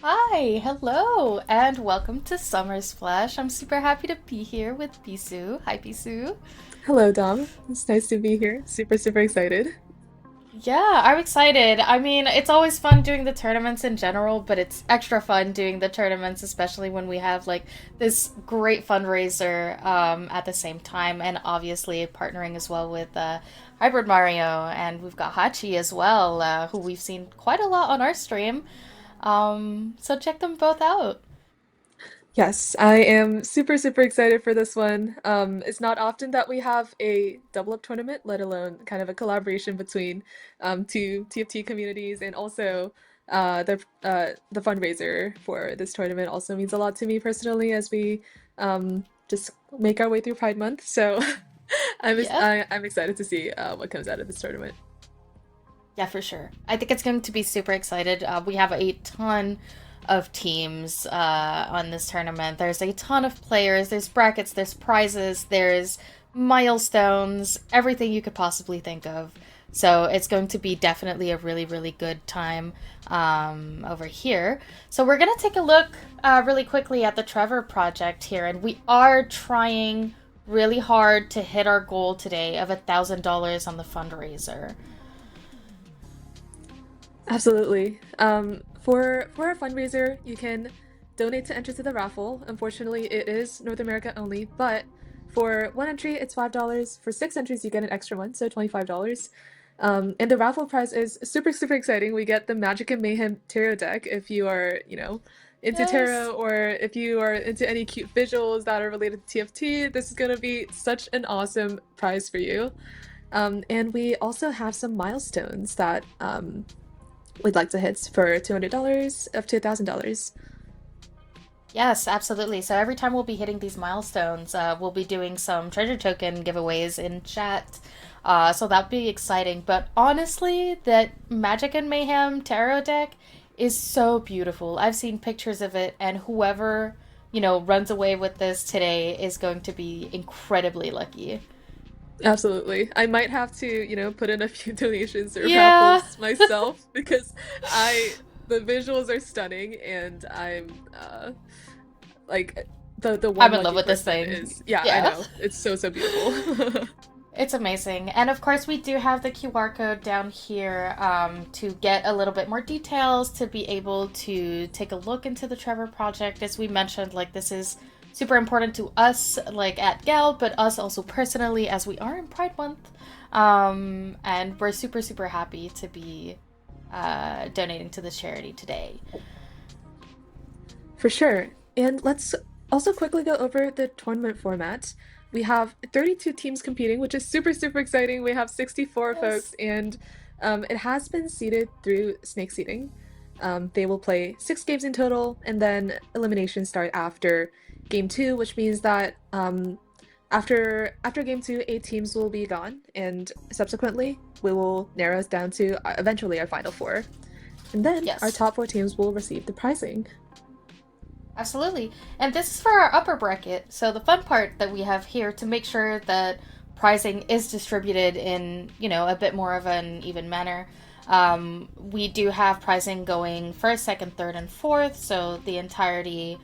Hi, hello, and welcome to Summer Splash. I'm super happy to be here with Bisu. Hi, Bisu. Hello, Dom. It's nice to be here. Super, super excited. Yeah, I'm excited. I mean, it's always fun doing the tournaments in general, but it's extra fun doing the tournaments, especially when we have like this great fundraiser at the same time, and obviously partnering as well with Hybrid Mario, and we've got Hachi as well, who we've seen quite a lot on our stream. So check them both out. Yes, I am super, super excited for this one. It's not often that we have a double up tournament, let alone kind of a collaboration between two TFT communities, and also the fundraiser for this tournament also means a lot to me personally as we just make our way through Pride Month. So Yeah. I'm excited to see what comes out of this tournament. Yeah, for sure. I think it's going to be super excited. We have a ton of teams on this tournament. There's a ton of players. There's brackets. There's prizes. There's milestones. Everything you could possibly think of. So it's going to be definitely a really, really good time over here. So we're gonna take a look really quickly at the Trevor project here, and we are trying really hard to hit our goal today of $1,000 on the fundraiser. Absolutely. For our fundraiser, you can donate to enter to the raffle. Unfortunately, it is North America only, but for one entry, it's $5. For six entries, you get an extra one, so $25. And the raffle prize is super, super exciting. We get the Magic and Mayhem tarot deck if you are, into Yes. tarot, or if you are into any cute visuals that are related to TFT. This is going to be such an awesome prize for you. And we also have some milestones that we'd like to hit for $200 up to $1,000. Yes, absolutely. So every time we'll be hitting these milestones, we'll be doing some treasure token giveaways in chat. So that'll be exciting. But honestly, that Magic and Mayhem tarot deck is so beautiful. I've seen pictures of it, and whoever, runs away with this today is going to be incredibly lucky. Absolutely. I might have to, put in a few donations or Yeah. raffles myself because the visuals are stunning, and I'm like the one I'm in love lucky with this person thing. is, yeah, I Yeah. know. It's so, so beautiful. It's amazing. And of course, we do have the QR code down here to get a little bit more details, to be able to take a look into the Trevor Project. As we mentioned, like, this is super important to us, like, at Gal, but us also personally, as we are in Pride Month. And we're super, super happy to be donating to this charity today. For sure. And let's also quickly go over the tournament format. We have 32 teams competing, which is super, super exciting. We have 64 Yes. folks, and it has been seeded through snake seeding. They will play six games in total, and then eliminations start after game two, which means that after game two, eight teams will be gone, and subsequently we will narrow us down to eventually our final four. And then our Yes. top four teams will receive the pricing. Absolutely. And this is for our upper bracket. So the fun part that we have here to make sure that pricing is distributed in, a bit more of an even manner. We do have pricing going first, second, third, and fourth. So the entirety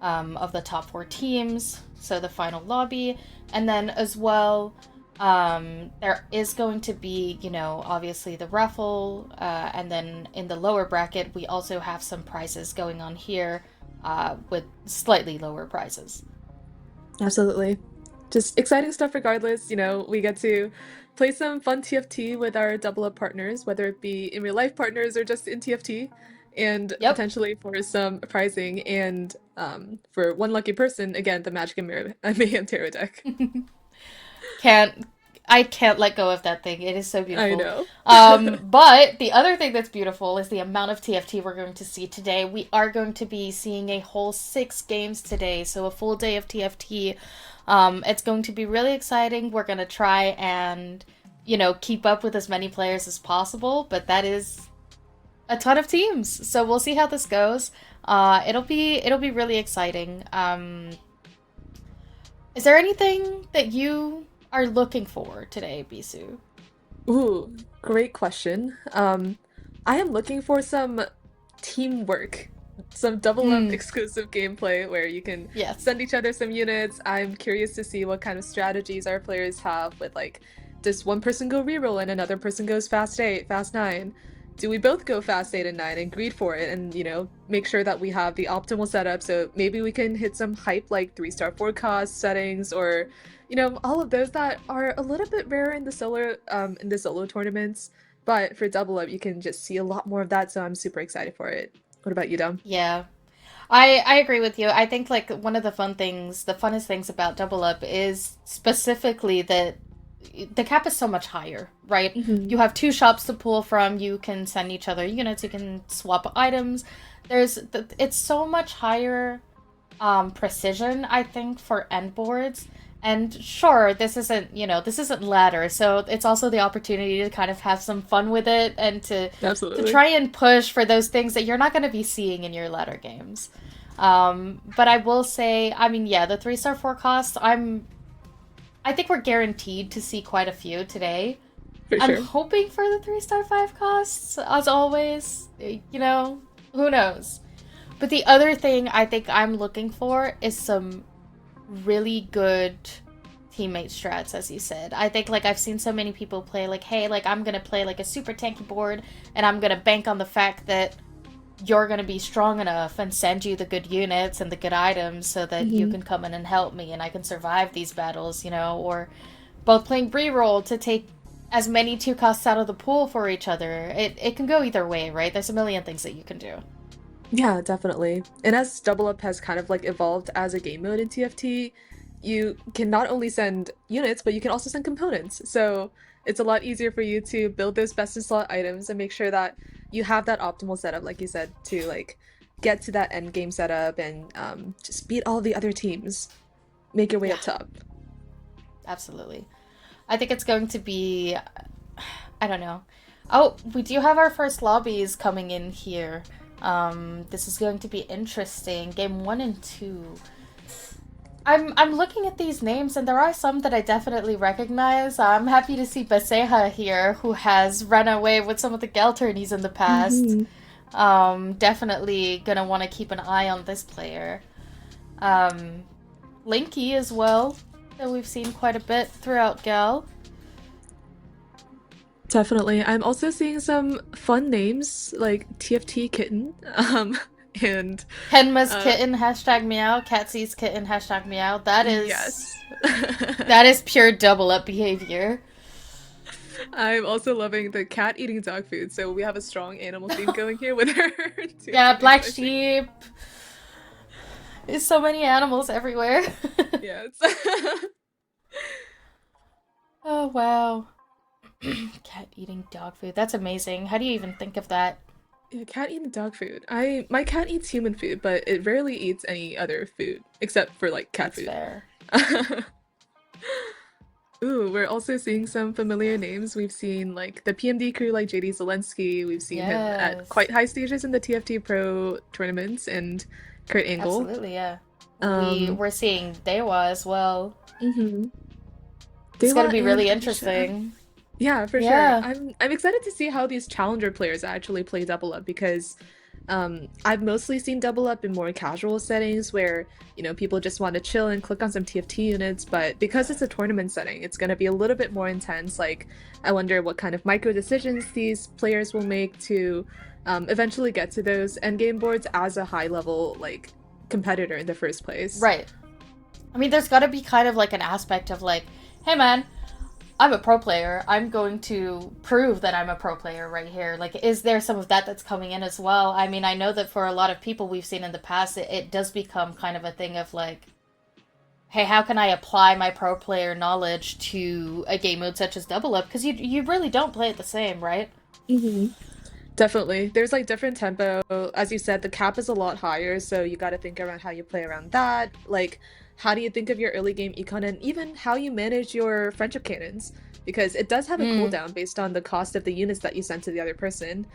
of the top four teams. So the final lobby. And then as well, there is going to be, obviously the raffle. And then in the lower bracket, we also have some prizes going on here with slightly lower prices. Absolutely. Just exciting stuff regardless. We get to play some fun TFT with our double up partners, whether it be in real life partners or just in TFT, and Yep. potentially for some pricing. And for one lucky person, again, the Magic and Mayhem Tarot deck. can't I can't let go of that thing. It is so I beautiful. know. But the other thing that's beautiful is the amount of TFT we're going to see today. We are going to be seeing a whole 6 games today, so a full day of TFT. It's going to be really exciting. We're going to try and, keep up with as many players as possible, but that is a ton of teams. So we'll see how this goes. It'll be really exciting. Is there anything that you are looking for today, Bisu? Ooh, great question. I am looking for some teamwork some double up Mm, exclusive gameplay where you can yes. send each other some units. I'm curious to see what kind of strategies our players have with like, does one person go reroll and another person goes fast 8, fast 9? Do we both go fast 8 and 9 and greed for it and, make sure that we have the optimal setup so maybe we can hit some hype like 3-star forecast settings or, all of those that are a little bit rare in the solo tournaments. But for double up, you can just see a lot more of that, so I'm super excited for it. What about you, Dom? Yeah. I agree with you. I think like one of the funnest things about Double Up is specifically that the cap is so much higher, right? Hmm. You have two shops to pull from. You can send each other units. You can swap items. It's so much higher precision, I think, for end boards. And sure, this isn't ladder, so it's also the opportunity to kind of have some fun with it and to Absolutely. try and push for those things that you're not going to be seeing in your ladder games. But I will say, I mean, yeah, the 3-star forecasts, I think we're guaranteed to see quite a few today. For I'm sure. hoping for the 3-star 5 costs, as always. Who knows? But the other thing I think I'm looking for is some really good teammate strats, as you said. I think like I've seen so many people play like, hey, like I'm gonna play like a super tanky board and I'm gonna bank on the fact that you're gonna be strong enough and send you the good units and the good items so that you Hmm. can come in and help me and I can survive these battles, or both playing reroll to take as many two costs out of the pool for each other. It can go either way, right? There's a million things that you can do. Yeah, definitely. And as Double Up has kind of like evolved as a game mode in TFT, you can not only send units, but you can also send components. So it's a lot easier for you to build those best in slot items and make sure that you have that optimal setup, like you said, to like get to that end game setup and just beat all the other teams, make your way Yeah, up top. absolutely. I think it's going to be, I don't know. Oh, we do have our first lobbies coming in here. This is going to be interesting. Game 1 and 2. I'm looking at these names and there are some that I definitely recognize. I'm happy to see Baseha here, who has run away with some of the Gelternies in the past. Hmm. Definitely gonna want to keep an eye on this player. Um, Linky as well, that we've seen quite a bit throughout Gal. Definitely. I'm also seeing some fun names like TFT Kitten, and Henma's uh, kitten, hashtag meow. Catsy's kitten, hashtag meow. yes. That is pure double up behavior. I'm also loving the cat eating dog food, so we have a strong animal theme going here with our Yeah, TFT names, black I think. sheep. There's so many animals everywhere. Yes. Oh wow. Cat eating dog food. That's amazing. How do you even think of that? Yeah, cat eating dog food. My cat eats human food, but it rarely eats any other food except for like cat That's food. fair. Ooh, we're also seeing some familiar names. We've seen like the PMD crew like JD Zelensky. We've seen him at Yes. quite high stages in the TFT Pro tournaments and Kurt Angle. Absolutely, yeah. Um, We're seeing Dewa as well. mhm. It's gonna Dewa be and really Anisha. interesting. Yeah, for sure. Yeah. I'm excited to see how these challenger players actually play double up because I've mostly seen double up in more casual settings where, people just want to chill and click on some TFT units, but because it's a tournament setting, it's going to be a little bit more intense. Like, I wonder what kind of micro decisions these players will make to eventually get to those endgame boards as a high level, like, competitor in the first place. Right. I mean, there's gotta be kind of like an aspect of like, hey man, I'm a pro player. I'm going to prove that I'm a pro player right here. Like, is there some of that that's coming in as well? I mean, I know that for a lot of people we've seen in the past, it does become kind of a thing of like, hey, how can I apply my pro player knowledge to a game mode such as Double Up? Because you really don't play it the same, right? Hmm. Definitely. There's like different tempo. As you said, the cap is a lot higher, so you got to think around how you play around that. Like, how do you think of your early game econ and even how you manage your friendship cannons? Because it does have a Mm, cooldown based on the cost of the units that you send to the other person,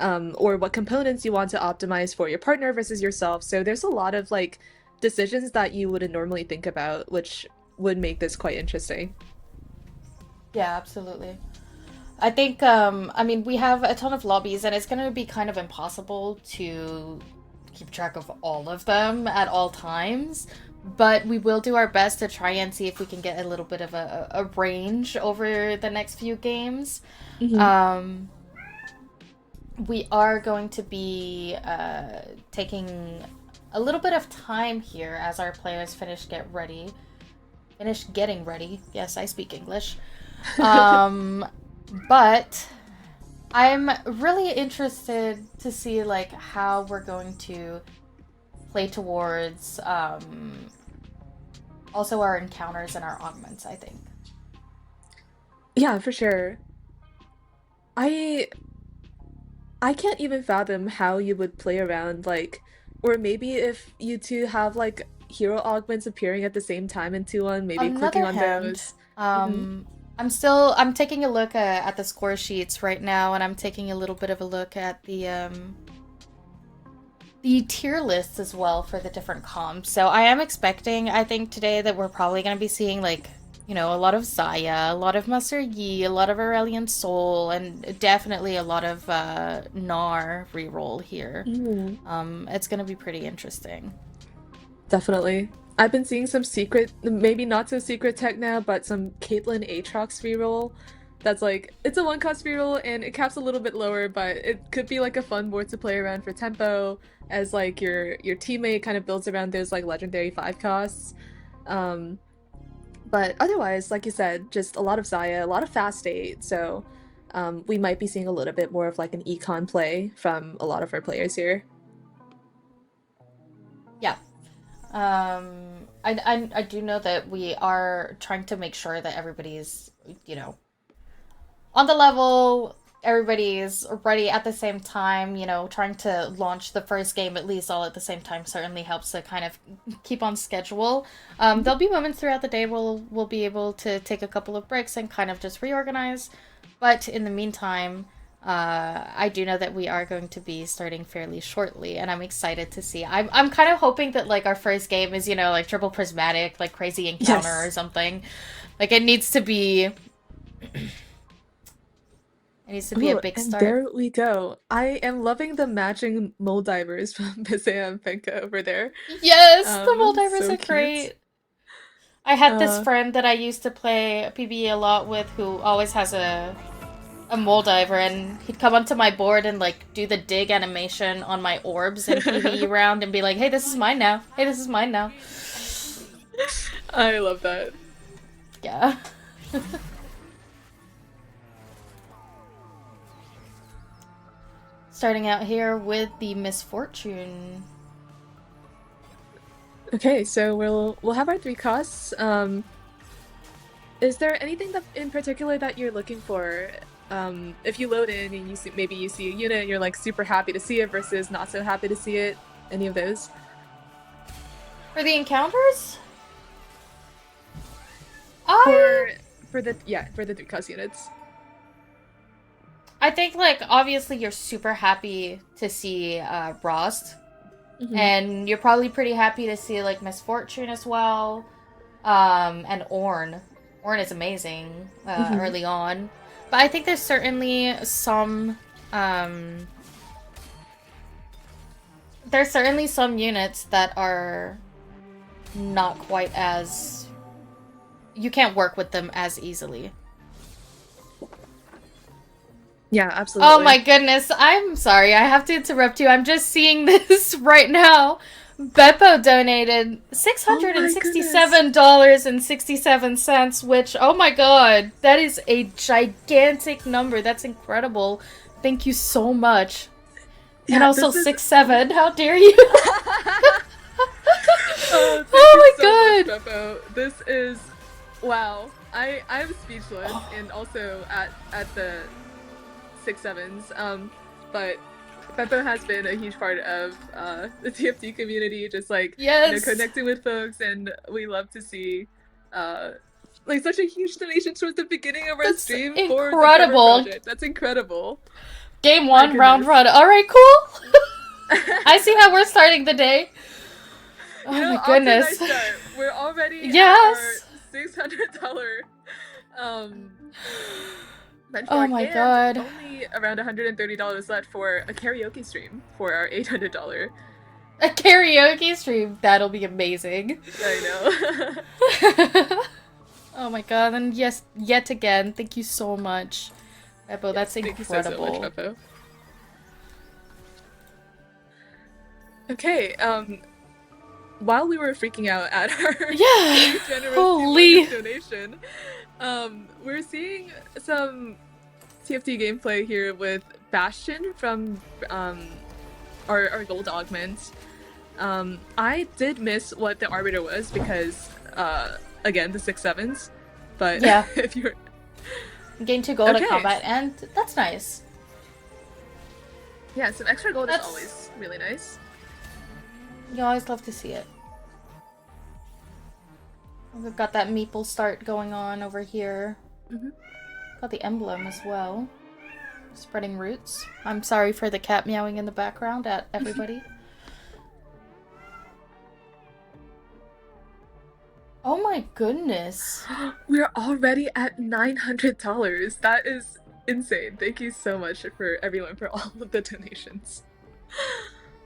or what components you want to optimize for your partner versus yourself. So there's a lot of like decisions that you wouldn't normally think about, which would make this quite interesting. yeah, absolutely. I think, I mean, we have a ton of lobbies, and it's going to be kind of impossible to keep track of all of them at all times. But we will do our best to try and see if we can get a little bit of a range over the next few games. Hmm. Um, we are going to be taking a little bit of time here as our players finish getting ready. Yes, I speak English. Um, but I'm really interested to see like how we're going to play towards also our encounters and our augments, I think. Yeah, for sure. I I can't even fathom how you would play around like, or maybe if you two have like hero augments appearing at the same time in 2-1, maybe On clicking another on hand, those. Hmm. I'm taking a look at the score sheets right now, and I'm taking a little bit of a look at the tier lists as well for the different comps. So I am expecting, I think today that we're probably going to be seeing like, you know, a lot of Zaya, a lot of Master Yi, a lot of Aurelion Soul, and definitely a lot of Gnar reroll here. Hmm. It's going to be pretty interesting. Definitely. I've been seeing some secret, maybe not so secret tech now, but some Caitlyn Aatrox reroll. That's like it's a one cost reroll and it caps a little bit lower, but it could be like a fun board to play around for tempo as like your teammate kind of builds around those like legendary 5 costs. Um, but otherwise, like you said, just a lot of Zaya, a lot of fast eight. So we might be seeing a little bit more of like an econ play from a lot of our players here. Yeah. I do know that we are trying to make sure that everybody's, you know, on the level, everybody's ready at the same time. You know, trying to launch the first game at least all at the same time certainly helps to kind of keep on schedule. Mhm. There'll be moments throughout the day we'll be able to take a couple of breaks and kind of just reorganize. But in the meantime, I do know that we are going to be starting fairly shortly, and I'm excited to see. I'm kind of hoping that like our first game is, you know, like triple prismatic, like crazy encounter or Yes. something. Like it needs to be a Ooh, big and start. there we go. I am loving the matching mold divers from Bisea and Penka over there. Yes, the Moldivers So are cute. great. I had this Uh, friend that I used to play PvE a lot with who always has a Moldiver, and he'd come onto my board and like do the dig animation on my orbs in PvE round and be like, "Hey, this is mine now. Hey, this is mine now." I love that. Yeah. Starting out here with the misfortune. Okay, so we'll have our 3 costs. Is there anything that in particular that you're looking for? If you load in and you see maybe you see a unit and you're like super happy to see it versus not so happy to see it. Any of those? For the encounters, For I for the 3 cost units. I think like obviously you're super happy to see Rost, Hmm. and you're probably pretty happy to see like Misfortune as well. And Ornn. Ornn is amazing Hmm. early on, but I think um, there's certainly some units that are not quite as you can't work with them as easily. Yeah, Oh my absolutely. goodness, I'm sorry, I have to interrupt you. I'm just seeing this right now. Beppo donated Oh my goodness. $667.67, which, oh my god, that is a gigantic number. That's incredible. Thank you so much. And Yeah, also this is 6'7", how dare you? Oh, thank you Oh so much, my god. Beppo. This is wow. I'm speechless and also at the 6 sevens. But Beppo has been a huge part of the TFT community, just like, Yes, connecting with folks, and we love to see uh like such a huge donation towards the beginning of our that's stream for the Trevor incredible. project. That's incredible. Game My one, round goodness. one. Alright, cool. I see how we're starting the day. Oh my Off to a goodness. nice start. We're already at our Yes. $600 um Oh benchmark my and god. only around $130 left for a karaoke stream for our $800. A karaoke stream. That'll be amazing. I know. Oh my god, and yes, yet again, thank you so much, Beppo. That's Yes, thank you so so much, incredible. Beppo. Okay, while we were freaking out at our Yeah, very generous humongous holy. donation, we're seeing some TFT gameplay here with Bastion from our gold augment. I did miss what the arbiter was because again the 6/7s, but Yeah, if you're gain 2 gold at okay, combat, and that's nice. yeah, some extra gold is That's, always really nice. you always love to see it. We've got that meeple start going on over here. Mm-hmm. Got the emblem as well. Spreading roots. I'm sorry for the cat meowing in the background at everybody. Oh my goodness. We're already at $900. That is insane. Thank you so much for everyone for all of the donations.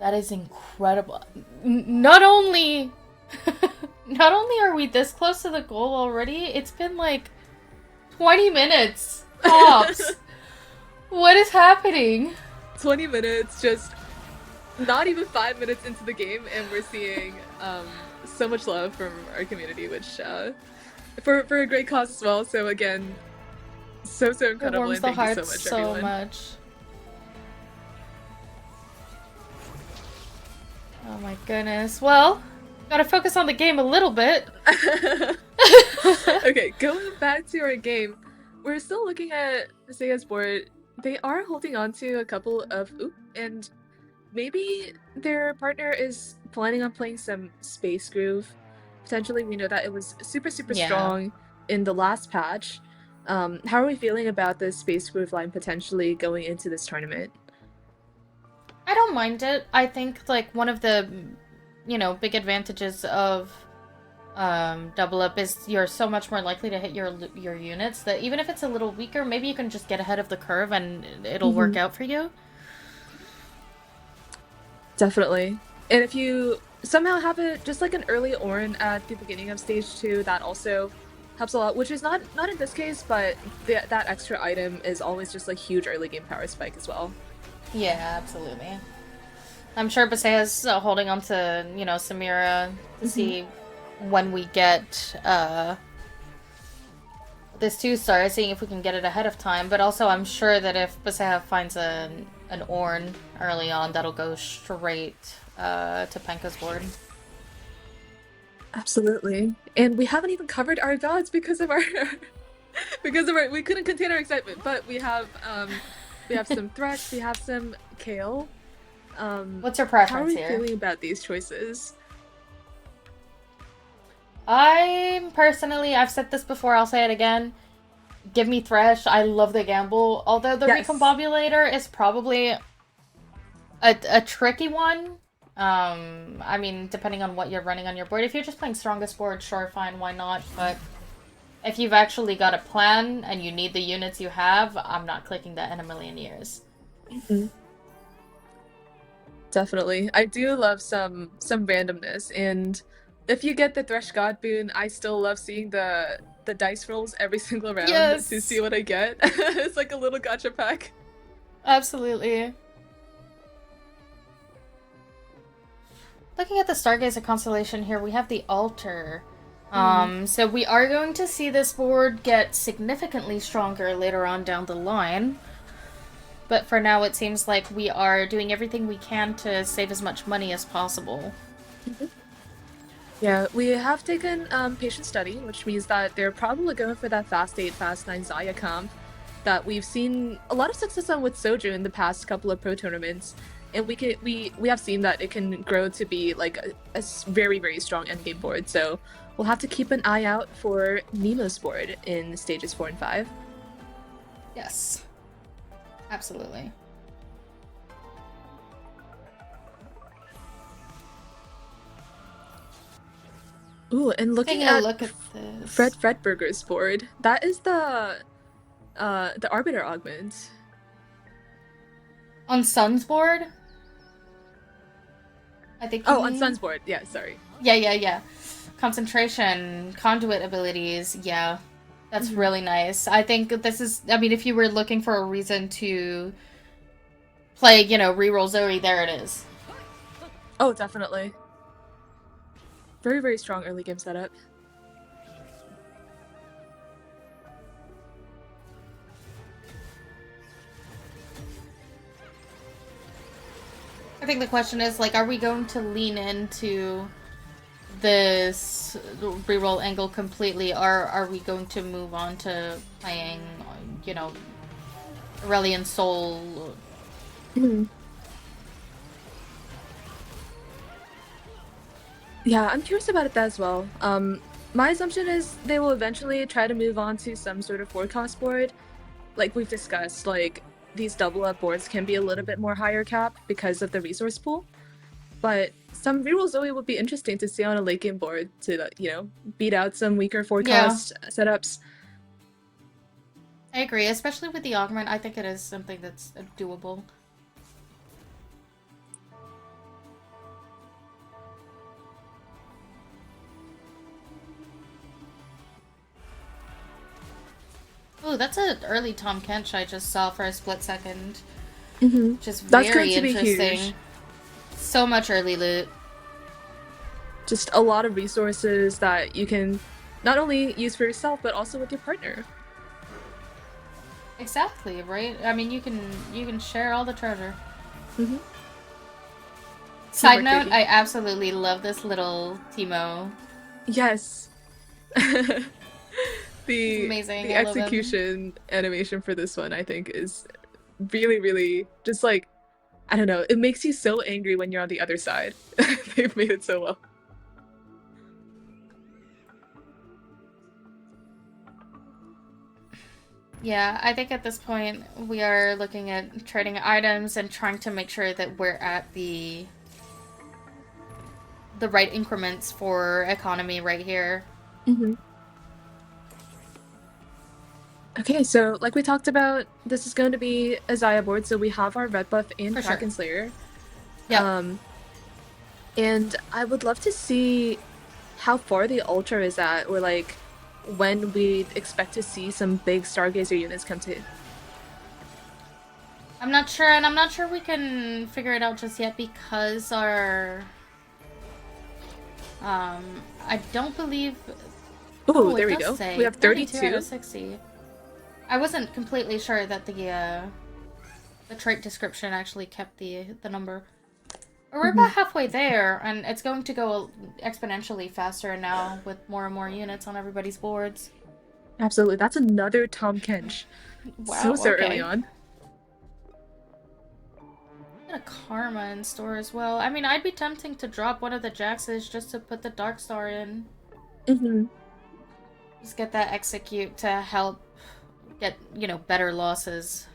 That is incredible. Not only not only are we this close to the goal already, it's been like 20 minutes tops. What is happening? 20 minutes, just not even 5 minutes into the game, and we're seeing so much love from our community, which for a great cause as well. So again, so It incredible, warms and the thank you heart so much, so everyone. much. Oh my goodness. Well, gotta focus on the game a little bit. Okay, going back to our game, we're still looking at Sega's board. They are holding on to a couple of and maybe their partner is planning on playing some Space Groove. Potentially, we know that it was super Yeah. strong in the last patch. How are we feeling about the Space Groove line potentially going into this tournament? I don't mind it. I think like one of the big advantages of double up is you're so much more likely to hit your units that even if it's a little weaker, maybe you can just get ahead of the curve and it'll work Mm-hmm. out for you. Definitely. And if you somehow have it just like an early Orin at the beginning of stage 2, that also helps a lot, which is not in this case, but that extra item is always just like huge early game power spike as well. Yeah, absolutely. I'm sure Basea's holding on to, Samira to Mm-hmm. see when we get this 2-star, seeing if we can get it ahead of time. But also, I'm sure that if Basea finds an Ornn early on, that'll go straight to Penka's board. Absolutely. And we haven't even covered our gods because of our we couldn't contain our excitement, but we have some Thresh, we have some Kale. What's your How are preference we here? feeling about these choices? I've said this before, I'll say it again. Give me Thresh. I love the gamble. Although the Yes. Recombobulator is probably a tricky one. I mean, depending on what you're running on your board. If you're just playing strongest board, sure, fine, why not? But if you've actually got a plan and you need the units you have, I'm not clicking that in a million years. Mhm. Definitely. I do love some randomness, and if you get the Thresh God boon, I still love seeing the dice rolls every single round to see Yes, what I get. It's like a little gacha pack. absolutely. Looking at the Stargazer constellation here, we have the altar. Mm. So we are going to see this board get significantly stronger later on down the line. But for now, it seems like we are doing everything we can to save as much money as possible. Yeah, we have taken patient study, which means that they're probably going for that fast 8, fast 9 Zaya comp that we've seen a lot of success on with Soju in the past couple of pro tournaments, and we have seen that it can grow to be like a very strong endgame board. So we'll have to keep an eye out for Nemo's board in stages 4 and 5. Yes, absolutely. Ooh, and looking Taking a at look at this. Fred Fredberger's board, that is the Arbiter augment. On Sun's board, I think you Oh, on mean? Sun's board. Yeah, sorry. Yeah, yeah, yeah. Concentration, conduit abilities, yeah. That's Hmm. really nice. I think this is, I mean, if you were looking for a reason to play, reroll Zoe, there it is. Oh, definitely. Very, very strong early game setup. I think the question is, like, are we going to lean into this reroll angle completely, or are we going to move on to playing, you know, Aurelion Soul? Mhm. Yeah, I'm curious about it as well. My assumption is they will eventually try to move on to some sort of forecast board. Like we've discussed, like these double up boards can be a little bit more higher cap because of the resource pool. But some reroll Zoe would be interesting to see on a late game board to, beat out some weaker Yeah, forecast setups. I agree. Especially with the augment, I think it is something that's doable. Ooh, that's an early Tom Kench I just saw for a split second, Hmm. which is That's going very to be huge. interesting. So much early loot. Just a lot of resources that you can not only use for yourself, but also with your partner. Exactly, right? I mean, you can share all the treasure. Hmm. Side Teamwork, note, baby. I absolutely love this little Timo. Yes. He's the amazing. the I love him. execution animation for this one, I think, is really, really just like, I don't know, it makes you so angry when you're on the other side. They've made it so well. Yeah, I think at this point we are looking at trading items and trying to make sure that we're at the right increments for economy right here. Hmm. Okay, so like we talked about, this is going to be a Zaya board, so we have our red buff and For sure. Kraken Slayer. Yep. Um, and I would love to see how far the Ultra is at, or like when we expect to see some big Stargazer units come to. I'm not sure, and I'm not sure we can figure it out just yet because I don't believe. Ooh, Oh, there it we does go. We say have 32 out of 32. 60. I wasn't completely sure that the trait description actually kept the number. We're Hmm. about halfway there, and it's going to go exponentially faster now with more and more units on everybody's boards. Absolutely. That's another Tom Kench. So, Wow, so early okay. on. Got a Karma in store as well. I mean, I'd be tempting to drop one of the Jaxes just to put the Dark Star in. Hmm. Just get that execute to help get, better losses.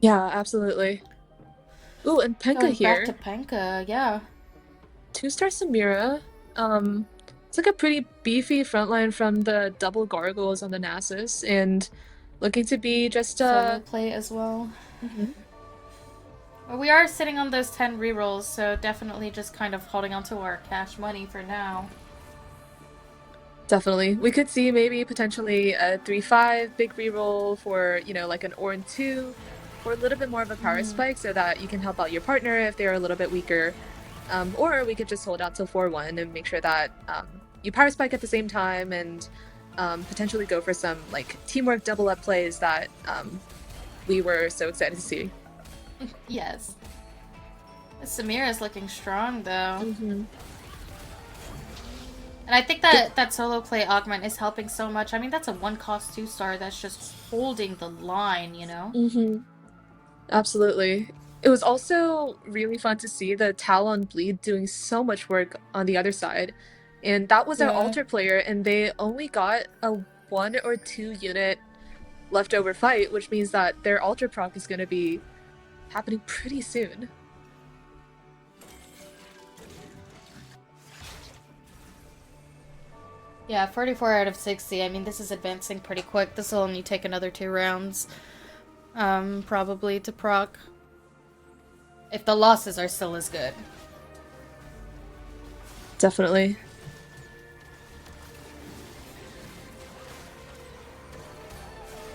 Yeah, absolutely. Ooh, and Penka Going back to here. Penka, yeah. 2-star Samira. Um, it's like a pretty beefy frontline from the double gargoyles on the Nasus, and looking to be just Solo play as well. mhm. But we are sitting on those 10 rerolls, so definitely just kind of holding onto our cash money for now. Definitely. We could see maybe potentially a 3-5 big reroll for, like an Ornn 2, or a little bit more of a power Mm-hmm. spike so that you can help out your partner if they're a little bit weaker. Or we could just hold out till 4-1 and make sure that you power spike at the same time, and potentially go for some like teamwork double up plays that we were so excited to see. Yes. Samira's looking strong, though. Mm-hmm. And I think that solo play augment is helping so much. I mean, that's a one cost 2-star that's just holding the line. Mm-hmm. Absolutely. It was also really fun to see the Talon Bleed doing so much work on the other side. And that was our Yeah. altar player, and they only got a 1 or 2 unit leftover fight, which means that their altar proc is going to be happening pretty soon. Yeah, 44 out of 60. I mean, this is advancing pretty quick. This will only take another 2 rounds, probably to proc. If the losses are still as good. Definitely.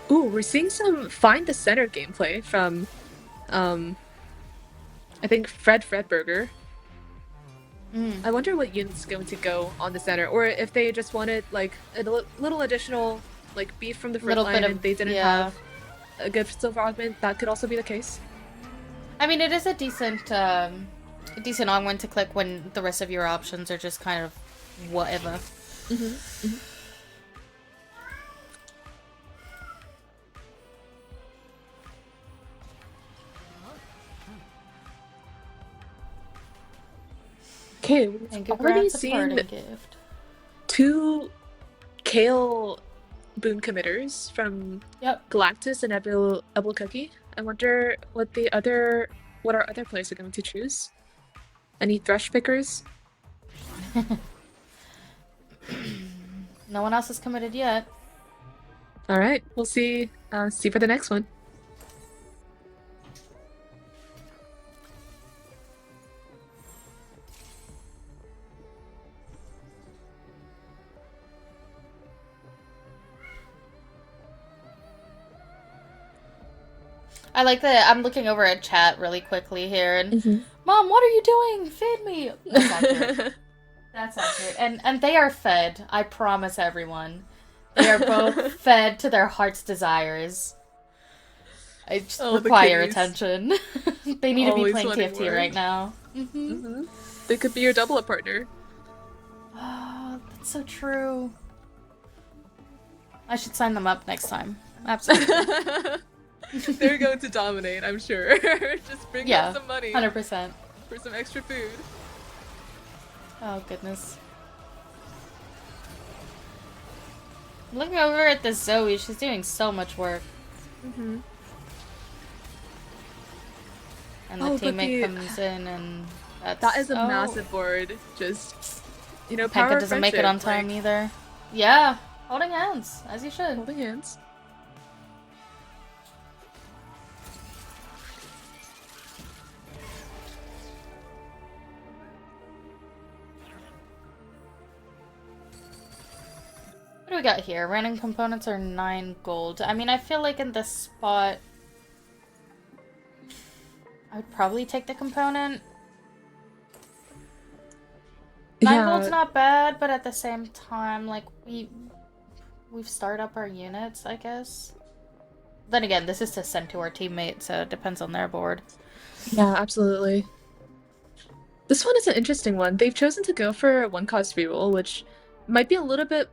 Ooh, we're seeing some find the center gameplay from um I think Fredberger. Mm. I wonder what unit's going to go on the center, or if they just wanted like a little additional like beef from the front Little bit line of, and they didn't yeah. have a good silver augment. That could also be the case. I mean, it is a decent on when to click when the rest of your options are just kind of whatever. Mm-hmm. Mm-hmm. Okay, we've And good already grants a seen parting gift. two Kale boon committers from Yep. Galactus and Ebel Cookie. I wonder what our other players are going to choose. Any thrush pickers? No one else is committed yet. All right, we'll see. See for the next one. I like that I'm looking over at chat really quickly here and Mm-hmm. Mom, what are you doing? Feed me. That's accurate. That's accurate. And they are fed, I promise everyone. They are both fed to their heart's desires. I just Oh, the require kitties. attention. They need to be Always playing wanting TFT more. right now. Mm-hmm. Mm-hmm. They could be your double-up partner. Oh, that's so true. I should sign them up next time. Absolutely. They're going to dominate, I'm sure. Just bring home Yeah, some money 100%. for some extra food. Oh, goodness. Looking over at this Zoe, she's doing so much work. Mm-hmm. And the Oh, but teammate comes in and that that's... is a Oh, massive board. Just, Penka power of doesn't make it friendship, on like time either. Yeah, holding hands, as you should. holding hands. What do we got here? Random components are 9 gold. I mean, I feel like in this spot... I'd probably take the component. 9 gold's Yeah, not bad, but at the same time, like, we've started up our units, I guess. Then again, this is to send to our teammate, so it depends on their board. yeah, absolutely. This one is an interesting one. They've chosen to go for one cost reroll, which might be a little bit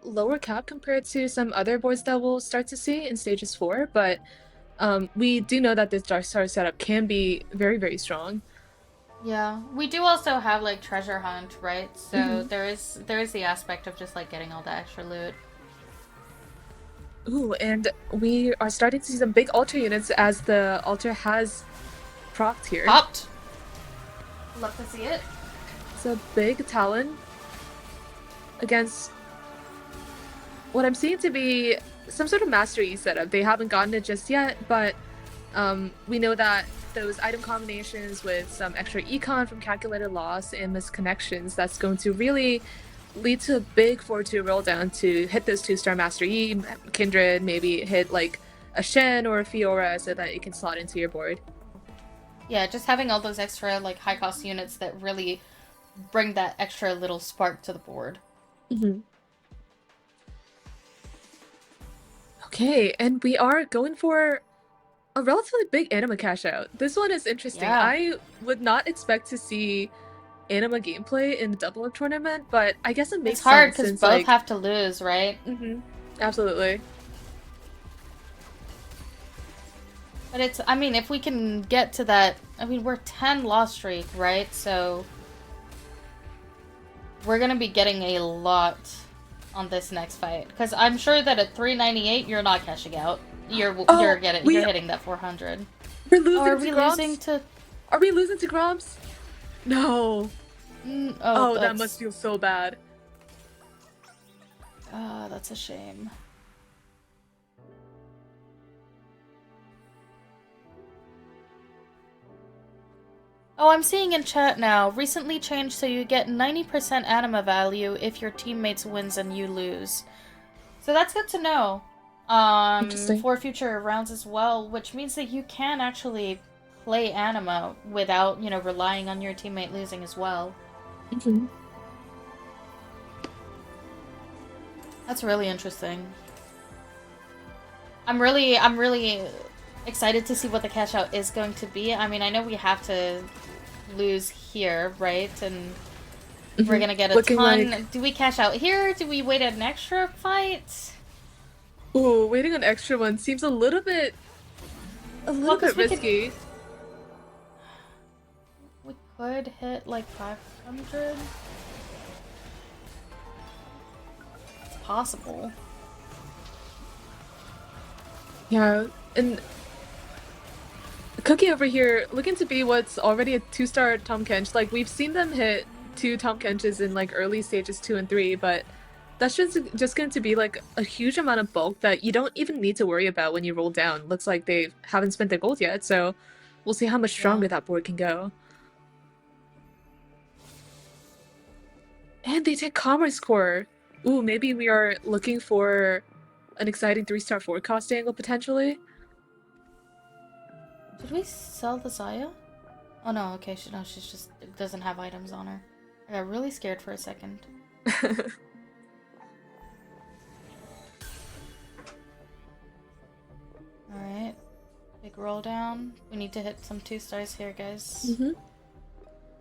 lower cap compared to some other boards that we'll start to see in stages 4, but we do know that this Dark Star setup can be very, very strong. Yeah, we do also have like treasure hunt, right? So Mm-hmm. there is the aspect of just like getting all the extra loot. Ooh, and we are starting to see some big altar units as the altar has procced here. Popped. Love to see it. It's a big Talon against what I'm seeing to be some sort of Mastery setup. They haven't gotten it just yet, but we know that those item combinations with some extra econ from calculated loss and misconnections, that's going to really lead to a big 4-2 roll down to hit those 2-star Master E, Kindred, maybe hit like a Shen or a Fiora so that it can slot into your board. Yeah, just having all those extra like high cost units that really bring that extra little spark to the board. Mm-hmm. Okay, and we are going for a relatively big anima cash out. This one is interesting. Yeah. I would not expect to see anima gameplay in the double up tournament, but I guess it It's makes hard sense because since both like have to lose, right? absolutely. But it's, I mean, if we can get to that, I mean, we're 10 loss streak, right? So we're gonna be getting a lot on this next fight because I'm sure that at 398 you're not cashing out. You're Oh, you're hitting that 400. we're Oh, losing are to we losing Gromps. to? Are we losing to Gromps? No. Oh, Oh, that must feel so bad. that's a shame. Oh, I'm seeing in chat now. Recently changed so you get 90% anima value if your teammates wins and you lose. So that's good to know. Interesting. For future rounds as well, which means that you can actually play anima without, relying on your teammate losing as well. Hmm. That's really interesting. I'm really excited to see what the cash out is going to be. I mean, I know we have to lose here, right? And we're Hmm. gonna get a Looking like, ton. Do we cash out here? Do we wait an extra fight? ooh, waiting on extra one seems a Well, little because bit we could, risky. we could hit like 500. It's possible. Yeah, and Cookie over here looking to be what's already a two-star Tom Kench. Like we've seen them hit two Tom Kenches in like early stages 2 and 3, but that's just going to be like a huge amount of bulk that you don't even need to worry about when you roll down. Looks like they haven't spent their gold yet, so we'll see how much Yeah. stronger that board can go. And they take Commerce Core. Ooh, maybe we are looking for an exciting three-star forecast angle potentially. Did we sell the Zaya? Oh no, okay, no, she's just doesn't have items on her. I got really scared for a second. Alright. Big roll down. We need to hit some 2 stars here, guys. Hmm.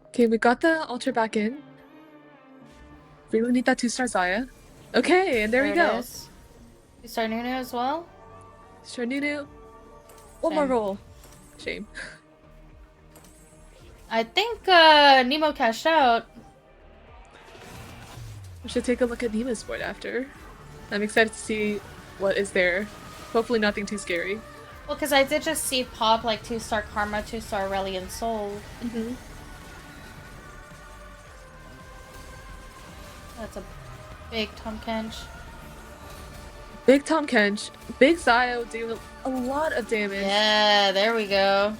Okay, we got the Ultra back in. Really need that two-star Zaya. Okay, and there we There it go. is. 2-star Nunu as well? Sure, Nunu. One more Same. roll. Shame. I think Nemo cashed out. We should take a look at Nemo's board after. I'm excited to see what is there. Hopefully nothing too scary. Well, because I did just see pop like 2-star Karma, 2-star Reliant Soul. Mm-hmm. That's a big Tom Kench. Big Tom Kench. Big Zio do a lot of damage. Yeah, there we go.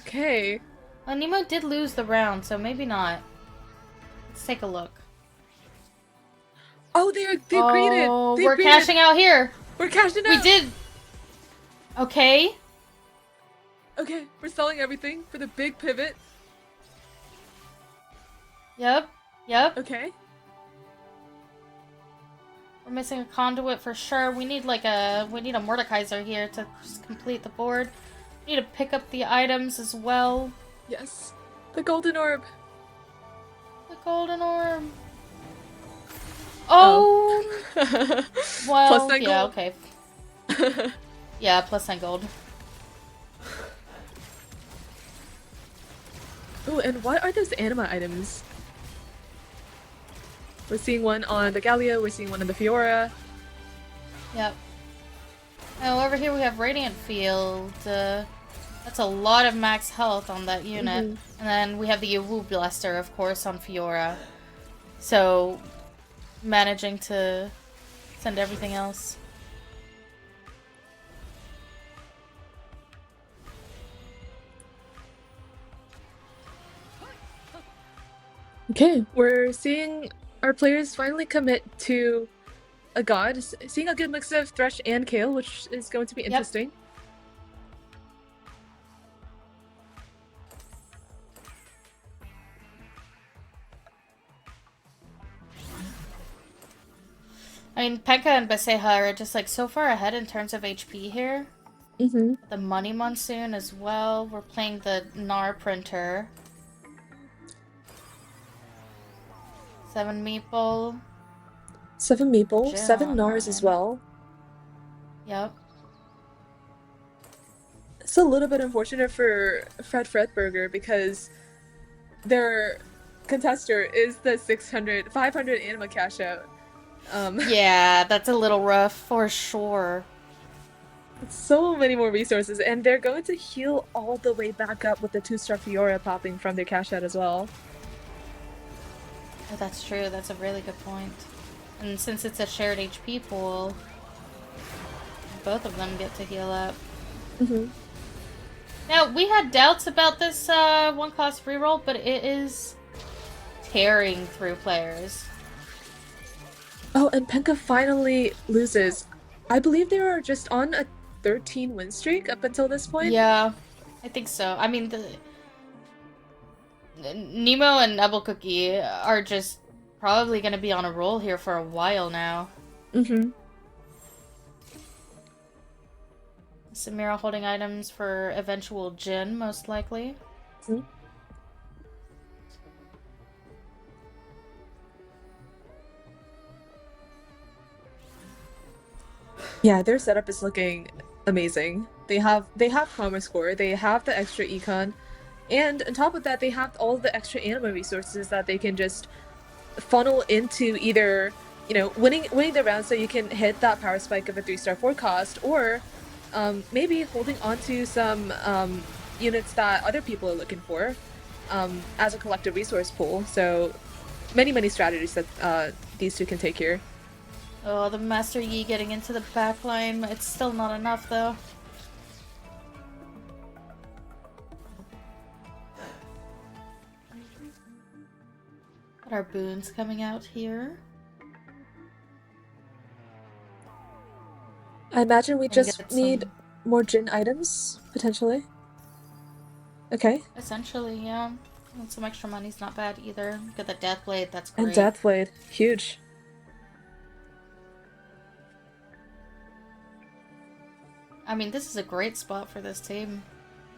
Okay. Well, Nemo did lose the round, so maybe not. Let's take a look. Oh, they've created. Oh, They've we're created. cashing out here. We're cashing out. We did. Okay. Okay, we're selling everything for the big pivot. Yep. Yep. Okay. We're missing a conduit for sure. We need a Mordekaiser here to just complete the board. We need to pick up the items as well. Yes. The golden orb. The golden orb. Oh. Well, Plus 9 yeah, gold. okay. Yeah, plus 9 gold. Ooh, and what are those anima items? We're seeing one on the Gallia, we're seeing one on the Fiora. Yep. Oh, over here we have Radiant Field. That's a lot of max health on that unit. Mm-hmm. And then we have the Wu Blaster, of course, on Fiora. So, managing to send everything else. Okay, we're seeing our players finally commit to a god, seeing a good mix of Thresh and Kale, which is going to be interesting. I mean, Pekka and Baseha are just like so far ahead in terms of HP here. Mm-hmm. The Money Monsoon as well. We're playing the Nar Printer. 7 Meeple. 7 Meeple, Jin 7 Nars as online. well. Yep. It's a little bit unfortunate for Fred Fredberger because their contester is the 500 anima cash out. Yeah, that's a little rough for sure. So many more resources, and they're going to heal all the way back up with the 2-star Fiora popping from their cash out as well. Oh, that's true. That's a really good point. And since it's a shared HP pool, both of them get to heal up. Mm-hmm. Now, we had doubts about this one cost reroll, but it is tearing through players. Oh, and Penka finally loses. I believe they were just on a 13 win streak up until this point. Yeah, I think so. I mean, the Nemo and Nebel Cookie are just probably going to be on a roll here for a while now. Mm-hmm. Samira holding items for eventual Jin, most likely. Mm-hmm. Yeah, their setup is looking amazing. They have Commerce Core, they have the extra econ, and on top of that, they have all the extra anima resources that they can just funnel into either, winning the round so you can hit that power spike of a 3-star 4 cost, or maybe holding onto some units that other people are looking for as a collective resource pool. So many strategies that these two can take here. Oh, the Master Yi getting into the backline. It's still not enough, though. Got our boons coming out here. I imagine we Gonna just get need some... more Jin items, potentially. Okay. Essentially, yeah. And some extra money's not bad either. Get the Death Blade, that's And great. Deathblade. Huge. I mean, this is a great spot for this team.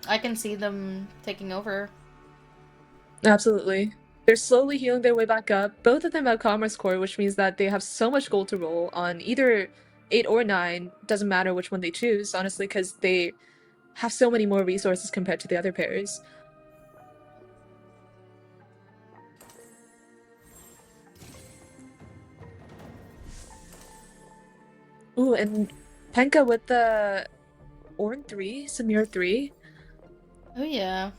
I can see them taking over. Absolutely. They're slowly healing their way back up. Both of them have Commerce Core, which means that they have so much gold to roll on either 8 or 9. Doesn't matter which one they choose, honestly, because they have so many more resources compared to the other pairs. Ooh, and Penka with the Orn 3, Samir 3. Oh, yeah.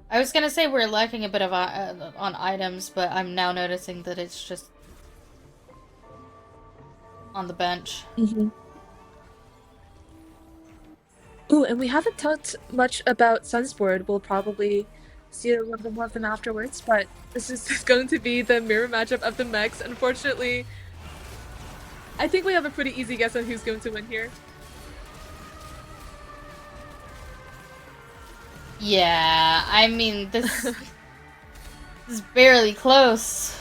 I was gonna say we're lacking a bit of on items, but I'm now noticing that it's just on the bench. Mm-hmm. Ooh, and we haven't talked much about Sunsport. We'll probably see a little bit more of them afterwards, but this is going to be the mirror matchup of the mechs. Unfortunately, I think we have a pretty easy guess on who's going to win here. Yeah, I mean, this is barely close.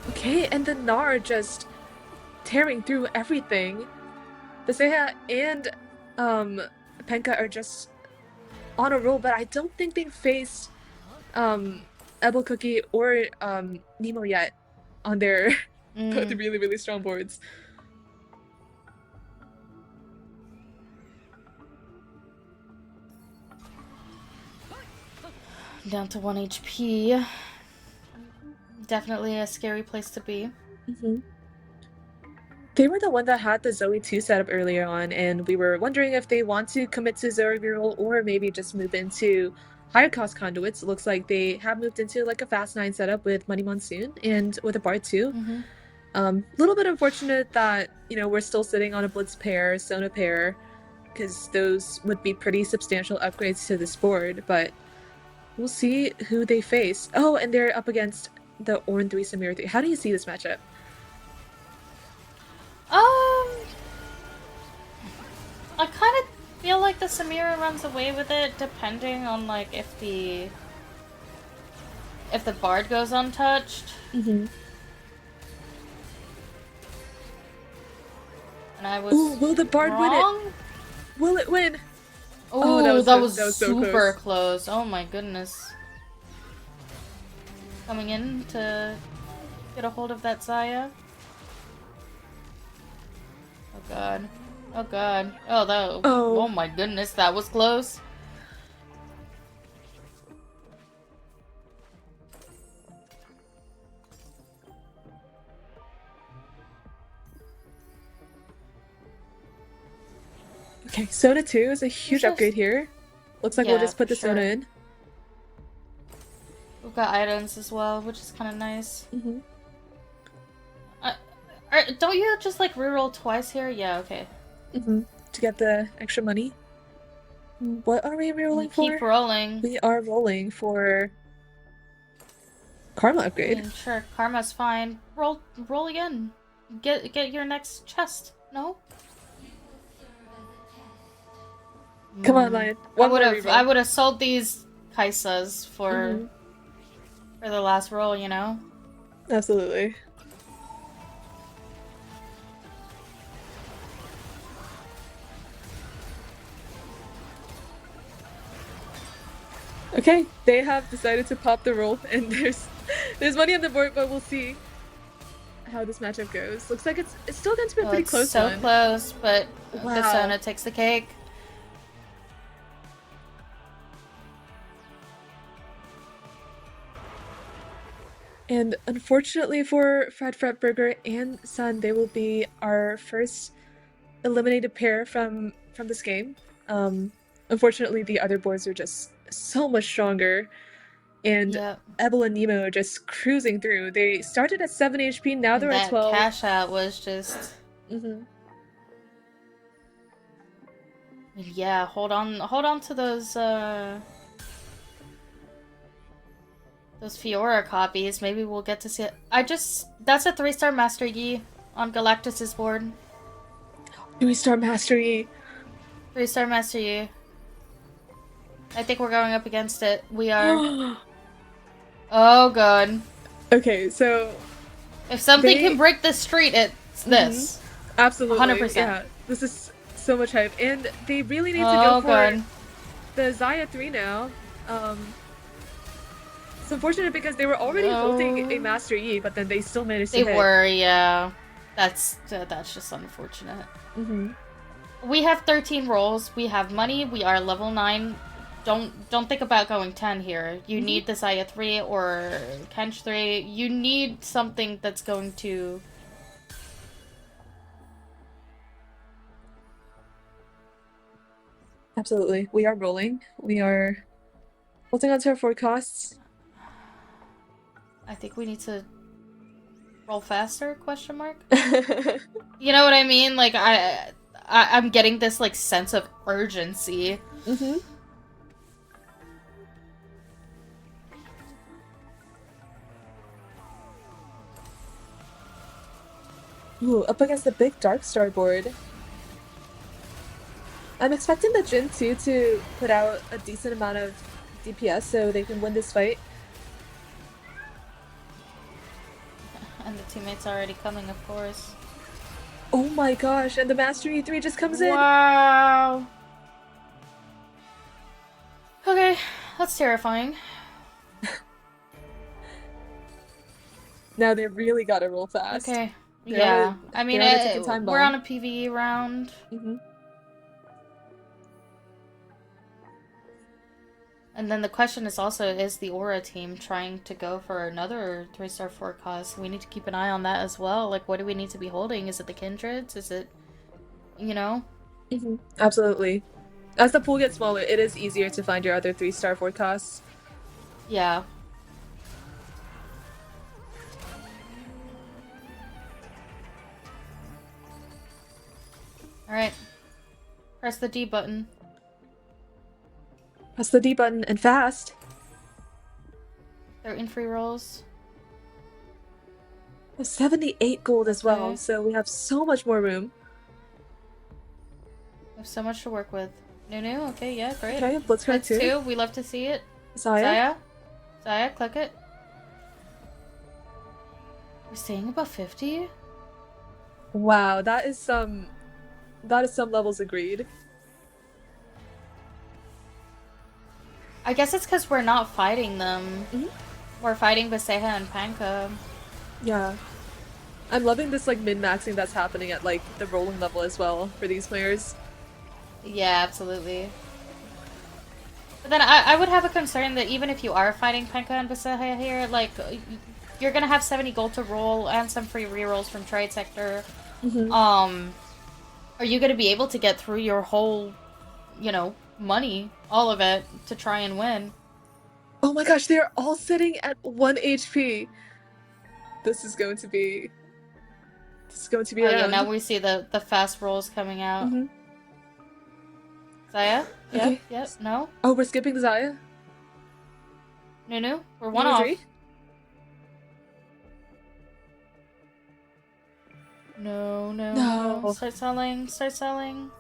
Okay, and the Gnar just tearing through everything. The Seha and Penka are just on a roll, but I don't think they've faced Ebel Cookie or Nemo yet on their both really strong boards. Down to 1 HP. Definitely a scary place to be. Mm-hmm. They were the one that had the Zoe 2 setup earlier on, and we were wondering if they want to commit to Zoe reroll or maybe just move into higher cost conduits. It looks like they have moved into like a Fast 9 setup with Money Monsoon and with a Bard 2. Little bit unfortunate that, we're still sitting on a Blitz pair, Sona pair, because those would be pretty substantial upgrades to this board, but we'll see who they face. Oh, and they're up against the Orn 3 Samir 3. How do you see this matchup? I kind of feel like the Samira runs away with it, depending on like if the Bard goes untouched. Mm-hmm. And I was Ooh, will the Bard win it? Will it win? Oh, that was so super close. Oh my goodness. Coming in to get a hold of that Zaya. Oh god. Oh god. Oh, that. Oh my goodness, that was close. Okay, Sona 2 is a huge upgrade here. Looks like we'll just put the Sona in. We've got items as well, which is kind of nice. Mm-hmm. don't you just like reroll twice here? Yeah, okay. Mm-hmm. To get the extra money. What are we And you rolling keep for? rolling. We are rolling for Karma I upgrade. mean, sure, karma's fine. Roll again. Get your next chest. No? Come on, Hmm. Lion. One more I reroll. would have sold these Kaisas Mm-hmm. for the last roll, you know? Absolutely. Okay, they have decided to pop the roll, and there's money on the board, but we'll see how this matchup goes. Looks like it's still going to be a Oh, pretty it's close so one. close, but Wow. Basona takes the cake. And unfortunately for Fred Fretberger and Sun, they will be our first eliminated pair from this game. Unfortunately, the other boards are just so much stronger, and Yep. Ebel and Nemo just cruising through. They started at 7 HP, now And they're at that 12. cash out was just. Mm-hmm. Yeah, hold on to those Fiora copies. Maybe we'll get to see it. That's a 3-star Master Yi on Galactus's board. 3-star mastery. 3-star Master Yi. I think we're going up against it. We are. Oh god. Okay, so If something can they. break this street, it's Mm-hmm. this. Absolutely, 100%. yeah. This is so much hype, and they really need to go Oh for god. the Zaya 3 now. It's unfortunate because they were already holding a Oh. Master Yi, but then they still managed to They hit. were, yeah. That's just unfortunate. Mm-hmm. We have 13 rolls. We have money. We are level 9. Don't think about going 10 here. You Mm-hmm. need this Aya 3 or Kench 3. You need something that's going to. Absolutely. We are rolling. We are holding on to our forecasts. I think we need to roll faster? Question mark. You know what I mean? Like I'm getting this like sense of urgency. Mm-hmm. Ooh, up against the big Dark Star board. I'm expecting the Jin 2 to put out a decent amount of DPS so they can win this fight. And the teammates are already coming, of course. Oh my gosh, and the Master E3 just comes in. Wow. Okay, that's terrifying. Now they really gotta roll fast. Okay. Yeah. I mean, They're on a ticking time we're on bomb. a PvE round. Mm-hmm. And then the question is also, is the Aura team trying to go for another 3-star forecast? We need to keep an eye on that as well. Like, what do we need to be holding? Is it the Kindreds? Is it, you know? Mm-hmm. Absolutely. As the pool gets smaller, it is easier to find your other 3-star forecasts. Yeah. Alright. Press the D button. Press the D button and fast. They're in free rolls. 78 gold as well, Okay. so we have so much more room. We have so much to work with. Nunu, okay, yeah, great. Okay, Blitzcrank Blitz 2. 2, we love to see it. Zaya. Zaya, click it. We're staying above 50? Wow, that is some levels agreed. I guess it's because we're not fighting them. Mm-hmm. We're fighting Baseha and Panka. Yeah. I'm loving this like min-maxing that's happening at like the rolling level as well for these players. Yeah, absolutely. But then I would have a concern that even if you are fighting Panka and Baseha here, like, you're gonna have 70 gold to roll and some free rerolls from Trade Sector. Mm-hmm. Are you gonna be able to get through your whole, money, all of it, to try and win? Oh my gosh, they're all sitting at 1 HP. This is going to be This is going to be Oh a yeah, now round. we see the fast rolls coming out. Mm-hmm. Zaya? Yep, Okay. yep. No? Oh, we're skipping the Zaya. Nunu? We're one Number off. 3. No, no, no. No. Start selling, start selling.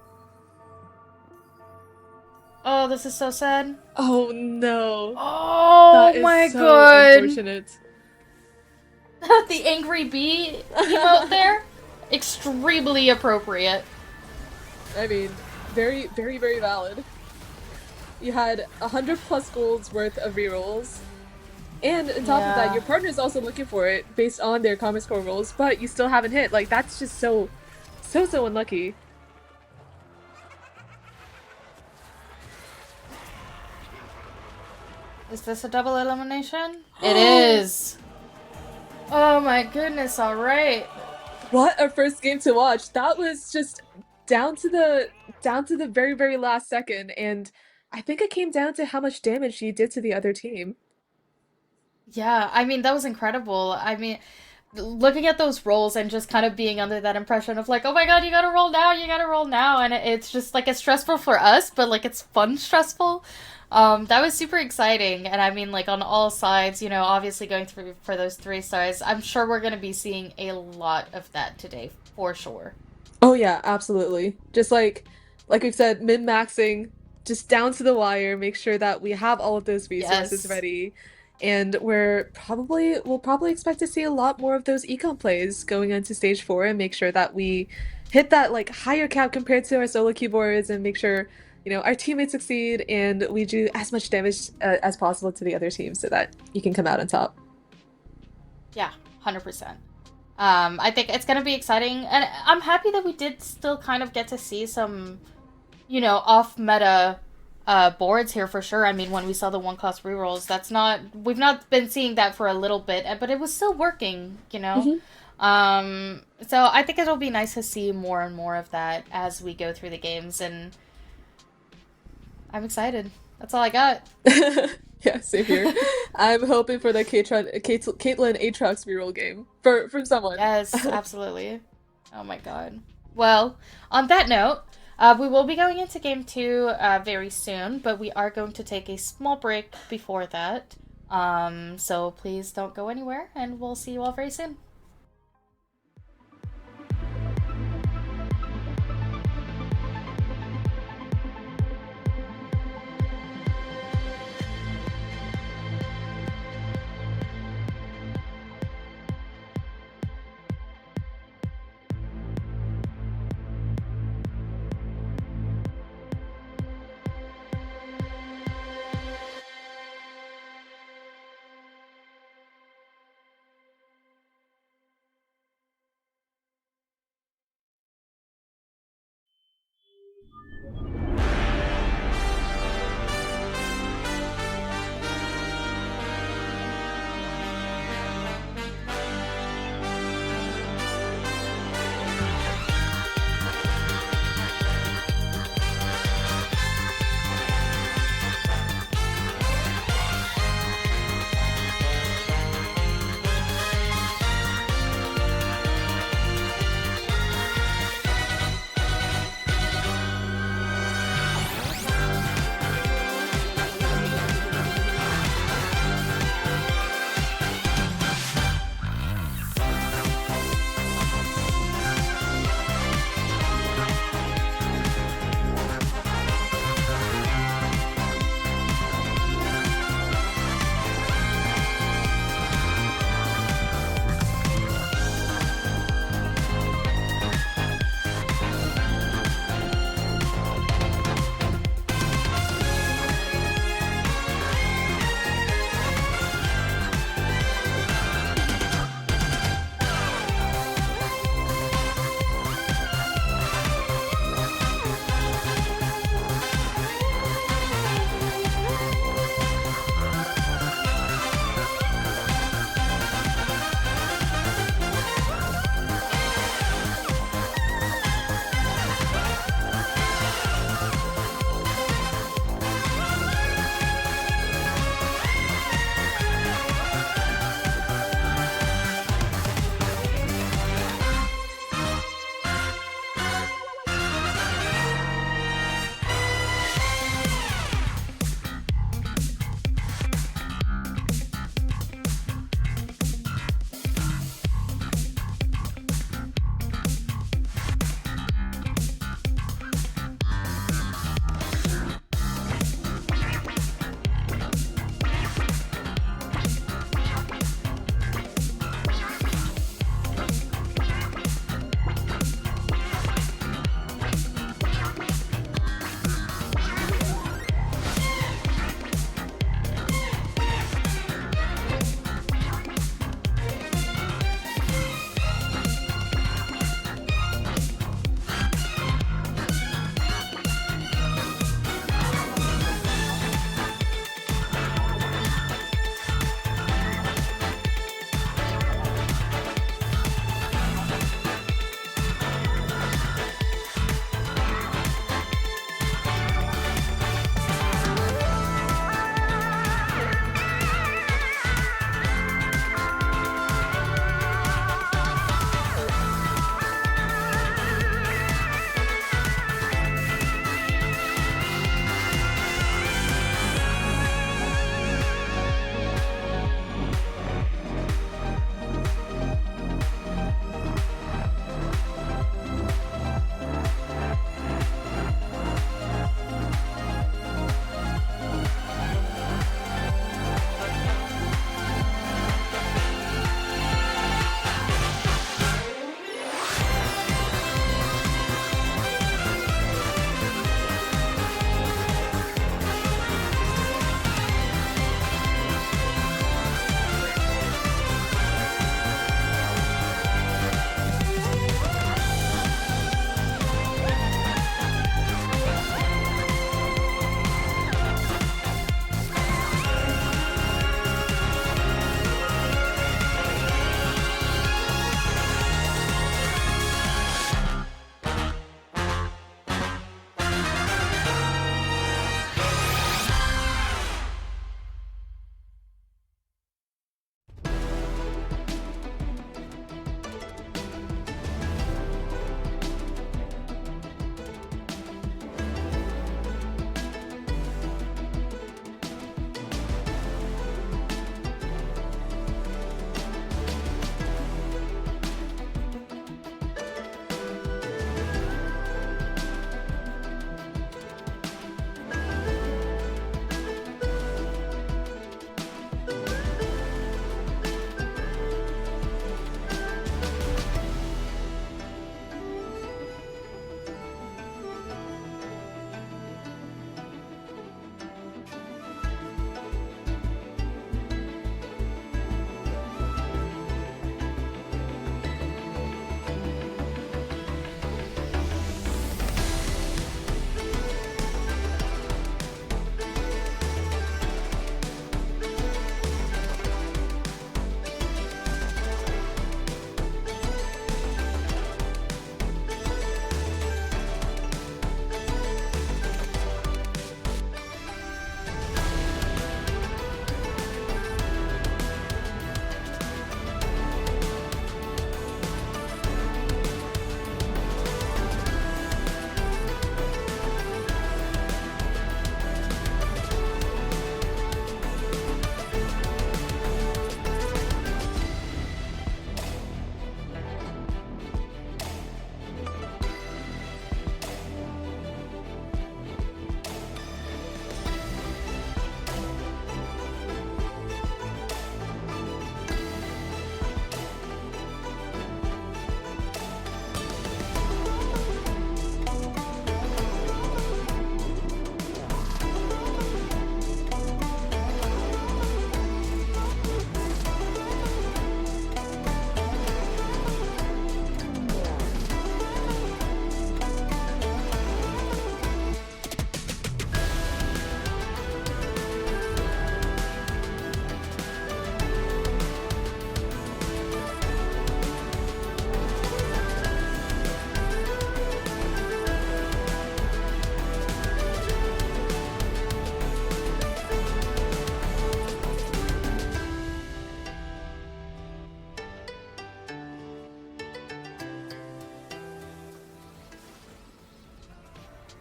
Oh, this is so sad. Oh no. Oh That is my so god. unfortunate. The angry bee emote there? Extremely appropriate. I mean, very, very, very valid. You had 100 plus golds worth of rerolls. And on top of that, Yeah. your partner's also looking for it based on their common score rolls, but you still haven't hit. Like, that's just so, so, so unlucky. Is this a double elimination? It is. Oh my goodness, alright. What a first game to watch. That was just down to the very, very last second, and I think it came down to how much damage she did to the other team. Yeah, I mean, that was incredible. I mean, looking at those rolls and just kind of being under that impression of like, oh my god, you gotta roll now, you gotta roll now, and it's just like it's stressful for us, but like it's fun stressful. That was super exciting, and I mean, like on all sides, you know, obviously going through for those 3 stars, I'm sure we're gonna be seeing a lot of that today for sure. Oh yeah, absolutely. Just like we said, min-maxing just down to the wire, make sure that we have all of those resources Yes. ready. And we'll probably expect to see a lot more of those econ plays going into stage 4 and make sure that we hit that like higher cap compared to our solo keyboards and make sure, our teammates succeed and we do as much damage as possible to the other team so that you can come out on top. Yeah, 100%. I think it's gonna be exciting, and I'm happy that we did still kind of get to see some, you know, off meta boards here for sure. I mean, when we saw the one cost rerolls, we've not been seeing that for a little bit, but it was still working, you know. Hmm. So I think it'll be nice to see more and more of that as we go through the games, and I'm excited. That's all I got. Yeah, same here. I'm hoping for the Caitlyn Aatrox reroll game from someone. Yes, absolutely. Oh my god. Well, on that note, we will be going into game two very soon, but we are going to take a small break before that. So please don't go anywhere, and we'll see you all very soon.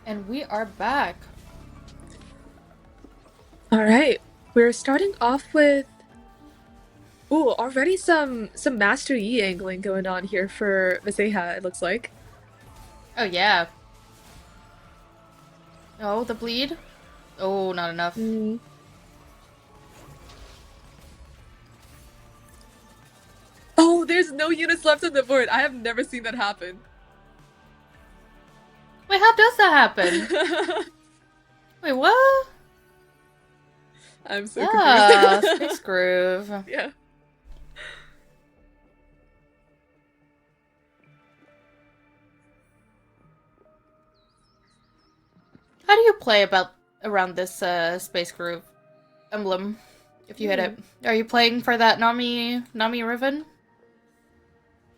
And we are back. All right, we're starting off with ooh, already some Master Yi angling going on here for Maseha, it looks like. Oh, yeah. Oh, the bleed? Oh, not enough. Mm. Oh, there's no units left on the board. I have never seen that happen. Wait, how does that happen? Wait, what? I'm so confused. Ah, Space Groove. Yeah. How do you play about around this Space Groove emblem? If you hit Hmm. it, are you playing for that Nami Riven?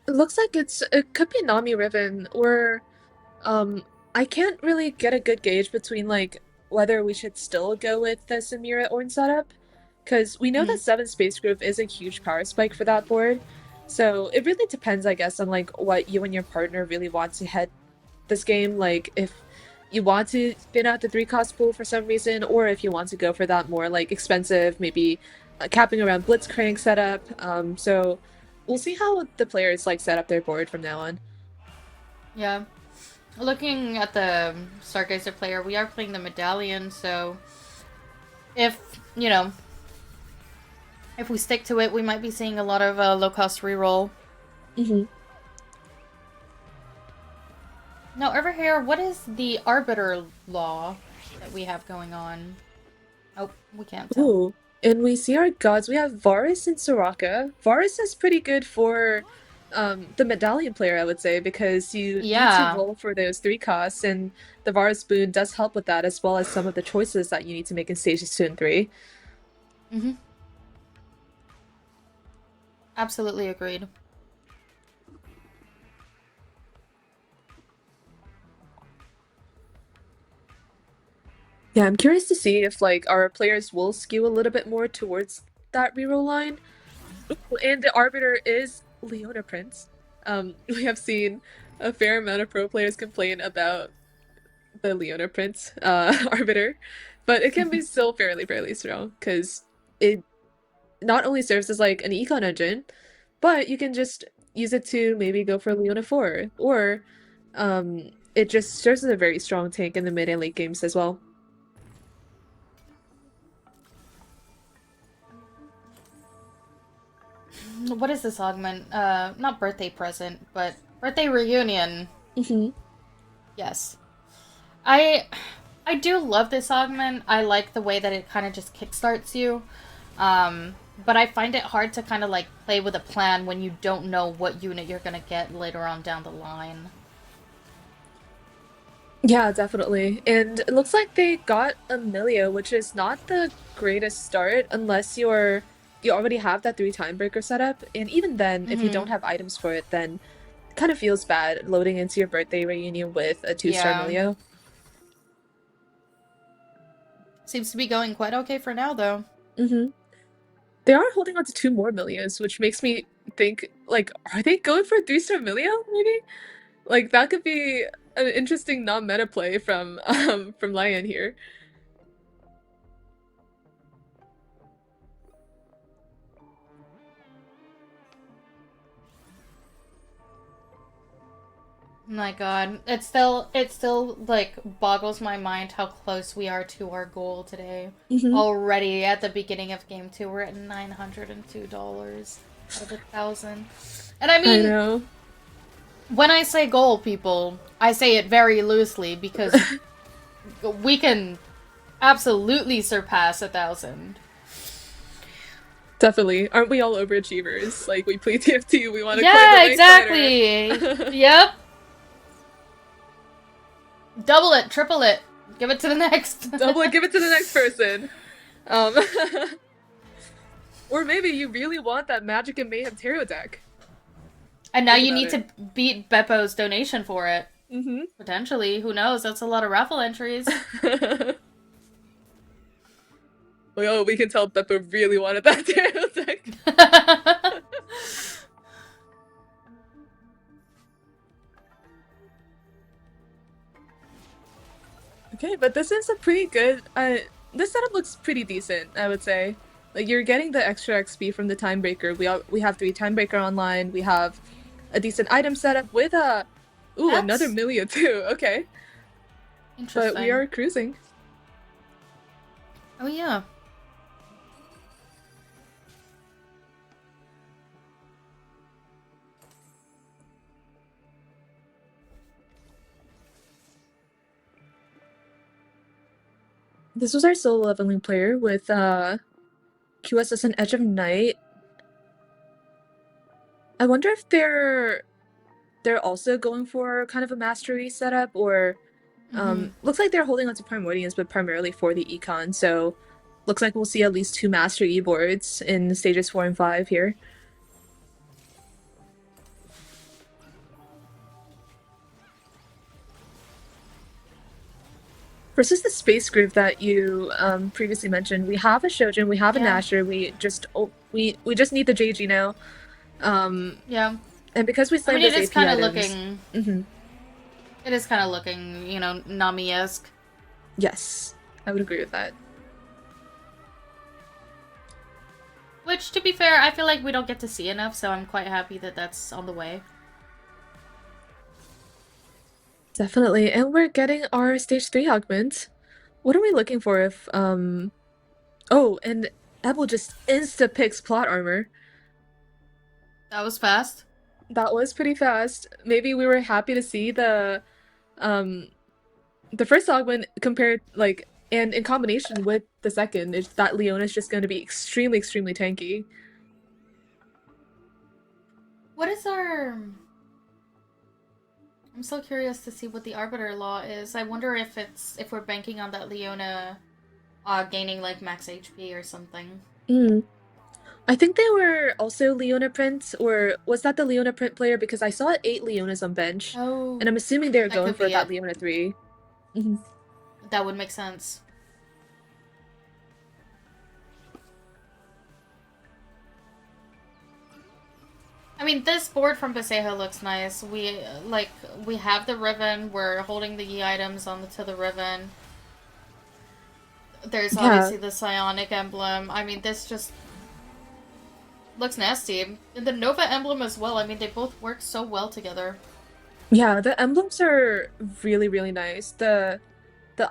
It looks like it could be Nami Riven or um I can't really get a good gauge between like whether we should still go with the Samira Ornn setup because we know Mm-hmm. that 7 Space Group is a huge power spike for that board. So it really depends, I guess, on like what you and your partner really want to head this game. Like if you want to spin out the 3 cost pool for some reason, or if you want to go for that more like expensive, maybe capping around Blitzcrank setup. So we'll see how the players like set up their board from now on. Yeah. Looking at the Stargazer player, we are playing the Medallion, so if, you know, if we stick to it, we might be seeing a lot of low cost reroll. Mm-hmm. Now, over here, what is the Arbiter law that we have going on? Oh, we can't tell. Ooh, and we see our gods. We have Varus and Soraka. Varus is pretty good for the medallion player, I would say, because you need to Yeah. roll for those 3 costs, and the Varus boon does help with that, as well as some of the choices that you need to make in stages 2 and 3. Mm-hmm. Absolutely agreed. Yeah, I'm curious to see if like our players will skew a little bit more towards that reroll line. Ooh, and the arbiter is Leona Prince. We have seen a fair amount of pro players complain about the Leona Prince arbiter, but it can be still fairly strong because it not only serves as like an econ engine, but you can just use it to maybe go for Leona 4, or it just serves as a very strong tank in the mid and late games as well. What is this augment? Not birthday present, but birthday reunion. Hmm. Yes. I I do love this augment. I like the way that it kind of just kickstarts you. But I find it hard to kind of like play with a plan when you don't know what unit you're gonna get later on down the line. Yeah, definitely. And it looks like they got Amelia, which is not the greatest start unless you already have that 3 time breaker setup. And even then, if you Mm-hmm. don't have items for it, then it kind of feels bad loading into your birthday reunion with a 2-star Yeah. Amelia. Seems to be going quite okay for now, though. Hmm. They are holding on to 2 more Amelias, which makes me think, like, are they going for a 3-star Amelia, maybe? Like, that could be an interesting non-meta play from Lion here. My God, it still like boggles my mind how close we are to our goal today. Hmm. Already at the beginning of game two, we're at $902 out of 1,000. And I I mean, know. when I say goal, people, I say it very loosely because we can absolutely surpass 1,000. Definitely. Aren't we all overachievers? Like, we play TFT, we want to climb the Yeah, rank exactly. ladder. Yep. Double it, triple it. Give it to the next. Double it, give it to the next person. Um, or maybe you really want that Magic and Mayhem Tarot deck. And now Think you about need it. to beat Beppo's donation for it. Hmm. Potentially. Who knows? That's a lot of raffle entries. Oh, we can tell Beppo really wanted that tarot deck. Okay, but this is a pretty good. This setup looks pretty decent, I would say. Like you're getting the extra XP from the Timebreaker. We have three Timebreaker online. We have a decent item setup with a, ooh, another That's Milia too. Okay, but we interesting. are cruising. Oh yeah. This was our solo leveling player with QSS and Edge of Night. I wonder if they're also going for kind of a mastery setup, or Mm-hmm. looks like they're holding on to Primordians, but primarily for the econ. So looks like we'll see at least two master E boards in stages 4 and 5 here. Versus the space group that you previously mentioned, we have a Shojin, we have a Yeah. Nasher, we just need the JG now. Um, Yeah. and because we I mean, slammed those AP items, it is kind of looking, Nami-esque. yes, I would agree with that. Which, to be fair, I feel like we don't get to see enough, so I'm quite happy that that's on the way. Definitely, and we're getting our stage 3 augment. What are we looking for if oh, and Ebel just insta picks plot armor. That was fast. That was pretty fast. Maybe we were happy to see um the first augment compared like and in combination with the second is that Leona's just going to be extremely extremely tanky. What is our... I'm so curious to see what the Arbiter Law is. I wonder if we're banking on that Leona gaining like max HP or something. Mm. I think they were also Leona print, or was that the Leona print player? Because I saw 8 Leonas on bench, and Oh, I'm assuming they were that going could for be that it. Leona 3. Mhm. That would make sense. I mean, this board from Paseja looks nice. We have the Riven. We're holding the Yi items to the Riven. There's Yeah, obviously the Psionic emblem. I mean, this just looks nasty. And the Nova emblem as well. I mean, they both work so well together. yeah, the emblems are really really nice. The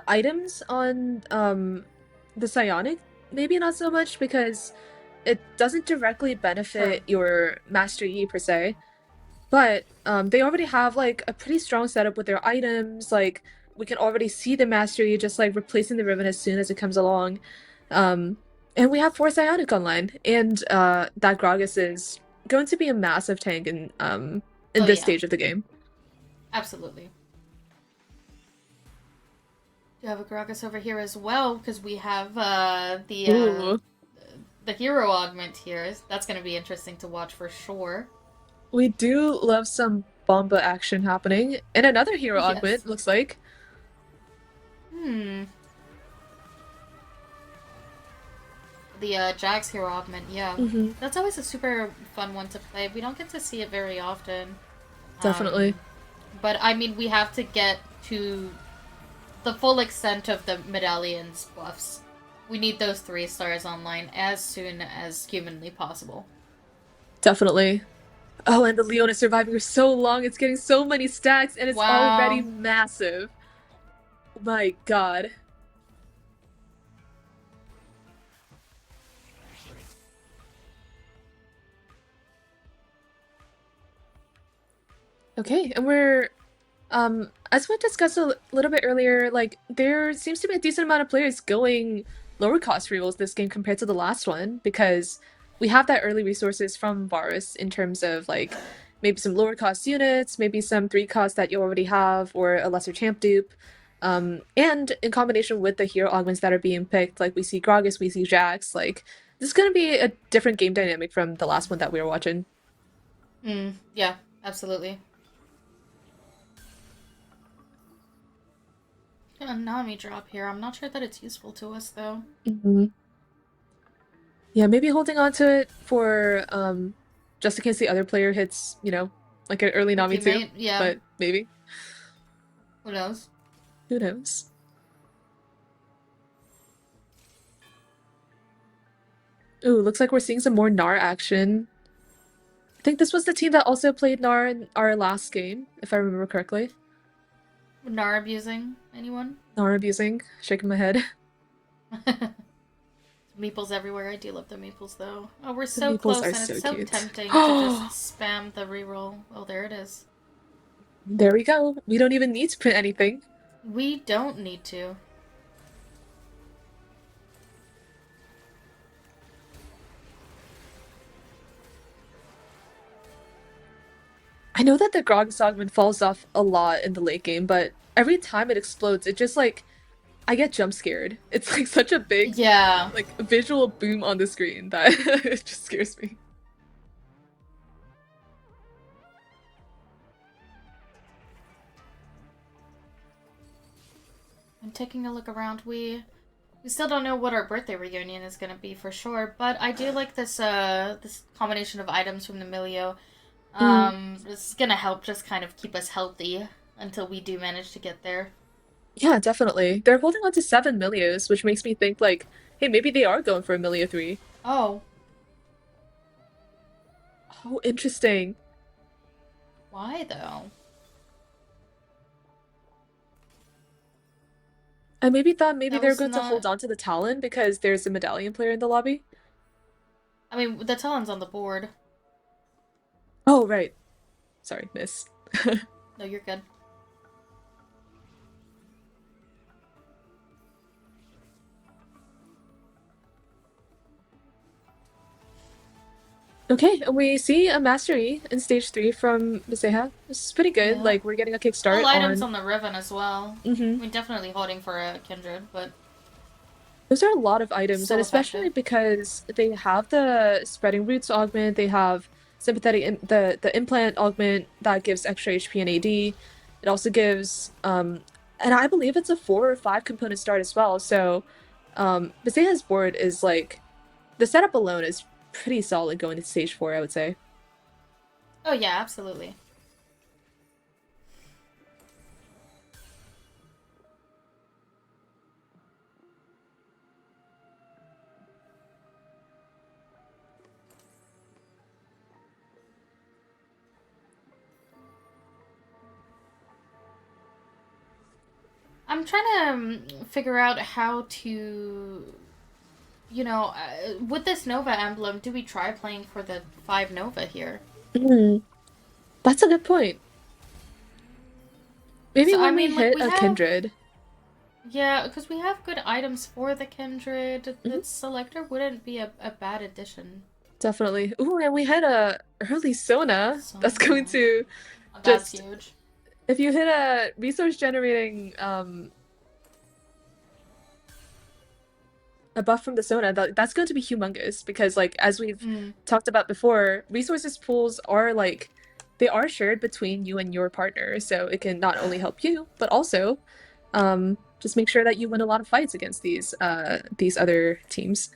items on the psionic maybe not so much because it doesn't directly True. benefit your master yi per se, but they already have like a pretty strong setup with their items. Like we can already see the master yi just like replacing the ribbon as soon as it comes along. um and we have 4 psionic online, and that Gragas is going to be a massive tank in Oh this yeah, stage of the game. absolutely. You have a Gragas over here as well because we have Ooh, the hero augment here. That's going to be interesting to watch for sure. we do love some Bomba action happening. And another hero Yes. augment, looks like. Hmm. The Jax hero augment, yeah. Hmm. That's always a super fun one to play. We don't get to see it very often. Definitely. Um, but I mean, we have to get to the full extent of the medallions buffs. We need those 3 stars online as soon as humanly possible. Definitely. Oh, and the Leona surviving for so long. It's getting so many stacks, and it's already Wow. massive. My god. Okay, and we're as we discussed a little bit earlier, like there seems to be a decent amount of players going lower cost rerolls this game compared to the last one, because we have that early resources from Varus in terms of like maybe some lower cost units, maybe some 3 costs that you already have, or a lesser champ dupe. And in combination with the hero augments that are being picked, like we see Gragas, we see Jax, like this is gonna be a different game dynamic from the last one that we were watching. Yeah, absolutely. Got a Nami drop here. I'm not sure that it's useful to us though. Mhm. Yeah, maybe holding on to it for just in case the other player hits, like an early A Nami too. teammate, yeah. But maybe. Who knows? Who knows? Ooh, looks like we're seeing some more Gnar action. I think this was the team that also played Gnar in our last game, if I remember correctly. Nar abusing anyone? Gnar abusing, shaking my head. Meeples everywhere. I do love the meeples though. Oh, we're The so meeples close are and it's so so cute. tempting to just spam the reroll. Oh, there it is. There we go. We don't even need to print anything. We don't need to. I know that the Grog Sogman falls off a lot in the late game, but every time it explodes, it just like I get jump scared. It's like such a big Yeah. like visual boom on the screen that it just scares me. I'm taking a look around. We still don't know what our birthday reunion is gonna be for sure, but I do like this combination of items from the Milio. Mm. This is gonna help just kind of keep us healthy until we do manage to get there. Yeah, definitely. They're holding on to 7 Milios, which makes me think like, hey, maybe they are going for a Milio 3. Oh, Oh, interesting. why though? I maybe thought maybe That they're was going to hold not. on to the Talon because there's a medallion player in the lobby. I mean, the Talon's on the board. Oh, right. Sorry, miss. No, you're good. Okay, and we see a mastery in stage 3 from Miseha. This is pretty good. Yeah. Like, we're getting a Full kickstart items on. on the Riven as well. Hmm. I mean, definitely holding for a Kindred, but Those are a lot of items, and still especially effective. because they have the spreading roots augment, they have the implant augment that gives extra HP and AD. It also gives and I believe it's a 4 or 5 component start as well. So Miseha's board is like the setup alone is pretty solid going to stage 4, I would say. Oh yeah, absolutely. I'm trying to figure out how to, with this Nova emblem, do we try playing for the 5 Nova here? Mm, that's a good point. Maybe So, I when we mean, like, hit we a have. kindred. Yeah, because we have good items for the Kindred. Mhm, The Selector wouldn't be a bad addition. definitely. Ooh, and we hit a early Sona. That's going Sona. to Oh, that's just huge. if you hit a resource generating a buff from the Sona, that's going to be humongous because like as we've Mm. talked about before, resources pools are like they are shared between you and your partner, so it can not only help you, but also just make sure that you win a lot of fights against these other teams.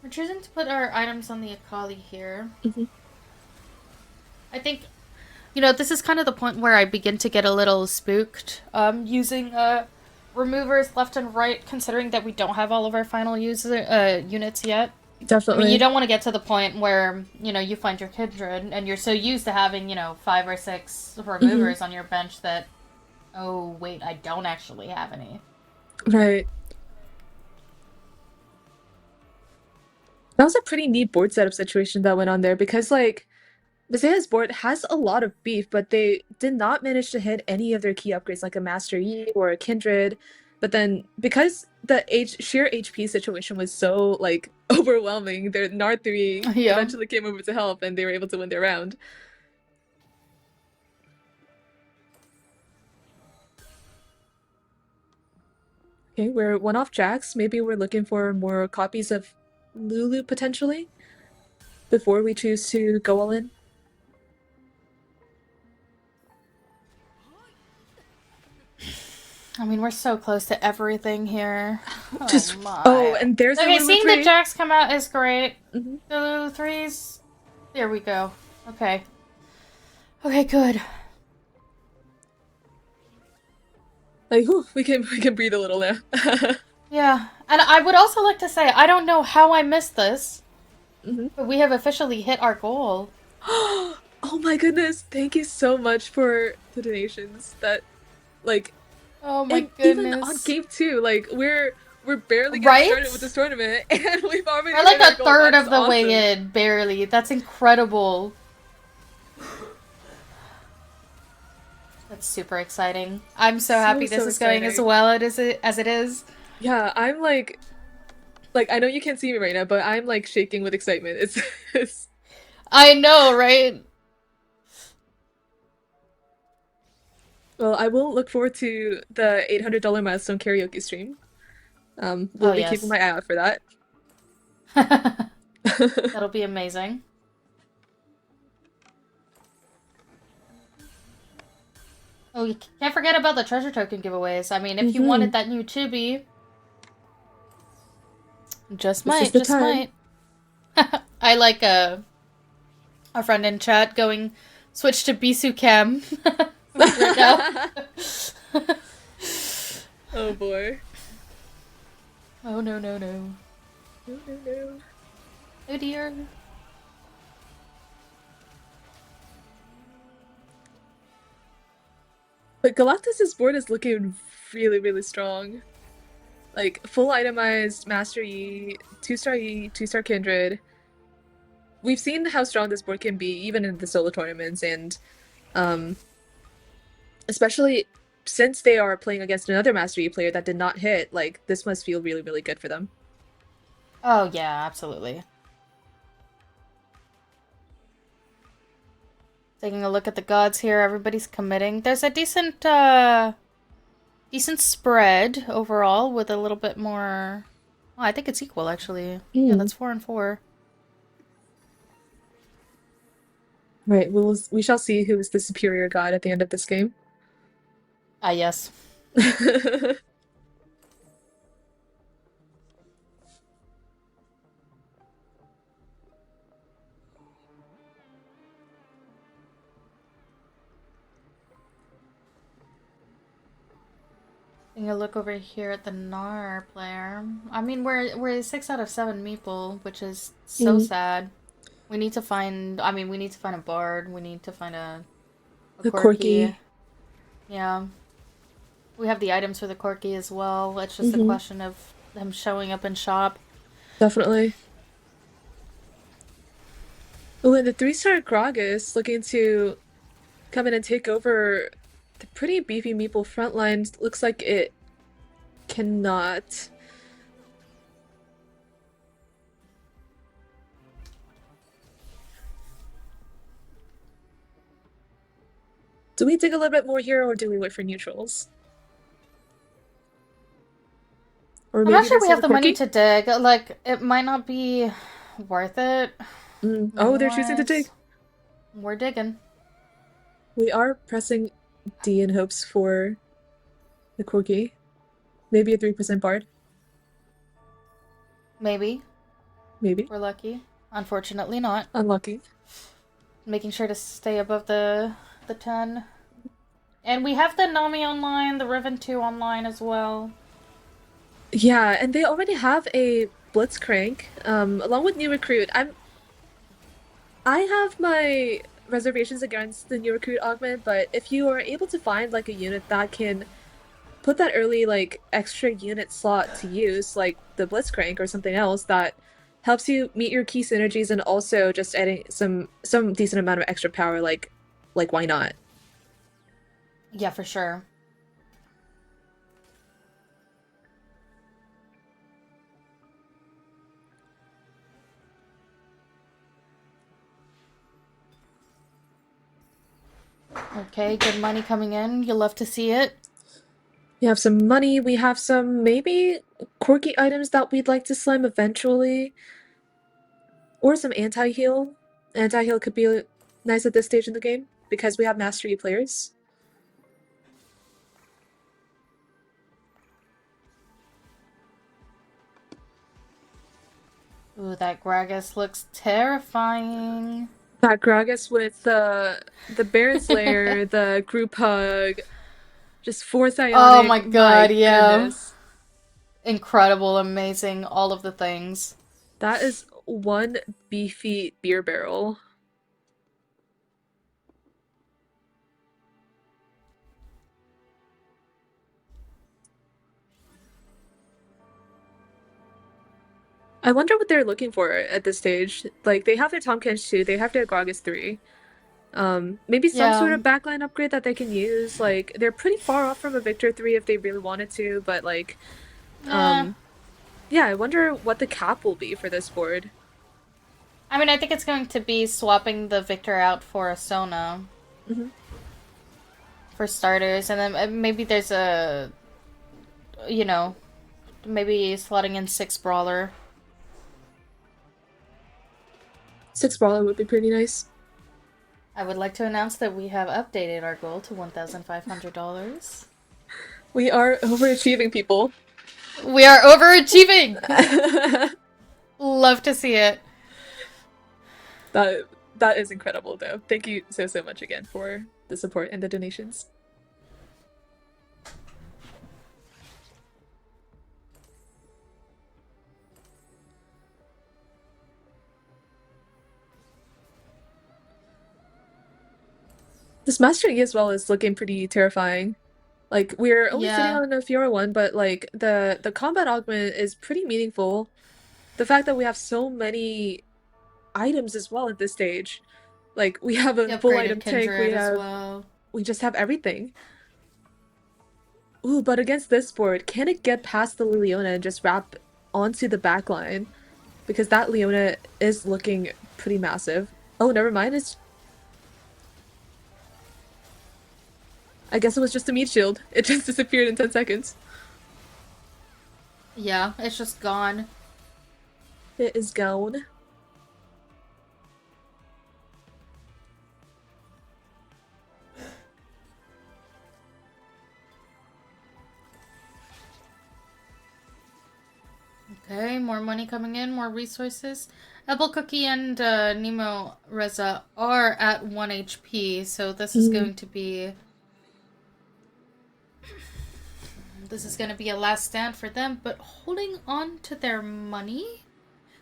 We're choosing to put our items on the Akali here. Mhm. I think, this is kind of the point where I begin to get a little spooked using removers left and right, considering that we don't have all of our final units yet. I mean, you Definitely. don't want to get to the point where, you find your Kindred and you're so used to having, 5 or 6 Hmm. removers on your bench that, oh, wait, I don't actually have any. Right. That was a pretty neat board setup situation that went on there because like Bazea's board has a lot of beef, but they did not manage to hit any of their key upgrades like a Master Yi or a Kindred. But then because the sheer HP situation was so like overwhelming, their Nar 3 Yeah. eventually came over to help and they were able to win their round. Okay, we're one off Jax. Maybe we're looking for more copies of Lulu potentially before we choose to go all in. I mean, we're so close to everything here. Oh Just oh, my. and there's the Okay, Lulu seeing the 3. jacks come out is great. Hmm. The little threes. There we go. Okay. Okay, good. Like, whew, we can breathe a little now. Yeah, and I would also like to say I don't know how I missed this, Hmm. but we have officially hit our goal. Oh my goodness! Thank you so much for the donations. That like, Oh my and even on goodness. game two, like we're barely getting started with Right? this tournament, and we've We're already like hit our a goal. third That is of the awesome. way in, barely. That's incredible. That's super exciting. I'm so So happy this so is going as exciting. well as it is. Yeah, I'm like I know you can't see me right now, but I'm like shaking with excitement. It's I know, right? well, I will look forward to the $800 milestone karaoke stream. Oh, We'll be keeping yes. my eye out for that. That'll be amazing. Oh, you can't forget about the treasure token giveaways. I mean, if you Hmm. wanted that new chibi, just This is might, the just time. might. I like a friend in chat going switch to Bisu Cam right now. Oh boy. Oh no no no. No, no, no. Oh dear. But Galactus's board is looking really, really strong. Like full itemized Master Yi, 2-star Yi, 2-star Kindred. We've seen how strong this board can be, even in the solo tournaments, and um, especially since they are playing against another Master Yi player that did not hit. Like this must feel really, really good for them. Oh yeah, absolutely. Taking a look at the gods here, everybody's committing. There's a decent spread overall with a little bit more. Oh, I think it's equal actually. Yeah, Mm. that's 4-4. Right. We shall see who is the superior god at the end of this game. Ah, yes. Taking a look over here at the Nar player. I mean, we're 6 out of 7 meeple, which is so Mm. sad. We need to find. I mean, we need to find a bard. We need to find a The Corki. quirky. Yeah, we have the items for the Corki as well. It's just a Hmm. question of them showing up in shop. Definitely. Oh, and the 3-star Gragas looking to come in and take over the pretty beefy Meeple front line. Looks like it cannot. Do we dig a little bit more here, or do we wait for neutrals? Or I'm not maybe sure there's we still have a the money quirky? to dig. Like, it might not be worth it Mm. Oh, money they're choosing to wise. dig. We're digging. We are pressing D in hopes for the quirky. Maybe a 3% bard. Maybe if Maybe. we're lucky. Unfortunately, not. Unlucky. Making sure to stay above the 10. And we have the Nami online, the Riven 2 online as well. Yeah, and they already have a Blitzcrank, along with new recruit. I have my reservations against the new recruit augment, but if you are able to find like a unit that can put that early like extra unit slot to use, like the Blitzcrank or something else that helps you meet your key synergies and also just adding some decent amount of extra power, like why not? Yeah, for sure. Okay, good money coming in. You'll love to see it. We have some money, we have some maybe quirky items that we'd like to slime eventually, or some anti-heal. Anti-heal could be nice at this stage in the game because we have mastery players. Ooh, that Gragas looks terrifying. That Gragas with the Baron Slayer, the group hug. Just four Oh my psionic, god, my yeah. goodness. Incredible, amazing, all of the things. That is one beefy beer barrel. I wonder what they're looking for at this stage. Like, they have their Tomkins 2, they have their Gragas 3. Maybe some sort Yeah. of backline upgrade that they can use. Like, they're pretty far off from a Victor 3 if they really wanted to, but like, Eh. um, yeah, I wonder what the cap will be for this board. I mean, I think it's going to be swapping the Victor out for a Sona Hmm. for starters, and then maybe there's a, you know, maybe slotting in six Brawler. Six brawler would be pretty nice. I would like to announce that we have updated our goal to $1,500. We are overachieving, people. We are overachieving! that Love to see it. that is incredible, though. Thank you so much again for the support and the donations. This Master E as well is looking pretty terrifying. Like, we're only sitting Yeah. on a Fiora one, but like the combat augment is pretty meaningful. The fact that we have so many items as well at this stage. Like, we have The a full upgraded item tank, Kindred as well. we just have everything. Ooh, but against this board, can it get past the Leona and just wrap onto the back line? Because that Leona is looking pretty massive. Oh, never mind. I guess it was just a meat shield. It just disappeared in 10 seconds. Yeah, it's just gone. It is gone. Okay, more money coming in, more resources. Apple Cookie and Nemo Reza are at 1 HP, so Mm. this is going to be a last stand for them, but holding on to their money.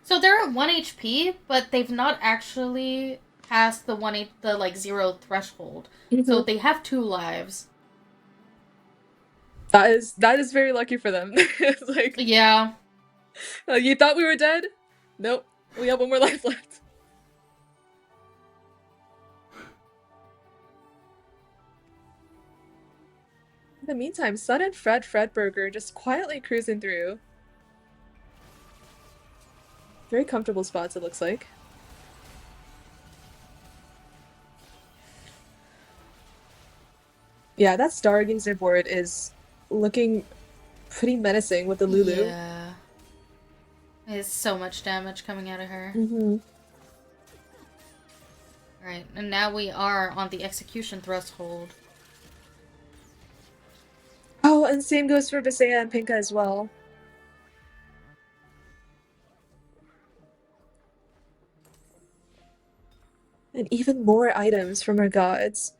So they're at 1 HP, but they've not actually passed the like zero threshold. So Mhm. they have two lives. That is very lucky for them. It's like, Yeah. you thought we were dead? Nope. We have one more life left. In the meantime, Sun and Fredburger just quietly cruising through. Very comfortable spots, it looks like. Yeah, that Stargazer board is looking pretty menacing with the Lulu. Yeah. There's so much damage coming out of her. Mm-hmm. Right, and now we are on the execution threshold. Oh, and same goes for Visaya and Pinka as well. And even more items from our gods.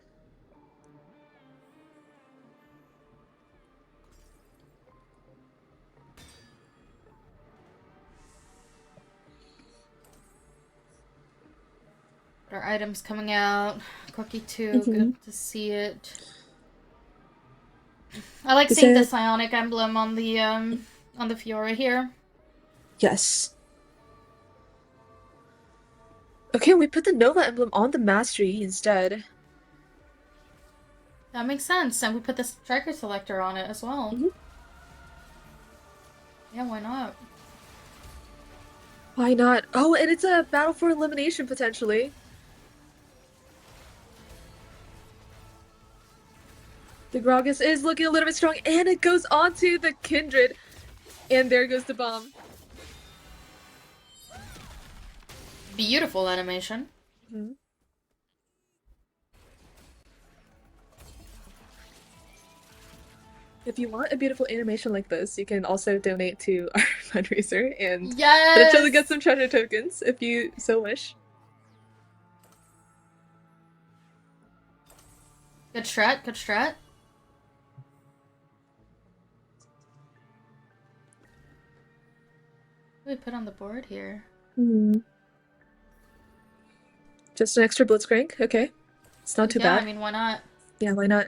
Our items coming out. Cookie 2, Mm-hmm. good to see it. I like seeing the Visaya, psionic emblem on the Fiora here. yes. Okay, we put the Nova emblem on the Mastery instead. That makes sense. And we put the striker selector on it as well. Mm-hmm. Yeah, why not? Why not? Oh, and it's a battle for elimination potentially. The Gragas is looking a little bit strong, and it goes onto the Kindred. And there goes the bomb. Beautiful animation. Mm-hmm. If you want a beautiful animation like this, you can also donate to our fundraiser and potentially get Yes! some treasure tokens if you so wish. Good strat, good strat. put on the board here? Hmm. Just an extra Blitzcrank. Okay. It's not too Yeah, I bad. mean, why not? Yeah, why not?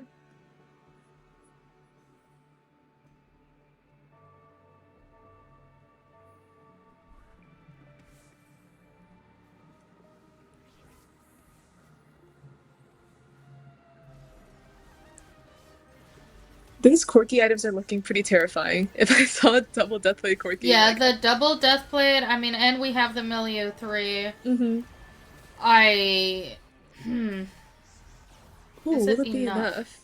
These quirky items are looking pretty terrifying. If I saw a double Deathblade quirky, Yeah, like, the double Deathblade, I mean, and we have the Milio 3. mm-hmm. I. Hmm. Ooh, Is will it it be enough? enough?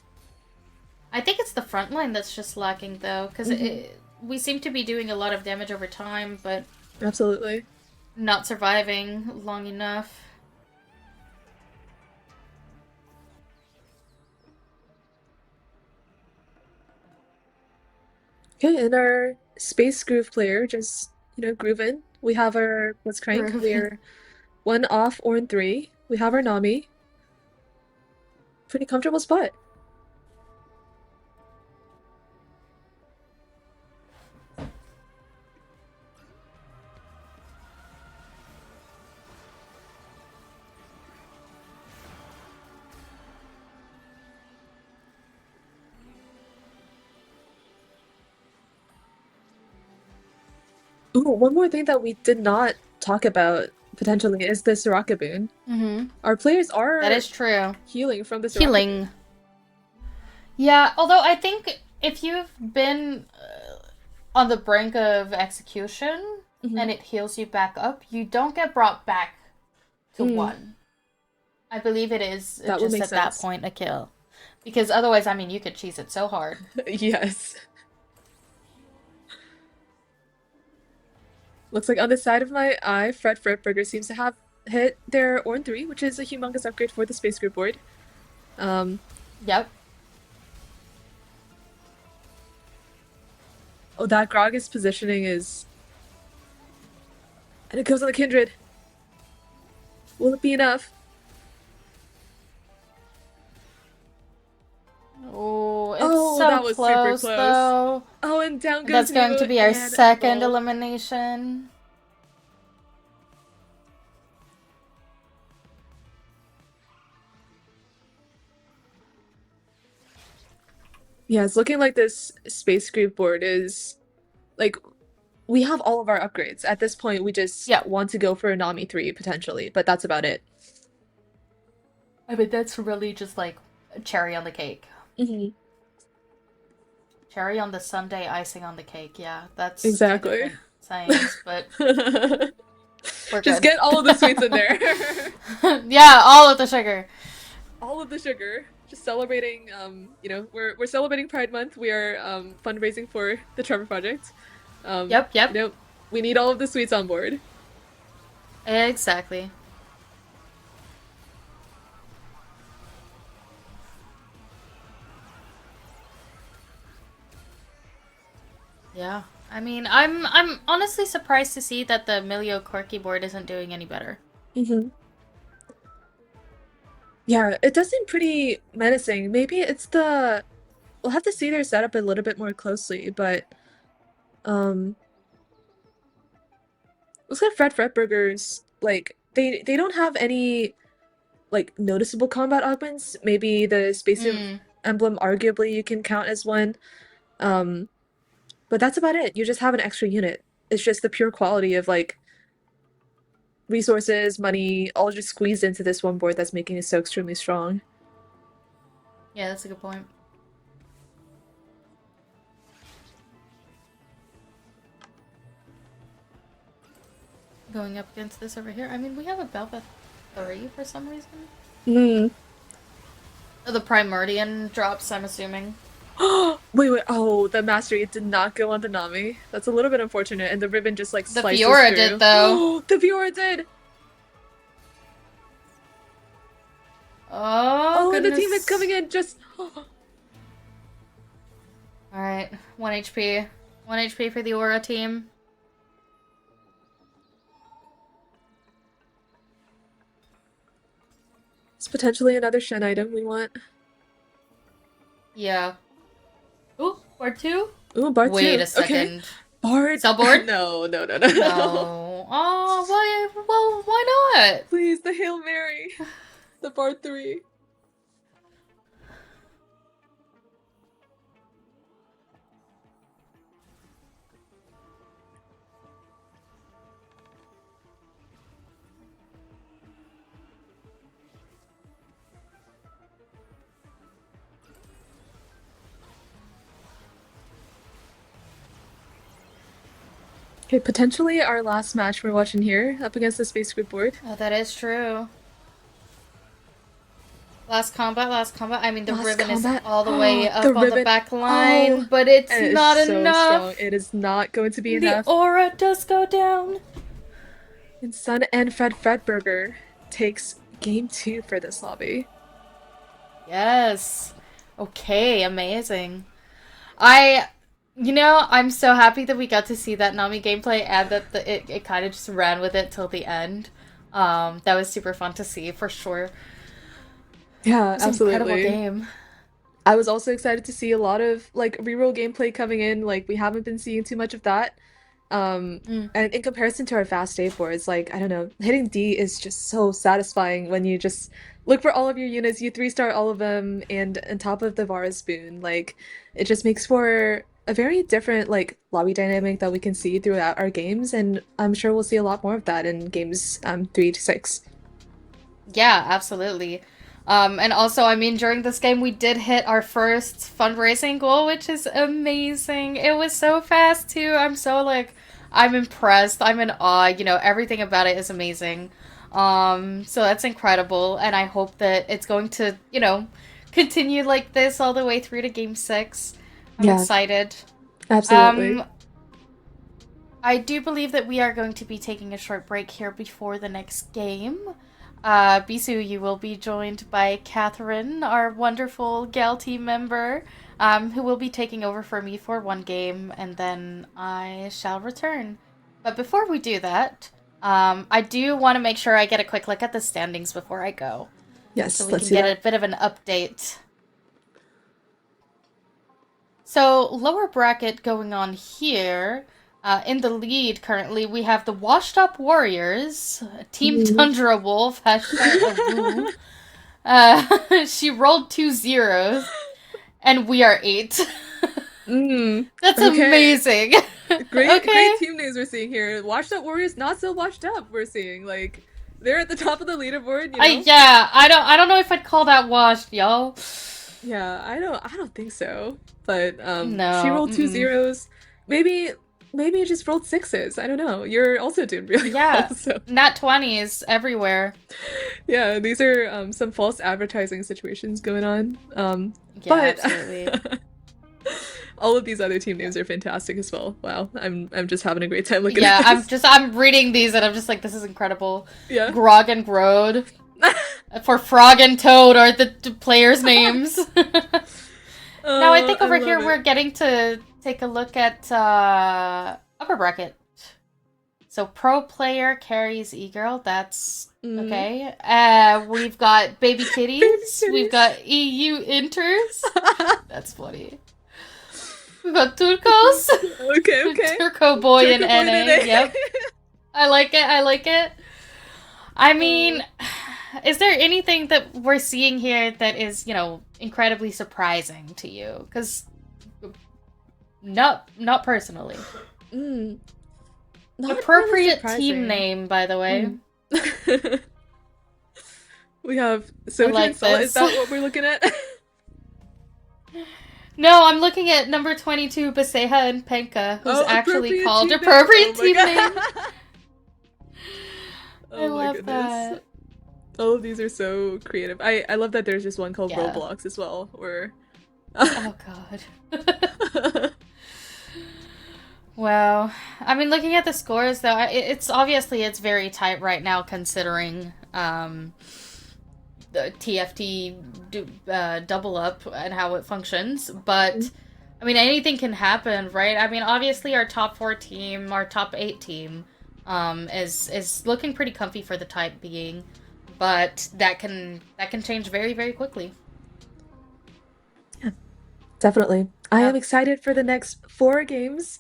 I think it's the front line that's just lacking, though, because Mm-hmm. we seem to be doing a lot of damage over time, but Absolutely. not surviving long enough. Okay, and our Space Groove player just, grooving. We have our Blitzcrank. Groovy. We're one off or in three. We have our Nami. Pretty comfortable spot. Ooh, one more thing that we did not talk about potentially is the Soraka boon. Mm-hmm. Our players That are is true. healing from the Soraka Healing. boon. Yeah, although I think if you've been on the brink of execution Hmm. and it heals you back up, you don't get brought back to Mm, one. I believe it is that would just make at that sense. point a kill. Because otherwise, I mean, you could cheese it so hard. Yes. Looks like on the side of my eye, Fred Fritberger seems to have hit their Orn 3, which is a humongous upgrade for the Space Group board. Um, Yep. oh, that Gragas positioning is. And it goes on the Kindred. Will it be enough? Oh, it's Oh, so that was super close, close. though. Oh, and down goes That's going to Nemo be our and second Emerald. elimination. Yeah, it's looking like this Space Group board is like we have all of our upgrades. At this point, we just Yep. want to go for a Nami 3 potentially, but that's about it. I mean, that's really just like a cherry on the cake. Hmm. Cherry on the sundae, icing on the cake. Yeah, that's two Exactly. different sayings, but we're Just good. get all of the sweets in there. Yeah, all of the sugar. All of the sugar. Just celebrating. We're celebrating Pride Month. We are fundraising for the Trevor Project. Um, Yep, you yep. know, we need all of the sweets on board. Exactly. Yeah. I mean, I'm honestly surprised to see that the Milio core keyboard isn't doing any better. Hmm. Yeah, it does seem pretty menacing. Maybe it's the. We'll have to see their setup a little bit more closely, but um, looks like Fred Fretburgers they don't have any like noticeable combat augments. Maybe the Space Hmm. Emblem arguably you can count as one. Um, but that's about it. You just have an extra unit. It's just the pure quality of like resources, money, all just squeezed into this one board that's making it so extremely strong. Yeah, that's a good point. Going up against this over here. I mean, we have a Belva 3 for some reason. Hmm. Oh, the Primordian drops, I'm assuming. Wait. Oh, the mastery did not go on the Nami. That's a little bit unfortunate, and the ribbon just like The slices Fiora did, through. though. Oh, the Fiora did. Oh, Oh, and the teammate's coming goodness. in just. Alright, 1 HP. 1 HP for the Aura team. It's potentially another Shen item we want. Yeah. Ooh, part 2? Ooh, bar Wait two. a Okay. second. Bard? Subboard? No, no, no, no, no. No. Oh, why? Well, why not? Please, the Hail Mary. The Bard 3. Okay, potentially our last match we're watching here up against the Space Squid board. Oh, that is true. Last combat, last combat. I mean, the Last ribbon is combat. all the way Oh, the up on the ribbon. back line, Oh, but it's and it is not so strong. enough. It is not going to be The enough. aura does go down. And Sun and Fredberger takes game two for this lobby. Yes. Okay, amazing. I, I'm so happy that we got to see that Nami gameplay and that it kind of just ran with it till the end. That was super fun to see for sure. It Yeah, was an incredible absolutely. game. I was also excited to see a lot of like reroll gameplay coming in. Like we haven't been seeing too much of that. Mm. And in comparison to our fast save boards, like I don't know, hitting D is just so satisfying when you just look for all of your units, you three-star all of them, and on top of the Vara spoon, like it just makes for a very different like lobby dynamic that we can see throughout our games, and I'm sure we'll see a lot more of that in games 3 to 6. Yeah, absolutely. And also, I mean, during this game, we did hit our first fundraising goal, which is amazing. It was so fast, too. I'm impressed. I'm in awe. Everything about it is amazing. So that's incredible. And I hope that it's going to, continue like this all the way through to game six. I'm Yeah, excited. absolutely. Um, I do believe that we are going to be taking a short break here before the next game. Bisu, you will be joined by Catherine, our wonderful Gal team member, who will be taking over for me for one game, and then I shall return. But before we do that, I do want to make sure I get a quick look at the standings before I go, so Yes, we let's can see get that. a bit of an update. So, lower bracket going on here. In the lead currently, we have the Washed Up Warriors, Team Mm, Tundra Wolf, hashtag a woo. She rolled two zeros, and we are eight. mm, That's okay. amazing. Great Okay. team names we're seeing here. Washed up Warriors, not so washed up. We're seeing like they're at the top of the leaderboard. You know. Yeah, I don't know if I'd call that washed, y'all. Yeah, I don't think so. But she No. rolled two Mm-mm. zeros. Maybe maybe it just rolled sixes. I don't know. You're also doing really well. Yeah. So Nat 20s everywhere. yeah, these are some false advertising situations going on. Yeah, But absolutely. all of these other team names are fantastic as well. Wow, I'm just having a great time looking at Yeah, this. I'm reading these and I'm just like, this is incredible. Yeah. Grog and Grode. For Frog and Toad are the players' names. Now I Oh, think I over love here we're it. getting to take a look at upper bracket. So pro player carries e-girl. That's Mm. okay. We've got baby Baby kitties. We've titties. got EU inters. That's funny. We've got Turcos. Okay, okay. Turco boy in Turco boy NA. today. Yep. I like it. I like it. I mean, Oh. is there anything that we're seeing here that is, incredibly surprising to you? Because not personally. Mm. Not really Appropriate team surprising. name, by the way. Mm. We have I Soja and like Sulla. Is this. that what we're looking at? No, I'm looking at number 22, Baseha and Penka, who's Oh, actually appropriate called team name. Oh appropriate my team name. god. I Oh my love goodness. that. All of these are so creative. I love that there's just one called Yeah. Roblox as well, where Oh god. Well, I mean, looking at the scores though, it's obviously it's very tight right now considering the TFT double up and how it functions. But I mean, anything can happen, right? I mean, obviously our top four team, our top eight team, is looking pretty comfy for the time being, but that can change very very quickly. yeah, definitely. I Uh, am excited for the next 4 games.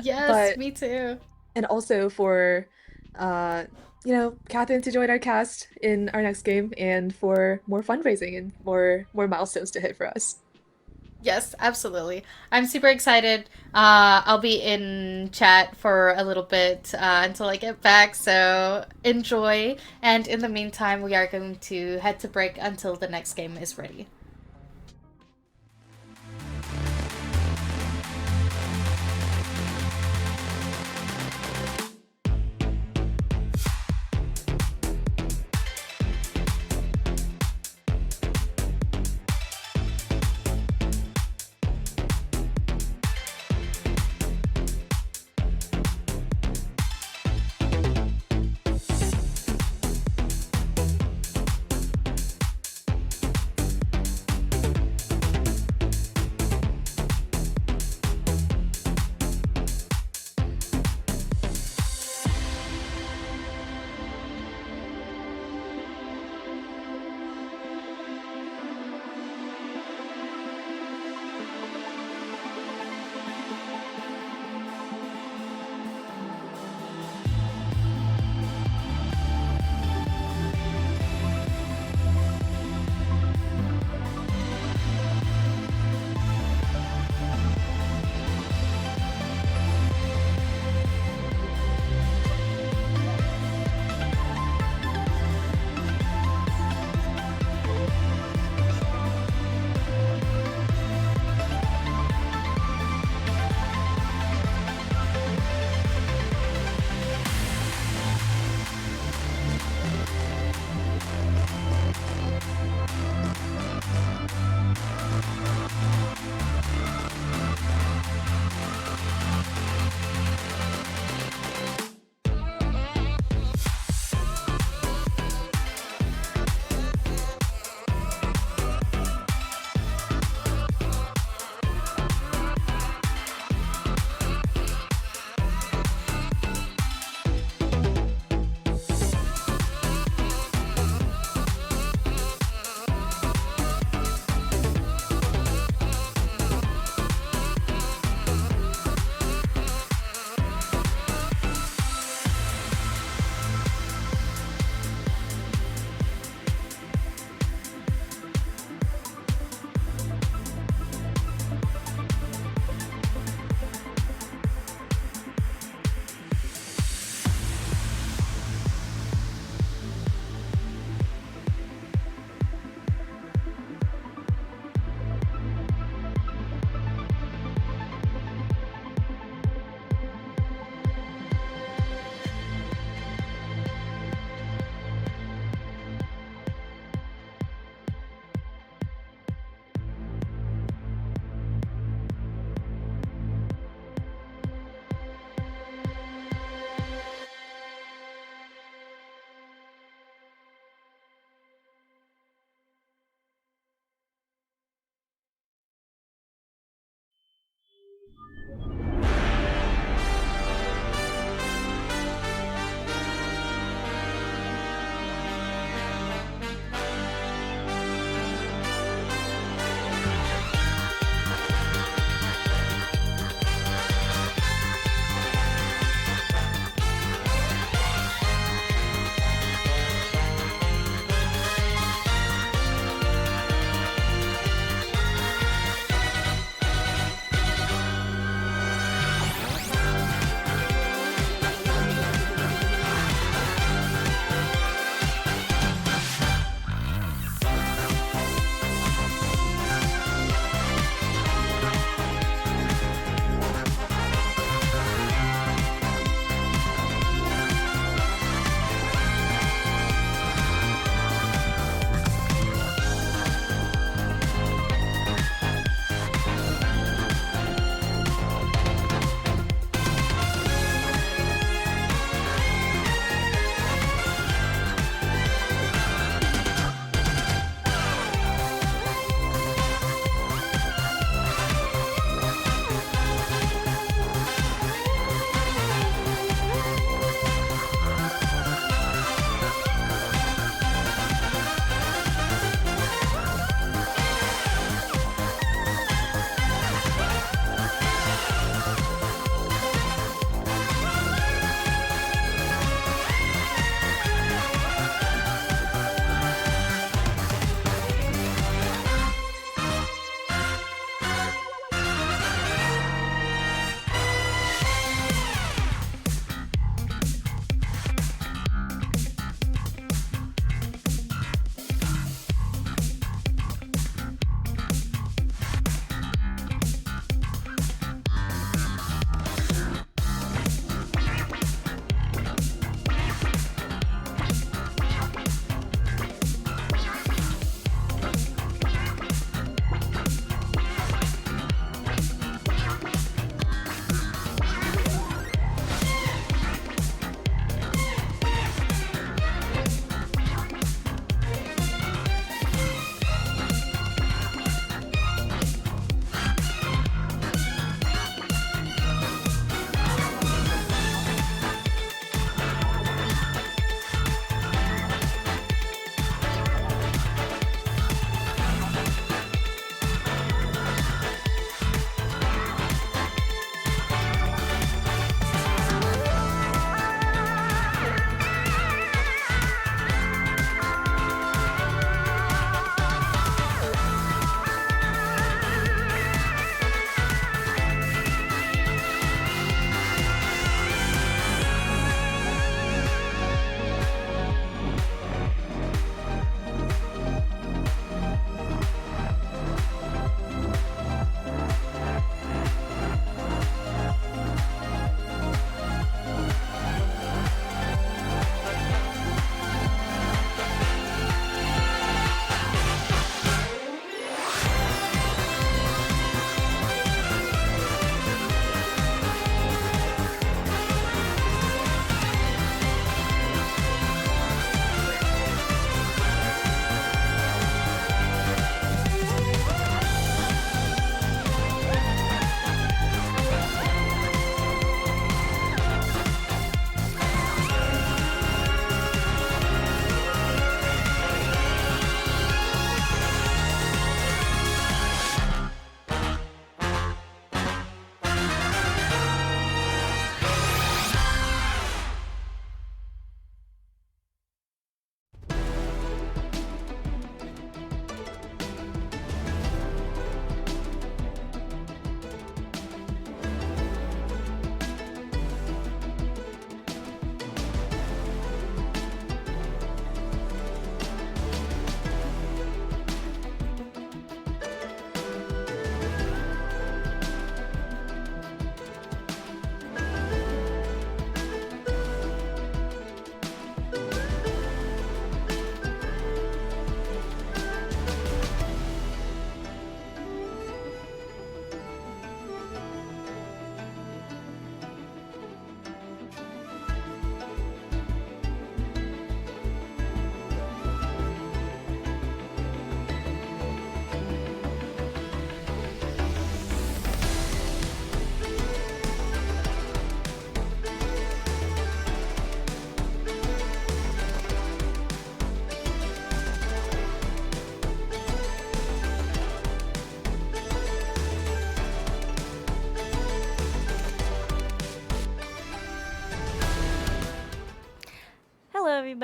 Yes, But me too. and also for uh, Catherine to join our cast in our next game, and for more fundraising and more milestones to hit for us. Yes, absolutely. I'm super excited. I'll be in chat for a little bit until I get back, so enjoy. And in the meantime, we are going to head to break until the next game is ready.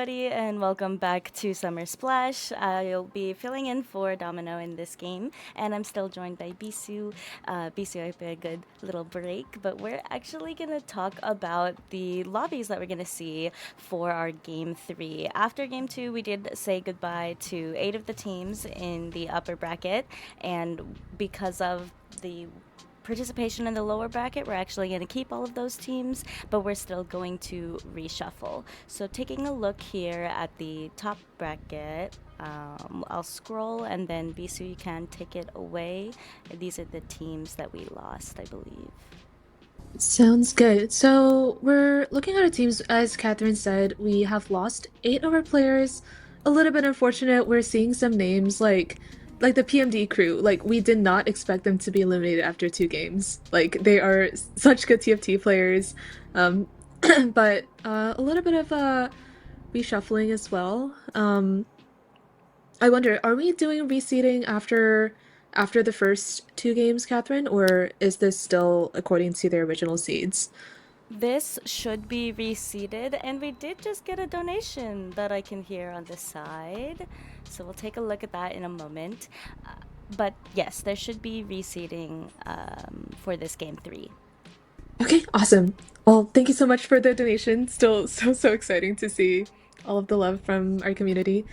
everybody, and welcome back to Summer Splash. I'll be filling in for Domino in this game, and I'm still joined by Bisu. Bisu, I put a good little break, but we're actually gonna talk about the lobbies that we're gonna see for our game three. After game two, we did say goodbye to 8 of the teams in the upper bracket, and because of the participation in the lower bracket, we're actually going to keep all of those teams, but we're still going to reshuffle. So, taking a look here at the top bracket, I'll scroll and then Bisu, you can take it away. These are the teams that we lost, I believe. Sounds good. So we're looking at our teams. As Catherine said, we have lost 8 of our players. A little bit unfortunate. We're seeing some names like the PMD crew. Like we did not expect them to be eliminated after 2 games. Like they are such good TFT players. Um, but a little bit of reshuffling as well. I wonder, are we doing reseeding after the first 2 games, Catherine, or is this still according to their original seeds? This should be reseated, and we did just get a donation that I can hear on the side. So we'll take a look at that in a moment. Uh, but yes, there should be reseating for this game three. Okay, awesome. Well, thank you so much for the donation. Still so exciting to see all of the love from our community.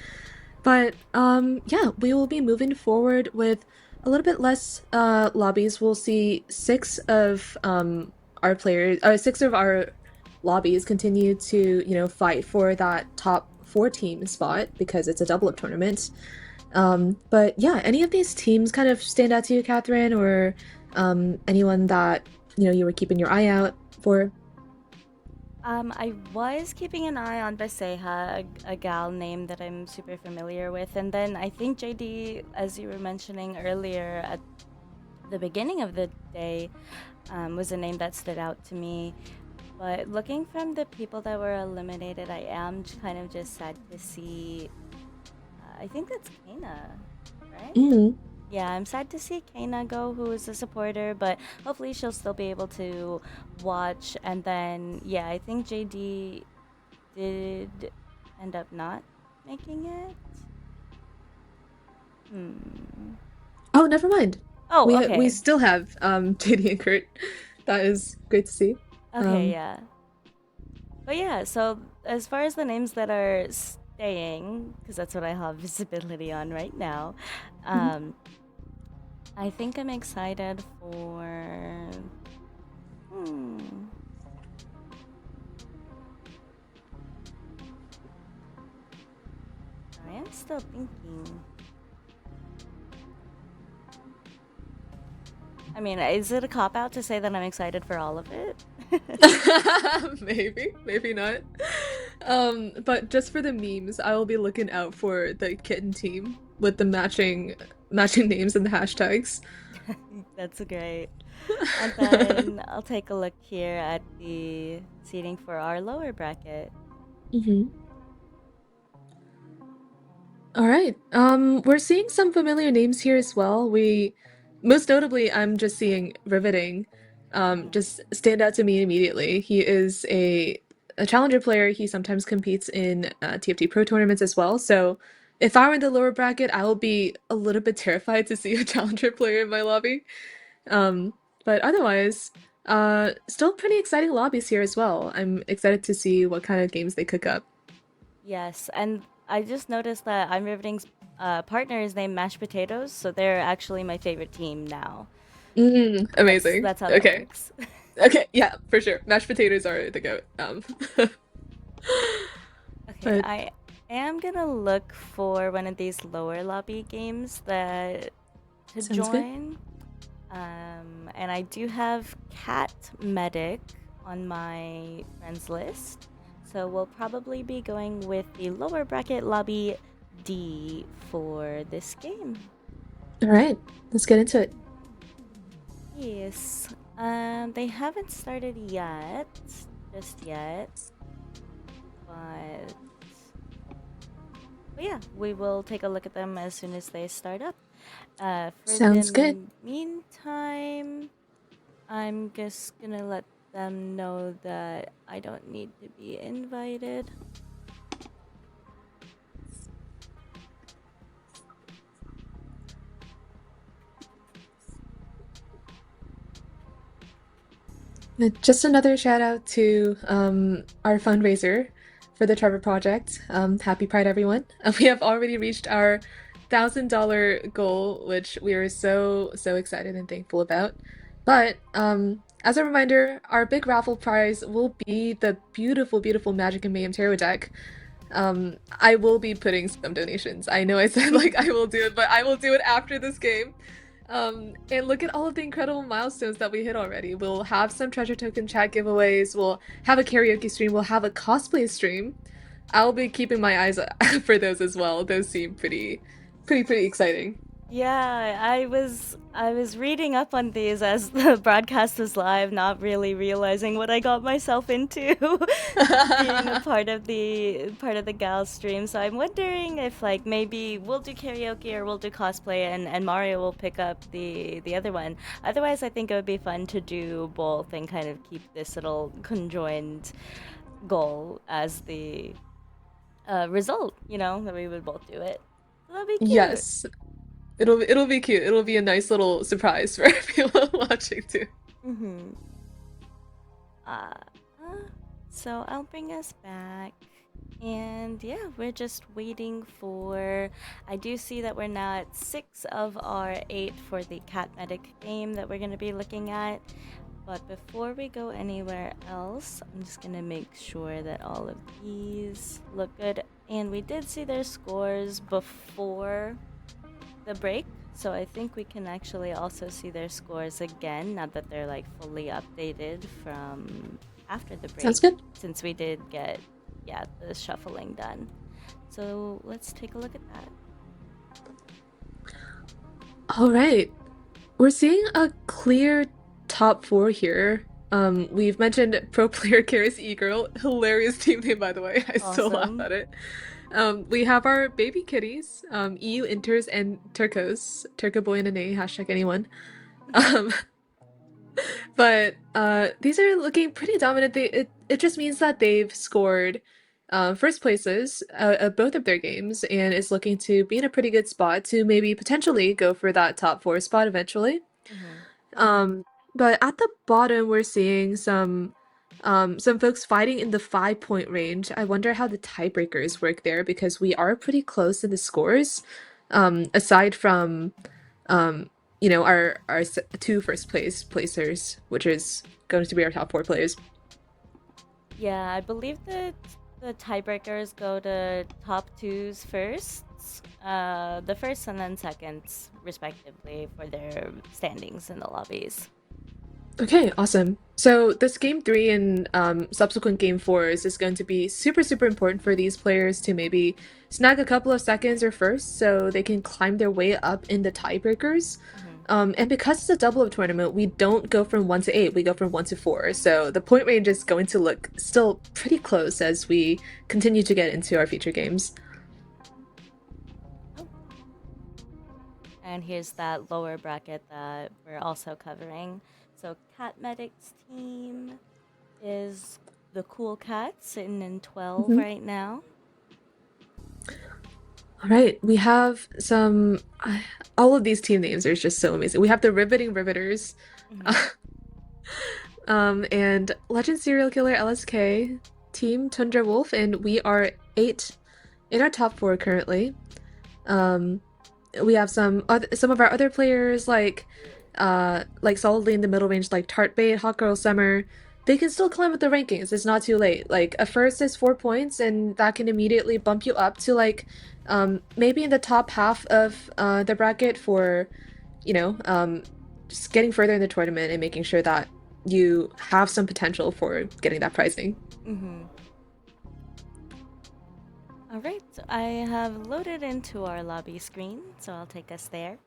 But yeah, we will be moving forward with a little bit less lobbies. We'll see 6 of our lobbies continue to, fight for that top 4 team spot because it's a double up tournament. But yeah, any of these teams kind of stand out to you, Catherine, or anyone that you were keeping your eye out for? I was keeping an eye on Beseja, a gal name that I'm super familiar with, and then I think JD, as you were mentioning earlier at the beginning of the day, was a name that stood out to me. But looking from the people that were eliminated, I am kind of just sad to see. I think that's Kana, right? Mm, Yeah, I'm sad to see Kana go, who is a supporter, but hopefully she'll still be able to watch. And then, yeah, I think JD did end up not making it. Hmm. oh, never mind. Oh, We okay. still have JD and Kurt. That is great to see. Okay, Um, yeah. But yeah, so as far as the names that are staying, because that's what I have visibility on right now, mhm. um, I think I'm excited for. Hmm. I am still thinking. I mean, is it a cop out to say that I'm excited for all of it? Maybe not. But just for the memes, I will be looking out for the kitten team with the matching names and the hashtags. That's great. And then I'll take a look here at the seating for our lower bracket. Mhm. All right. We're seeing some familiar names here as well. Most notably, I'm just seeing Riveting, Mm. just stand out to me immediately. He is a challenger player. He sometimes competes in TFT Pro tournaments as well. So if I were in the lower bracket, I would be a little bit terrified to see a challenger player in my lobby. Um, but otherwise, still pretty exciting lobbies here as well. I'm excited to see what kind of games they cook up. Yes, and I just noticed that I'm Riveting's partner is named Mashed Potatoes, so they're actually my favorite team now. Amazing. That's how that Okay. works. Okay, yeah, for sure. Mashed potatoes are the goat. Okay, But I am gonna look for one of these lower lobby games that to sounds good. join. And I do have Cat Medic on my friends list. So we'll probably be going with the lower bracket lobby D for this game. All right, let's get into it. Yes. They haven't started yet, just yet, but yeah, we will take a look at them as soon as they start up. For the Sounds good. meantime, I'm just gonna let them know that I don't need to be invited. Just another shout out to our fundraiser for the Trevor Project. Happy Pride, everyone. We have already reached our $1,000 goal, which we are so excited and thankful about. But as a reminder, our big raffle prize will be the beautiful Magic and Mayhem Tarot deck. I will be putting some donations. I know I said like I will do it, but I will do it after this game. And look at all of the incredible milestones that we hit already. We'll have some treasure token chat giveaways. We'll have a karaoke stream. We'll have a cosplay stream. I'll be keeping my eyes for those as well. Those seem pretty exciting. Yeah, I was reading up on these as the broadcast was live, not really realizing what I got myself into being a part of the gal stream. So I'm wondering if like maybe we'll do karaoke or we'll do cosplay and Mario will pick up the other one. Otherwise, I think it would be fun to do both and kind of keep this little conjoined goal as the result, that we would both do it. So that'd be cute. Yes, it'll be cute. It'll be a nice little surprise for everyone watching too. Mm-hmm. Uh, uh, so I'll bring us back. And yeah, we're just waiting for. I do see that we're now at 6 of our 8 for the Cat Medic game that we're going to be looking at. But before we go anywhere else, I'm just going to make sure that all of these look good. And we did see their scores before the break. So I think we can actually also see their scores again now that they're like fully updated from after the break, Sounds good. since we did get, yeah, the shuffling done. So let's take a look at that. All right. We're seeing a clear top four here. We've mentioned pro player Karis E-Girl. Hilarious team name, by the way. I still laugh Awesome. at it. We have our baby kitties, EU Inters and Turcos. Turco boy and a nay, hashtag anyone. Um, but these are looking pretty dominant. It just means that they've scored first places at both of their games and is looking to be in a pretty good spot to maybe potentially go for that top four spot eventually. Mm-hmm. Um, but at the bottom, we're seeing some folks fighting in the 5 point range. I wonder how the tiebreakers work there because we are pretty close in the scores. Aside from um, our two first placers, which is going to be our top four players. Yeah, I believe that the tiebreakers go to top twos first, the first and then seconds, respectively, for their standings in the lobbies. Okay, awesome. So this game three and subsequent game fours is going to be super important for these players to maybe snag a couple of seconds or first so they can climb their way up in the tiebreakers. Mm-hmm. And because it's a double up tournament, we don't go from 1 to 8, we go from 1 to 4. So the point range is going to look still pretty close as we continue to get into our feature games. Oh, and here's that lower bracket that we're also covering. So Cat Medic's team is the Cool Cats sitting in 12 Mhm. right now. All right, we have some. All of these team names are just so amazing. We have the Riveting Riveters, Mm-hmm. and Legend Serial Killer LSK, Team Tundra Wolf, and we are 8 in our top four currently. Um, we have some of our other players like solidly in the middle range like Tartbait, Hot Girl Summer. They can still climb with the rankings. It's not too late. Like a first is 4 points, and that can immediately bump you up to like maybe in the top half of the bracket for you know just getting further in the tournament and making sure that you have some potential for getting that pricing. Mm-hmm. All right, so I have loaded into our lobby screen, so I'll take us there.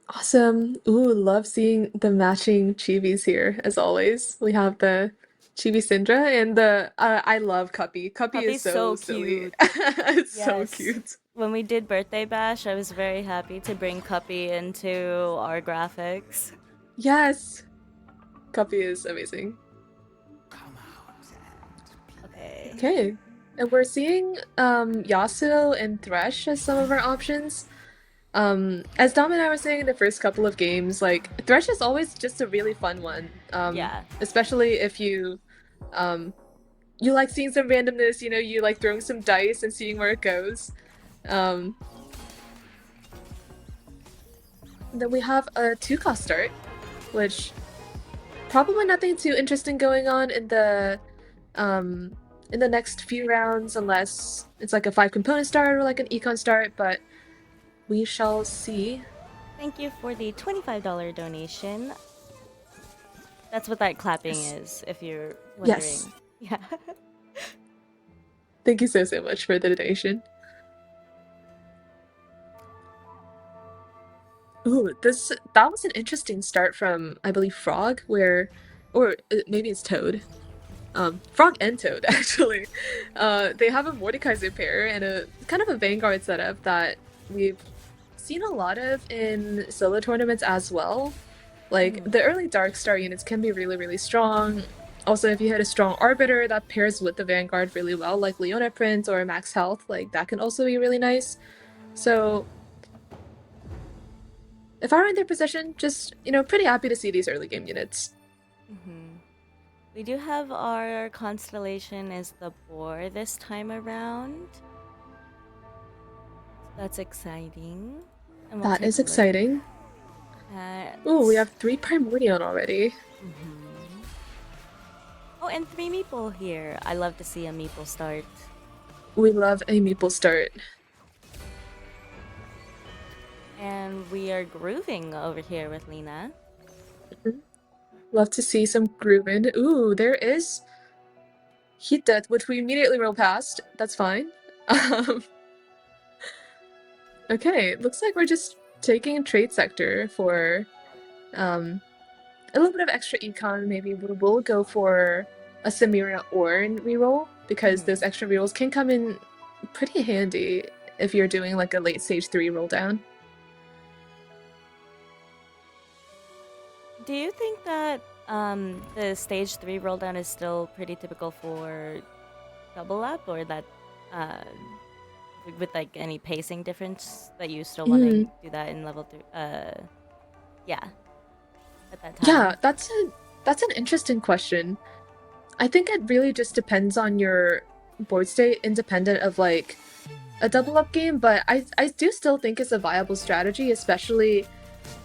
Awesome. Ooh, love seeing the matching chibis here, as always. We have the chibi Syndra and the I love Cuppy. Cuppy is Puppy's so so silly. cute. It's so Yes. cute. When we did Birthday Bash, I was very happy to bring Cuppy into our graphics. Yes, Cuppy is amazing. Okay. Okay. And we're seeing Yasuo and Thresh as some of our options. As Dom and I were saying in the first couple of games, like Thresh is always just a really fun one. Yeah. Especially if um, you like seeing some randomness, you like throwing some dice and seeing where it goes. Um, then we have a 2-cost start, which probably nothing too interesting going on um in the next few rounds unless it's like a 5-component start or like an econ start, but we shall see. Thank you for the $25 donation. That's what that clapping Yes. is, if you're Yes. wondering. Yeah. Thank you so so much for the donation. Ooh, that was an interesting start from I believe Frog, or maybe it's Toad. Frog and Toad actually. They have a Mordekaiser pair and a kind of a Vanguard setup that we've seen a lot of in solo tournaments as well. Like Mhm. the early Dark Star units can be really really strong. Also, if you hit a strong Arbiter that pairs with the Vanguard really well, like Leona Prince or Max Health, like that can also be really nice. So if I were in their position, just pretty happy to see these early game units. Mhm. We do have our constellation is the boar this time around. That's exciting. And we'll That take is a look exciting. at. Ooh, we have 3 Primordial already. Mhm. Oh, and 3 meeple here. I love to see a meeple start. We love a Meeple start. And we are grooving over here with Lena. Mhm. Love to see some grooving. Ooh, there is Heat Death, which we immediately roll past. That's fine. Um, okay, looks like we're just taking Trade Sector for um, a little bit of extra econ. Maybe we'll go for a Samira Ornn reroll because those Mhm. extra rerolls can come in pretty handy if you're doing like a late stage 3 roll down. Do you think that the stage 3 roll down is still pretty typical for double up, or that uh, with like any pacing difference that you still want to Mm, do that in level 3? Yeah, at that yeah, time. that's an interesting question. I think it really just depends on your board state, independent of like a double up game, but I do still think it's a viable strategy, especially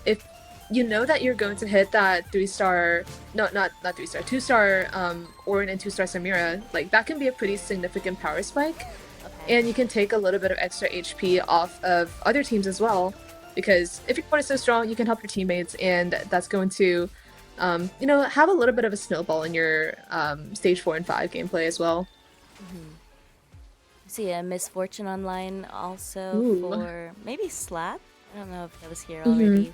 if you know that you're going to hit that 3-star, no, not 3-star, 2-star Orin and 2-star Samira. Like that can be a pretty significant power spike, Okay. and you can take a little bit of extra HP off of other teams as well. Because if your opponent is so strong, you can help your teammates, and that's going to, have a little bit of a snowball in your stage 4 and 5 gameplay as well. Mm-hmm. See a Misfortune online also Ooh. for maybe Slap. I don't know if that was here Mm-hmm. already.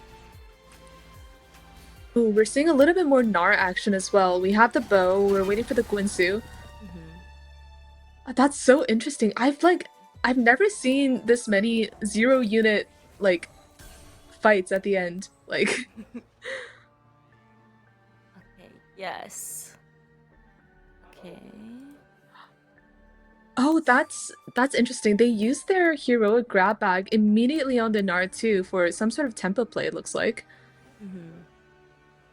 Ooh, we're seeing a little bit more Gnar action as well. We have the bow, we're waiting for the Guinsu. Mm-hmm. That's so interesting. I've never seen this many 0 unit like fights at the end. Like Okay. Yes. Okay. oh, that's interesting. They used their heroic grab bag immediately on the Gnar too for some sort of tempo play, it looks like. Mm-hmm.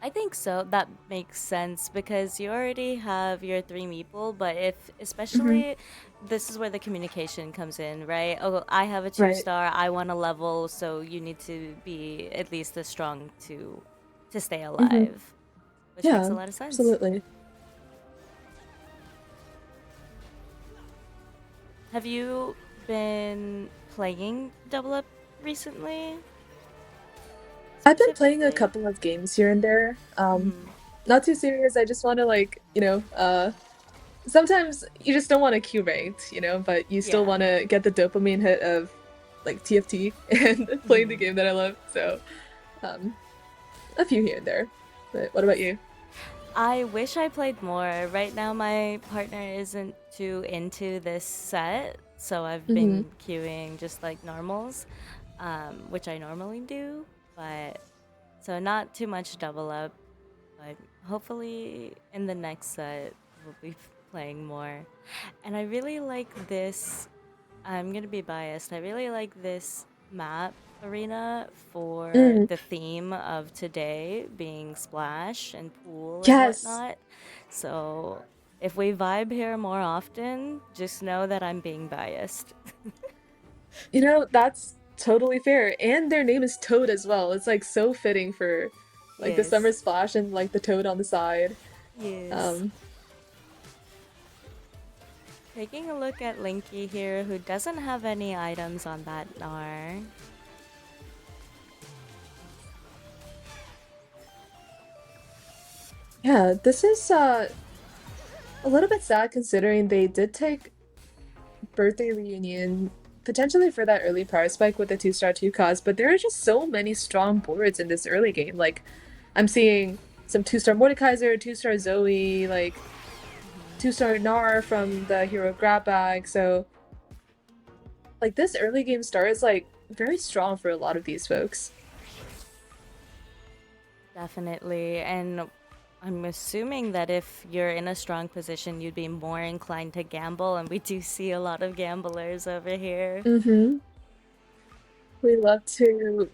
I think so. That makes sense because you already have your 3 meeple, but if Hmm. especially this is where the communication comes in, right? Oh, I have a two Right. star. I want a level, so you need to be at least as strong to stay Hmm. alive, which makes Yeah, a lot of sense. absolutely. Have you been playing Double Up recently, I've been playing a specifically? couple of games here and there. Mm-hmm. Not too serious. I just want to like, sometimes you just don't want to queue ranked, but you still Yeah. want to get the dopamine hit of like TFT and playing the Mm-hmm. game that I love. So, um, a few here and there. But what about you? I wish I played more. Right now, my partner isn't too into this set, so I've Hmm. been queuing just like normals, which I normally do. But so not too much double up, but hopefully in the next set we'll be playing more. And I really like this. I'm gonna be biased. I really like this map arena for Mm, the theme of today being splash and pool and yes. whatnot. So if we vibe here more often, just know that I'm being biased. That's totally fair. And their name is Toad as well. It's like so fitting for like the summer Yes. splash and like the toad on the side. Yes. Um, Taking a look at Linky here, who doesn't have any items on that Nar. yeah, this is a little bit sad considering they did take birthday reunion potentially for that early power spike with the 2-star 2 cost, but there are just so many strong boards in this early game. Like I'm seeing some 2-star Mordekaiser, 2-star Zoe, like 2-star Nar from the hero grab bag. So like this early game start is like very strong for a lot of these folks. Definitely. And I'm assuming that if you're in a strong position, you'd be more inclined to gamble. And we do see a lot of gamblers over here. Mm-hmm. We love to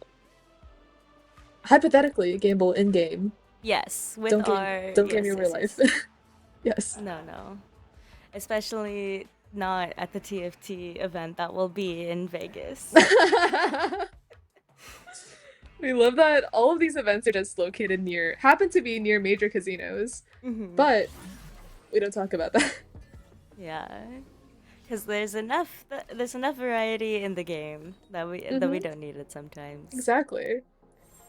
hypothetically gamble in game. Yes, with Don't game our. don't game Yes, your real yes, life. yes. Yes. No, no. Especially not at the TFT event that will be in Vegas. We love that all of these events are just located happen to be near major casinos, Hmm. but we don't talk about that. Yeah. Because there's enough variety in the game that we Hmm. don't need it sometimes. Exactly.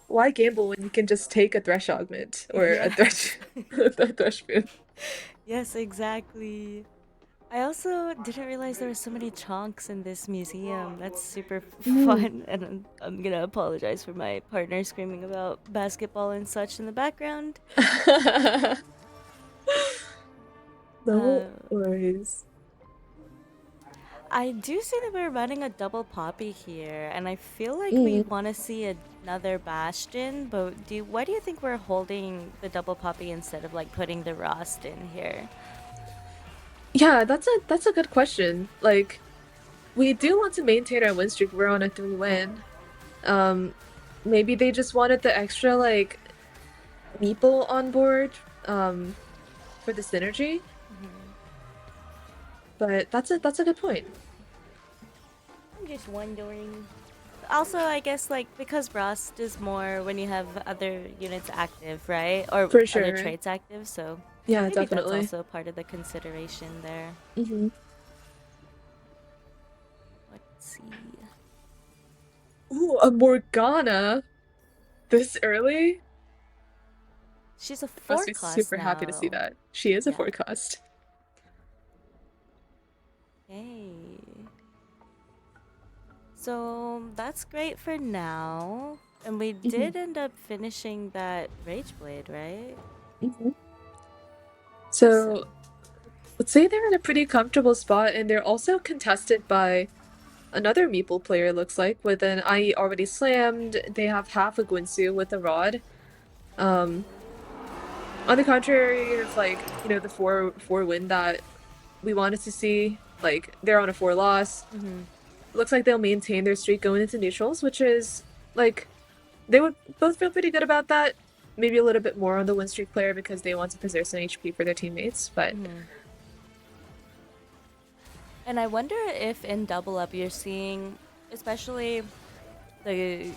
Why gamble when you can just take a thresh augment or a Yes. thresh a thresh boon? Yes, exactly. I also didn't realize there were so many chonks in this museum. That's super Mm. fun, and I'm gonna apologize for my partner screaming about basketball and such in the background. No Uh, worries. I do see that we're running a double poppy here, and I feel like we Mm. want to see another bastion. But why do you think we're holding the double poppy instead of like putting the Rost in here? Yeah, that's a good question. Like, we do want to maintain our win streak. We're on a 3-win. Um, maybe they just wanted the extra like meeple on board for the synergy, Mhm. but that's a good point. I'm just wondering. Also, I guess like because Rust is more when you have other units active, right? Or For other sure. traits active, so Yeah, maybe that's definitely. also part of the consideration there. Hmm. Let's see. Ooh, a Morgana this early? She's a Must be forecast super happy to see now. that. She is a Yeah. forecast. Hey. So that's great for now. And we Hmm. did end up finishing that Rage Blade, right? Hmm. So Awesome. let's say they're in a pretty comfortable spot, and they're also contested by another Meeple player, looks like, with an IE already slammed. They have half a Guinsoo with a rod. Um, on the contrary of like, the four win that we wanted to see, like they're on a 4 loss. Mm-hmm. Looks like they'll maintain their streak going into neutrals, which is like they would both feel pretty good about that. Maybe a little bit more on the win streak player because they want to preserve some HP for their teammates, but Mm-hmm. And I wonder if in Double Up you're seeing, especially the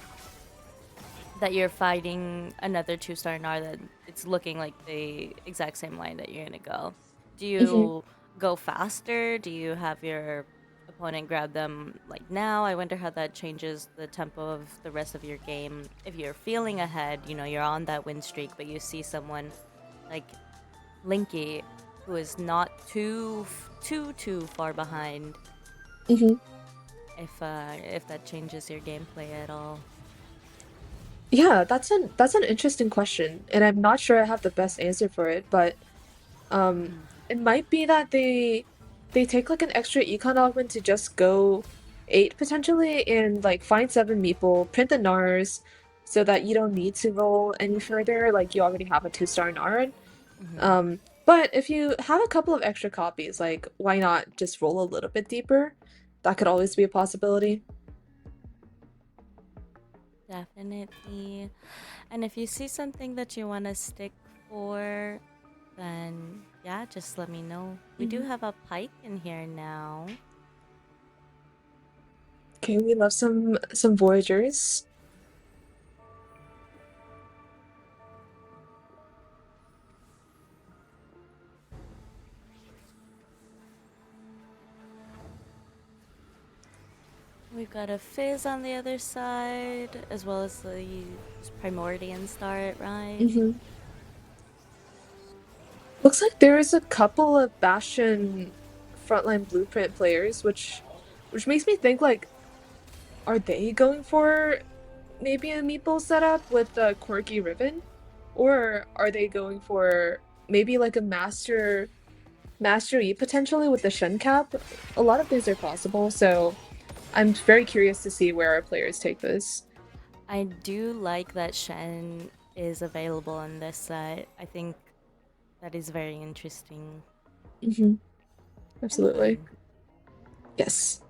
that you're fighting another two-star Nar that it's looking like the exact same line that you're gonna go. Do Mhm. you go faster? Do you have your opponent grab them like now? I wonder how that changes the tempo of the rest of your game. If you're feeling ahead, you're on that win streak, but you see someone like Linky who is not too far behind. Mhm. If that changes your gameplay at all. Yeah, that's an interesting question, and I'm not sure I have the best answer for it, but um Mhm. it might be that they take like an extra econ augment to just go 8 potentially and like find 7 meeple, print the Nars so that you don't need to roll any further, like you already have a 2-star Nar. Mhm. But if you have a couple of extra copies, like why not just roll a little bit deeper? That could always be a possibility. Definitely. And if you see something that you want to stick for, then yeah, just let me know. We do Hmm. have a pike in here now. Okay, we love some Voyagers. We've got a Fizz on the other side, as well as the Primordian Start, right? Hmm. Looks like there is a couple of Bastion frontline blueprint players, which makes me think like, are they going for maybe a meeple setup with the quirky ribbon, or are they going for maybe like a master E potentially with the Shen cap? A lot of things are possible, so I'm very curious to see where our players take this. I do like that Shen is available on this set. I think that is very interesting Hmm. and Absolutely. fun. Yes.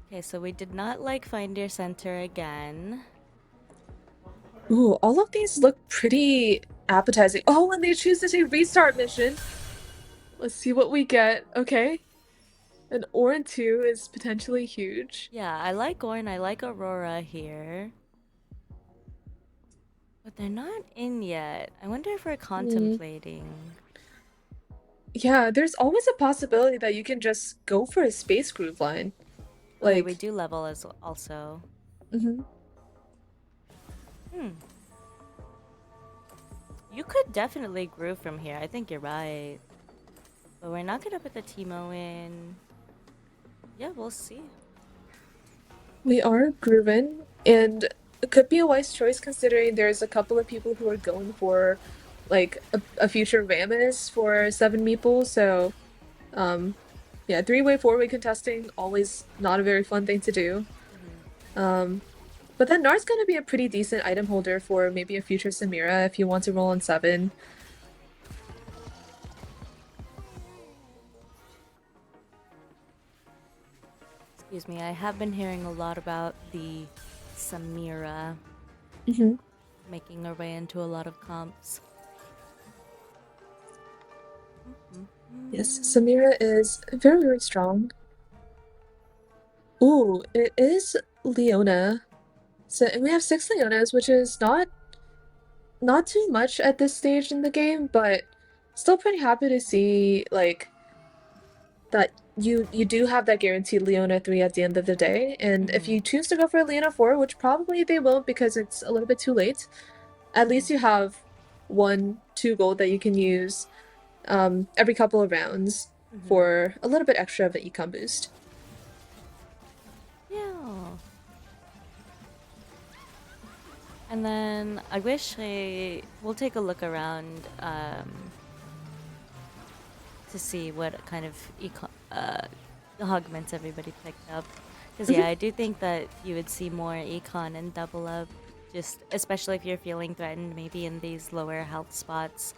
Okay, so we did not like Find Your Center again. Ooh, all of these look pretty appetizing. Oh, and they choose to take restart mission. Let's see what we get. Okay. An Orin 2 is potentially huge. Yeah, I like Orn, I like Aurora here. But they're not in yet. I wonder if we're Hmm. contemplating. Yeah, there's always a possibility that you can just go for a space groove line. Okay, we Like, do level as also. mhm. Hmm. You could definitely groove from here. I think you're right. But we're not gonna put the Teemo in. Yeah, we'll see. We are grooving, and it could be a wise choice considering there's a couple of people who are going for like a future Rammus for 7 meeples. So, um, yeah, three-way, four-way contesting always not a very fun thing to do. Um, but then Nar's gonna be a pretty decent item holder for maybe a future Samira if you want to roll on 7. Excuse me, I have been hearing a lot about the Samira Hmm. making her way into a lot of comps. Yes, Samira is very, very strong. Ooh, it is Leona. So and we have 6 Leonas, which is not too much at this stage in the game, but still pretty happy to see like that you do have that guaranteed Leona 3 at the end of the day. And if Mm-hmm. you choose to go for a Leona 4, which probably they won't because it's a little bit too late, at least you have 1, 2 gold that you can use every couple of rounds Mm-hmm. for a little bit extra of an econ boost. Yeah. And then I wish we'll take a look around to see what kind of augments everybody picked up. Because yeah, Mhm. I do think that you would see more econ and double up, just especially if you're feeling threatened, maybe in these lower health spots.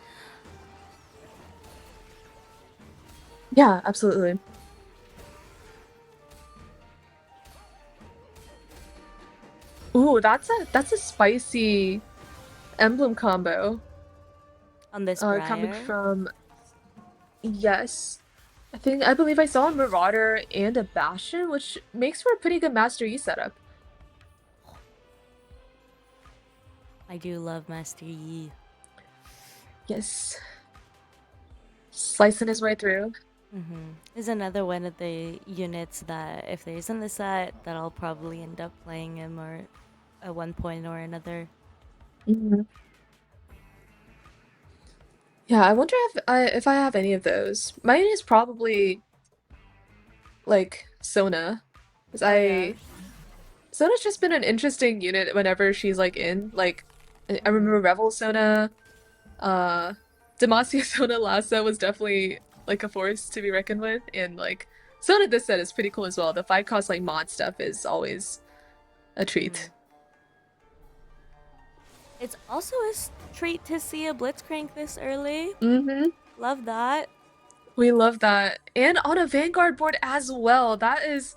Yeah, absolutely. Ooh, that's a spicy emblem combo. On this Coming Briar. from yes. I believe I saw a Marauder and a Bastion, which makes for a pretty good Master E setup. I do love Master Yi. Yes. Slicing his way through. Is another one of the units that if there's in the set that I'll probably end up playing him or at one point or another. Mhm. Yeah, I wonder if I have any of those. Mine is probably like Sona. 'Cause Oh yeah. Sona's just been an interesting unit whenever she's like in. Like I remember Mm-hmm. Revel Sona, uh Demacia Sona Lassa was definitely like a force to be reckoned with. And like Sona this set is pretty cool as well. The 5 cost like mod stuff is always a Mm-hmm. treat. It's also a treat to see a Blitzcrank this early. Mm-hmm. Love that. We love that. And on a Vanguard board as well. That is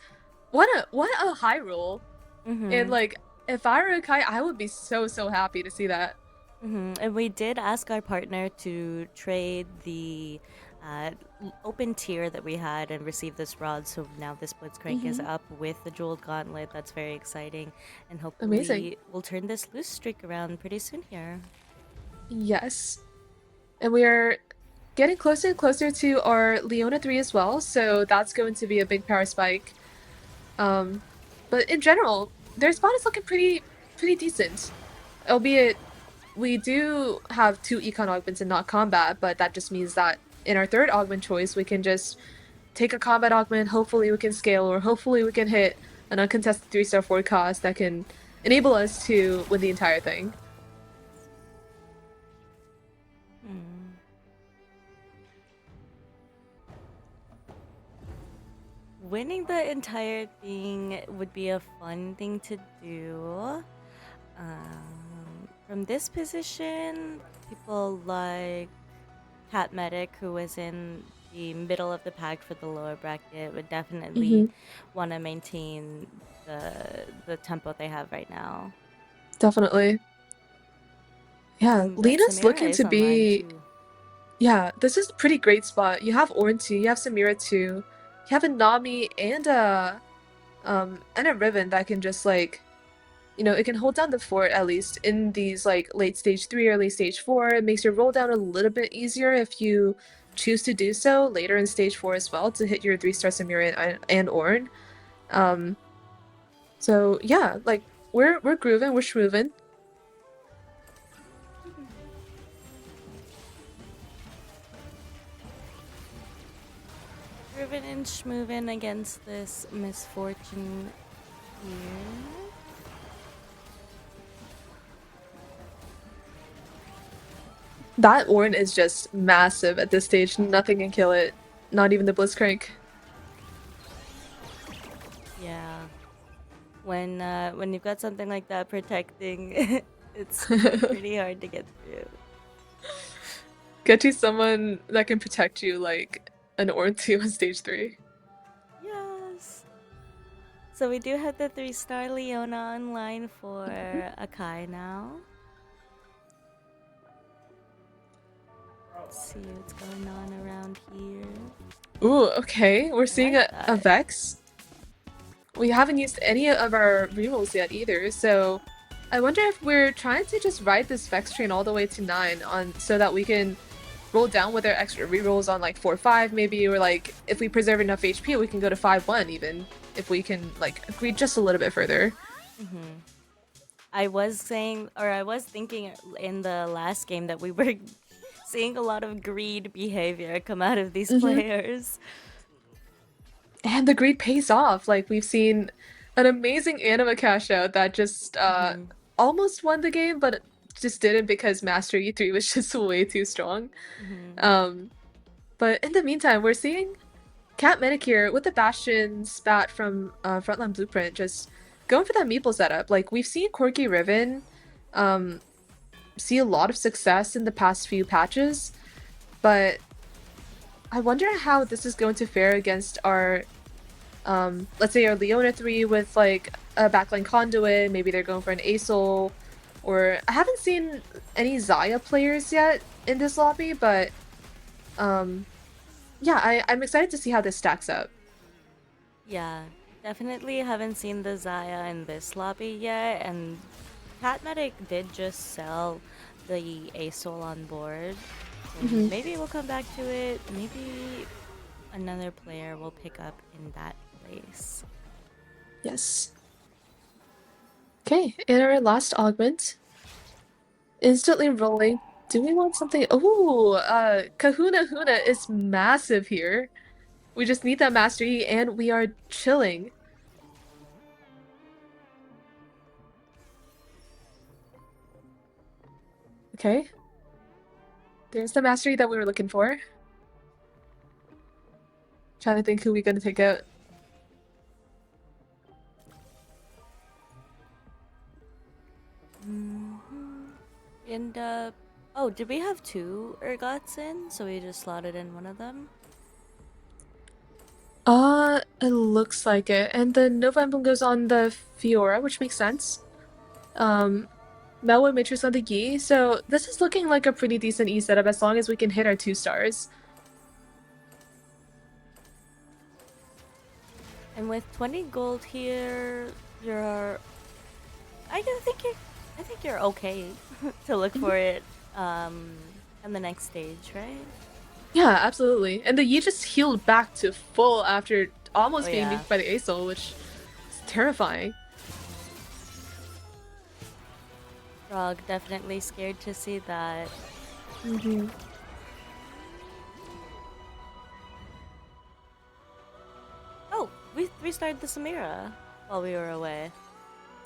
what a high roll. And Mm-hmm. like, if I were a Kai, I would be so, so happy to see that. Mm-hmm. And we did ask our partner to trade the open tier that we had and receive this rod. So now this Blitzcrank is Hmm. up with the jeweled gauntlet. That's very exciting. And Amazing. hopefully we'll turn this loose streak around pretty soon here. Yes. And we are getting closer and closer to our Leona 3 as well, so that's going to be a big power spike. Um, but in general, their spawn is looking pretty decent. Albeit we do have two econ augments and not combat, but that just means that in our third augment choice, we can just take a combat augment, hopefully we can scale, or hopefully we can hit an uncontested 3-star forecast that can enable us to win the entire thing. Hmm. Winning the entire thing would be a fun thing to do. From this position, people like Cat Medic, who was in the middle of the pack for the lower bracket, would definitely Hmm. want to maintain the tempo they have right now. Definitely. Yeah, But Lena's Samira looking is to online be. too. Yeah, this is a pretty great spot. You have Ornn too, you have Samira too, you have a Nami and a Riven that can just like, it can hold down the fort at least in these like late stage 3 or late stage 4. It makes your roll down a little bit easier if you choose to do so later in stage 4 as well to hit your 3-star Samira and Ornn. Um, so yeah, like we're grooving, we're schmoovin'. Riven and Schmoovin against this misfortune here. That Ornn is just massive at this stage. Nothing can kill it. Not even the Blitzcrank. Yeah. When you've got something like that protecting, it's pretty hard to get through. Get you someone that can protect you like an Ornn 2 on stage 3. Yes. So we do have the 3-star Leona online for Akai now. Let's see what's going on around here. Ooh, okay. We're I seeing like a that. Vex. We haven't used any of our rerolls yet either, so I wonder if we're trying to just ride this Vex train all the way to 9 on so that we can roll down with our extra rerolls on like 4-5 maybe, or like if we preserve enough HP we can go to 5-1 even, if we can like agree just a little bit further. Hmm. I was thinking in the last game that we were seeing a lot of greed behavior come out of these Mm-hmm. players. And the greed pays off. Like we've seen an amazing anima cash out that just Hmm. almost won the game, but just didn't because Master E3 was just way too strong. Hmm. Um, but in the meantime, we're seeing Cat Medicure with the Bastion spat from Frontline Blueprint just going for that Meeple setup. Like we've seen Corky Riven um, see a lot of success in the past few patches, but I wonder how this is going to fare against our let's say our Leona 3 with like a backline conduit, maybe they're going for an Asol, or I haven't seen any Xayah players yet in this lobby, but um, yeah, I'm excited to see how this stacks up. Yeah, definitely haven't seen the Zaya in this lobby yet, and Cat Medic did just sell the ASOL on board. So Hmm. maybe we'll come back to it. Maybe another player will pick up in that place. Yes. Okay, in our last augment, instantly rolling. Do we want something? Oh, Kahuna Huna is massive here. We just need that mastery, and we are chilling. Okay, there's the mastery that we were looking for. Trying to think who we gonna take out. Hmm. And oh, did we have two Urgots in? So we just slotted in one of them. Uh, It looks like it. And the Nova Emblem goes on the Fiora, which makes sense. Um, Melwood Matrix on the Yi. So this is looking like a pretty decent E setup as long as we can hit our 2 stars. And with 20 gold here, you're I think you're okay to look Mhm. for it um on the next stage, right? Yeah, absolutely. And the Yi just healed back to full after Oh almost being yeah. nuked by the Acel, which is terrifying. Frog definitely scared to see that. Hmm. Oh, we restarted the Samira while we were away.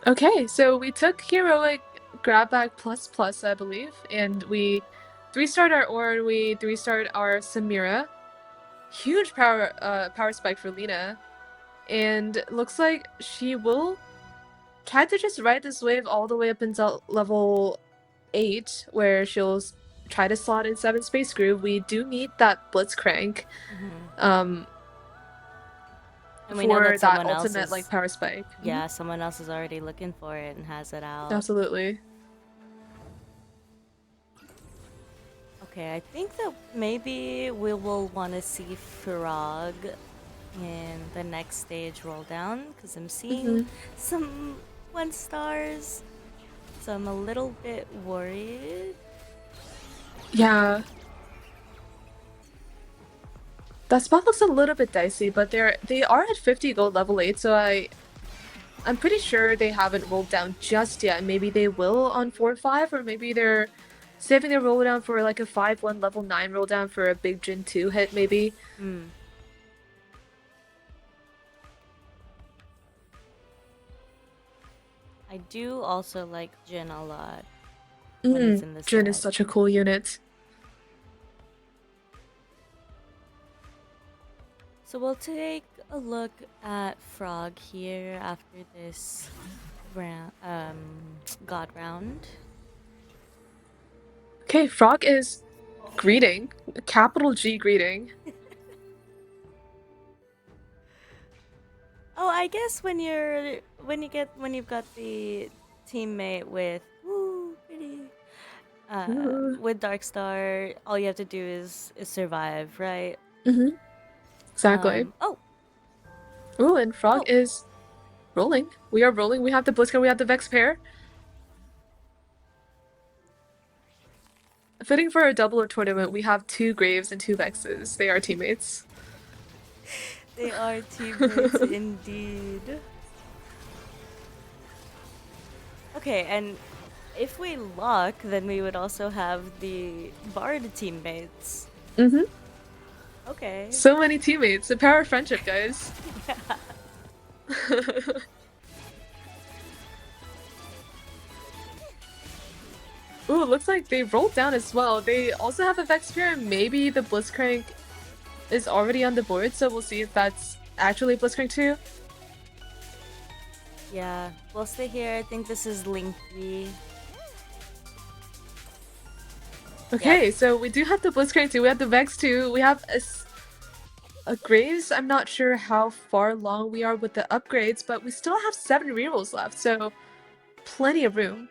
Okay, so we took heroic grab bag plus plus, I believe, and we 3-starred our Ornn, we 3-starred our Samira. Huge power spike for Lena. And looks like she will try to just ride this wave all the way up until level 8, where she'll try to slot in 7 Space Groove. We do need that Blitzcrank Hmm. um, And we know for that that someone else ultimate like is, power spike. yeah, someone else is already looking for it and has it out. Absolutely. Okay, I think that maybe we will want to see Frog in the next stage roll down because I'm seeing Hmm. some 1 stars. So I'm a little bit worried. Yeah. That spot looks a little bit dicey, but they are at 50 gold level 8, so I'm pretty sure they haven't rolled down just yet. Maybe they will on 4-5, or maybe they're saving their roll down for like a 5-1 level 9 roll down for a big Jin 2 hit, maybe. Hmm. I do also like Jin a lot when he's in this Jin is deck. such a cool unit. So we'll take a look at Frog here after this round, God round. Okay, Frog is greeting. Capital G greeting. Oh, I guess when you've got the teammate with woo pretty Ooh. with Darkstar, all you have to do is survive, right? Mm-hmm. Exactly. Oh, Ooh, and Frog oh, is rolling. We are rolling. We have the Blitzcrank, we have the Vex pair. Fitting for a double or tournament, we have 2 Graves and 2 Vexes. They are teammates. they are teammates indeed. Okay, and if we lock, then we would also have the Bard teammates. Mm-hmm. Okay. So many teammates. The power of friendship, guys. Yeah. Ooh, looks like they rolled down as well. They also have a Vex Spear, and maybe the Blitzcrank is already on the board, so we'll see if that's actually Blitzcrank 2. Yeah, we'll stay here. I think this is Linky. Yep. Okay, so we do have the Blitzcrank 2, we have the Vex 2, we have a Graves. I'm not sure how far along we are with the upgrades, but we still have 7 rerolls left, so plenty of room.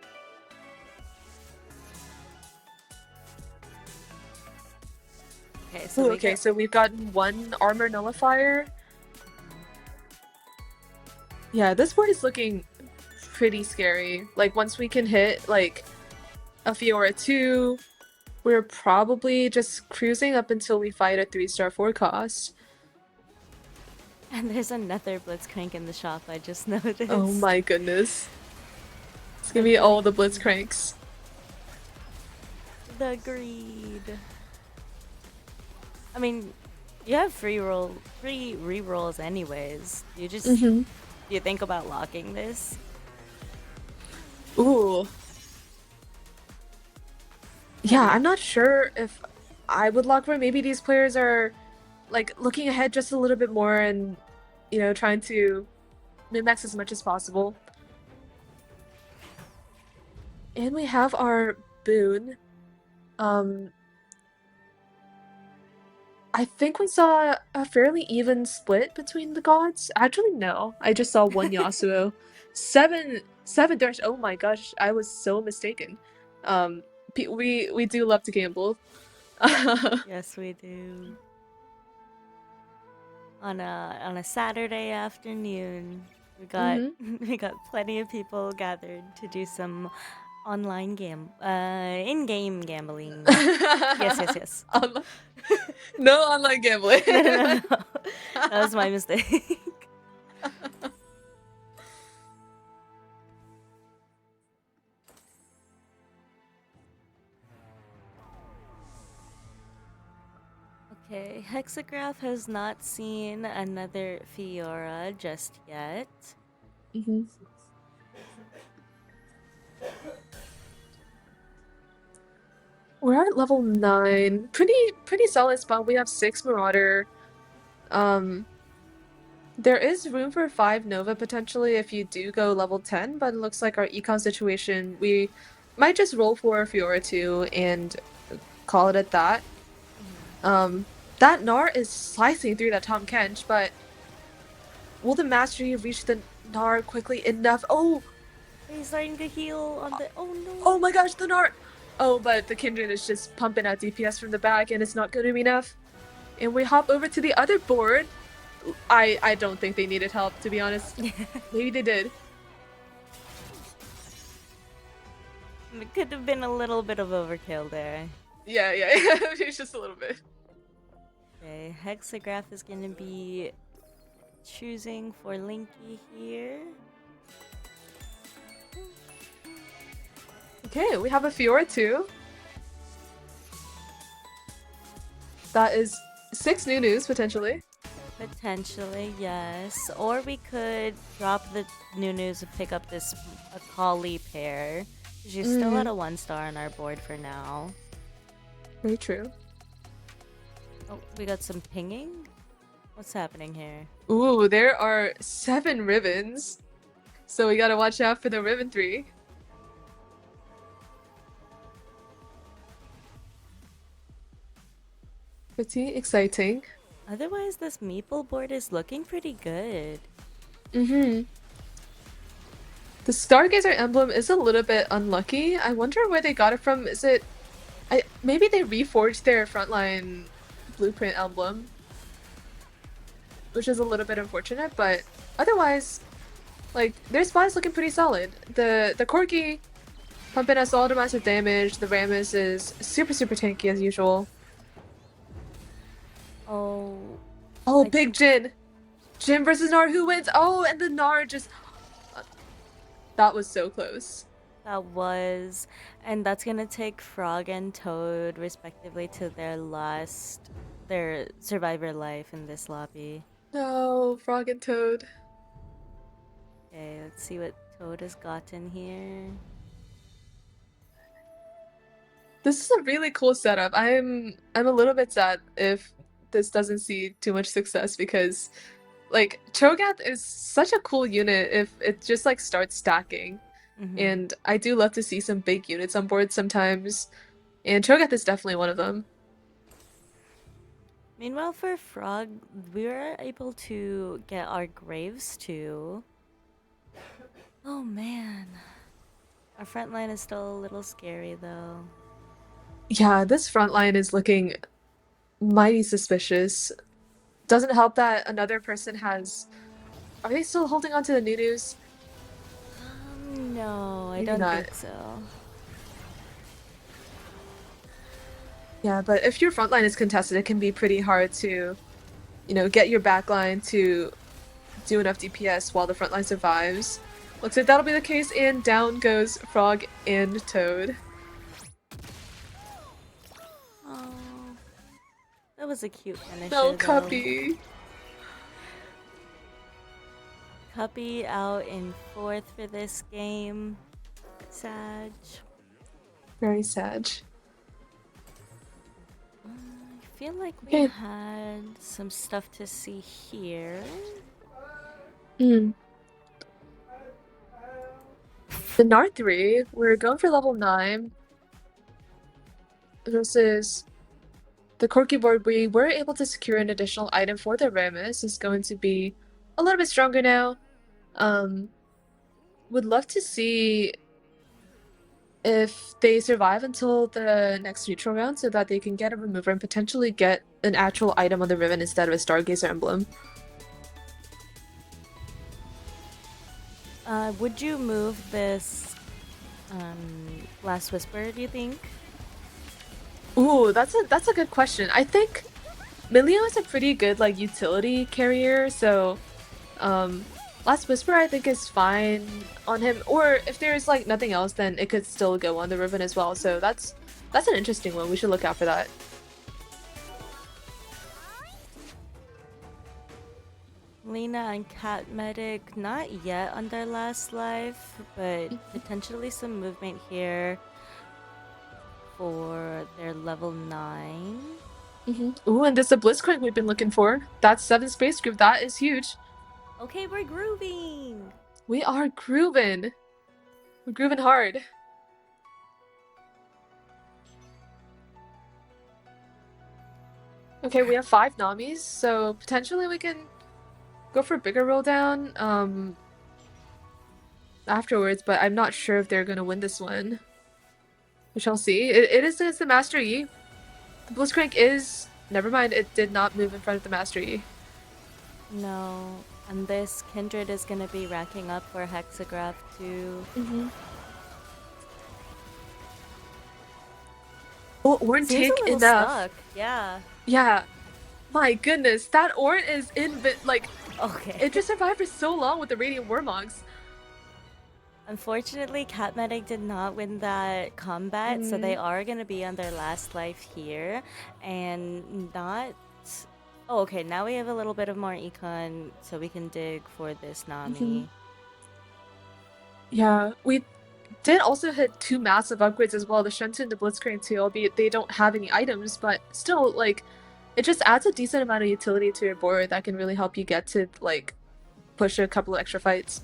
Okay, so Ooh, we okay, get. so we've gotten 1 Armor Nullifier. Yeah, this board is looking pretty scary. Like, once we can hit, like, a Fiora 2, we're probably just cruising up until we fight a 3-star 4 cost. And there's another Blitzcrank in the shop, I just Oh noticed. my goodness. It's gonna The be all the greed. Blitzcranks. The greed. I mean, you have free rerolls anyways. Mm-hmm. Do you think about locking this? Ooh. How do Yeah, you? I'm not sure if I would lock for maybe these players are like looking ahead just a little bit more and trying to min-max as much as possible. And we have our boon. Um I think we saw a fairly even split between the gods. Actually, no. I just saw one Yasuo. Seven Thresh. Oh my gosh, I was so mistaken. Um, we do love to gamble. Yes, we do. On a Saturday afternoon, we got Hmm. we got plenty of people gathered to do some online in-game gambling. Yes, yes, yes. Onli- no online gambling. No, no, no, no. That was my mistake. Okay, Hexagraph has not seen another Fiora just yet. Mhm. We're at level 9. Pretty solid spot. We have 6 Marauder. Um, there is room for 5 Nova potentially if you do go level 10, but it looks like our econ situation, we might just roll for a Fiora 2 and call it at that. That Gnar is slicing through that Tom Kench, but will the Mastery reach the Gnar quickly enough? Oh, He's starting to heal on the. Oh oh no! my gosh, the Gnar! Oh, but the Kindred is just pumping out DPS from the back and it's not going to be enough. And we hop over to the other board. I don't think they needed help, to be honest. Maybe they did. It could have been a little bit of overkill there. Yeah, yeah, it's just a little bit. Okay, Hexagraph is gonna be choosing for Linky here. Okay, we have a Fiora too. That is 6 Nunus, potentially. Potentially, yes. Or we could drop the new news and pick up this Akali pair. She's still at a 1-star on our board for now. Very true. Oh, we got some pinging? What's happening here? Ooh, there are 7 ribbons. So we gotta watch out for the ribbon 3. Pretty exciting. Otherwise, this Meeple board is looking pretty good. Mm-hmm. The Stargazer emblem is a little bit unlucky. I wonder where they got it from. Is it... maybe they reforged their frontline blueprint emblem, which is a little bit unfortunate, but otherwise, like, their spot is looking pretty solid. The Corgi pumping us all to massive damage. The Rammus is super tanky as usual. Oh, Oh, I big think Jin! Jin versus Nar, who wins? Oh, and the Nar just... that was so close. that was. And that's gonna take Frog and Toad, respectively, to their survivor life in this lobby. No, Frog and Toad. Okay, let's see what Toad has gotten here. This is a really cool setup. I'm a little bit sad if this doesn't see too much success because like Cho'Gath is such a cool unit if it just like starts stacking. Mm-hmm. And I do love to see some big units on board sometimes. And Cho'Gath is definitely one of them. Meanwhile, for Frog, we were able to get our Graves too. Oh man. Our front line is still a little scary though. Yeah, this front line is looking mighty suspicious. Doesn't help that another person has. Are they still holding on to the Nunus? No, I Maybe don't not. think so. Yeah, but if your front line is contested, it can be pretty hard to, get your back line to do enough DPS while the front line survives. Looks like that'll be the case, and down goes Frog and Toad. Oh, that was a cute No, finisher though. Cuppy. Cuppy out in 4th for this game. Sag. Very sad. I feel like we Okay. had some stuff to see here. Hmm. The Nar 3, we're going for level 9 versus the Corki board, we were able to secure an additional item for the Ramus. Is going to be a little bit stronger now. Um, would love to see if they survive until the next neutral round so that they can get a remover and potentially get an actual item on the ribbon instead of a Stargazer emblem. Would you move this Last Whisper, do you think? Ooh, that's a good question. I think Milio is a pretty good like utility carrier, so um Last Whisper I think is fine on him. Or if there's like nothing else, then it could still go on the ribbon as well. So that's an interesting one. We should look out for that. Lena and Cat Medic, not yet on their last life, but potentially some movement here for their level 9. Ooh, and this is the Blitzcrank we've been looking for. That's 7 space group. That is huge. Okay, we're grooving! We are grooving. We're grooving hard. Okay, we have 5 Namis, so potentially we can go for a bigger roll down afterwards, but I'm not sure if they're gonna win this one. We shall see. It is it's the Master Yi. The Blitzcrank is... Never mind, it did not move in front of the Master Yi. No, and this Kindred is gonna be racking up for Hexagraph too. Oh, Orn Seems take a little enough. stuck. Yeah. Yeah. My goodness, that Orn is like... Okay. It just survived for so long with the Radiant Warmogs. Unfortunately, Cat Medic did not win that combat, so they are gonna be on their last life here, and not... Oh, okay, now we have a little bit of more econ, so we can dig for this Nami. Yeah, we did also hit 2 massive upgrades as well, the Shentu and the Blitzcrank too, albeit they don't have any items, but still, like, it just adds a decent amount of utility to your board that can really help you get to, like, push a couple of extra fights.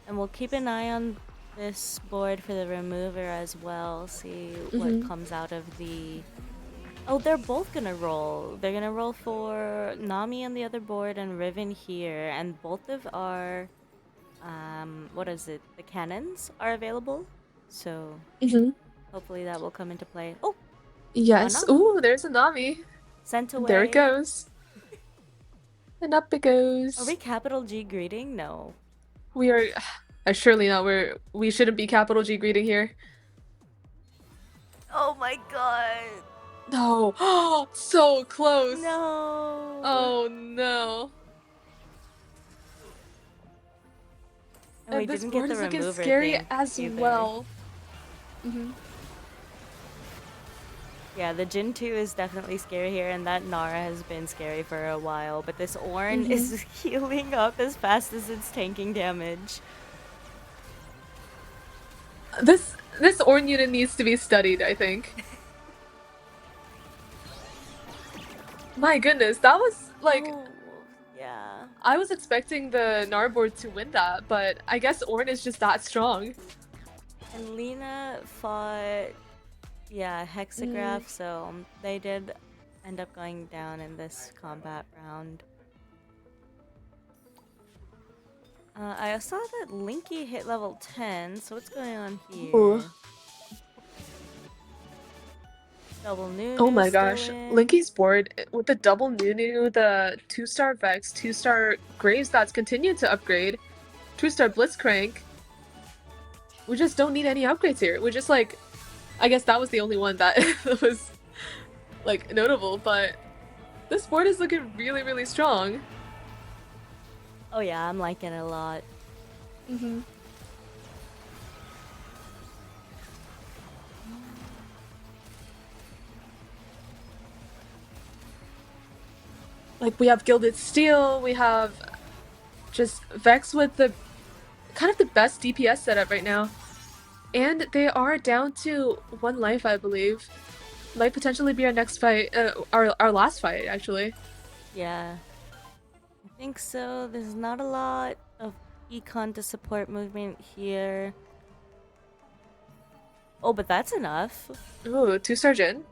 And we'll keep an eye on this board for the remover as well, see what comes out of the... Oh, they're both gonna roll. They're gonna roll for Nami on the other board and Riven here, and both of our... what is it? The cannons are available, so hopefully that will come into play. Oh! Yes. Nana? Ooh, there's a Nami. Sent away. There it goes. And up it goes. Are we capital G greeting? No. We are... surely not. We shouldn't be capital G greeting here. Oh my god! No. So close. No! Oh no. And we this didn't get board the is looking remover scary thing as either. well. Yeah, the Jin 2 is definitely scary here, and that Nara has been scary for a while, but this Ornn is healing up as fast as it's tanking damage. This Ornn unit needs to be studied, I think. My goodness, that was like... Oh, yeah. I was expecting the Nara board to win that, but I guess Ornn is just that strong. And Lena fought, yeah, Hexagraph, so they did end up going down in this combat round. I saw that Linky hit level 10, so what's going on here? Ooh. Double Nunu. Oh my gosh, Linky's board with the double Nunu, the 2-star Vex, 2-star Graves that's continued to upgrade, 2-star Blitzcrank. We just don't need any upgrades here. We just like, I guess that was the only one that was like notable, but this board is looking really, really strong. Oh yeah, I'm liking it a lot. Like, we have Gilded Steel, we have just Vex with the kind of the best DPS setup right now. And they are down to 1 life, I believe. Might potentially be our next fight, our last fight, actually. Yeah. I think so. There's not a lot of econ to support movement here. Oh, but that's enough. Ooh, 2-star Jin.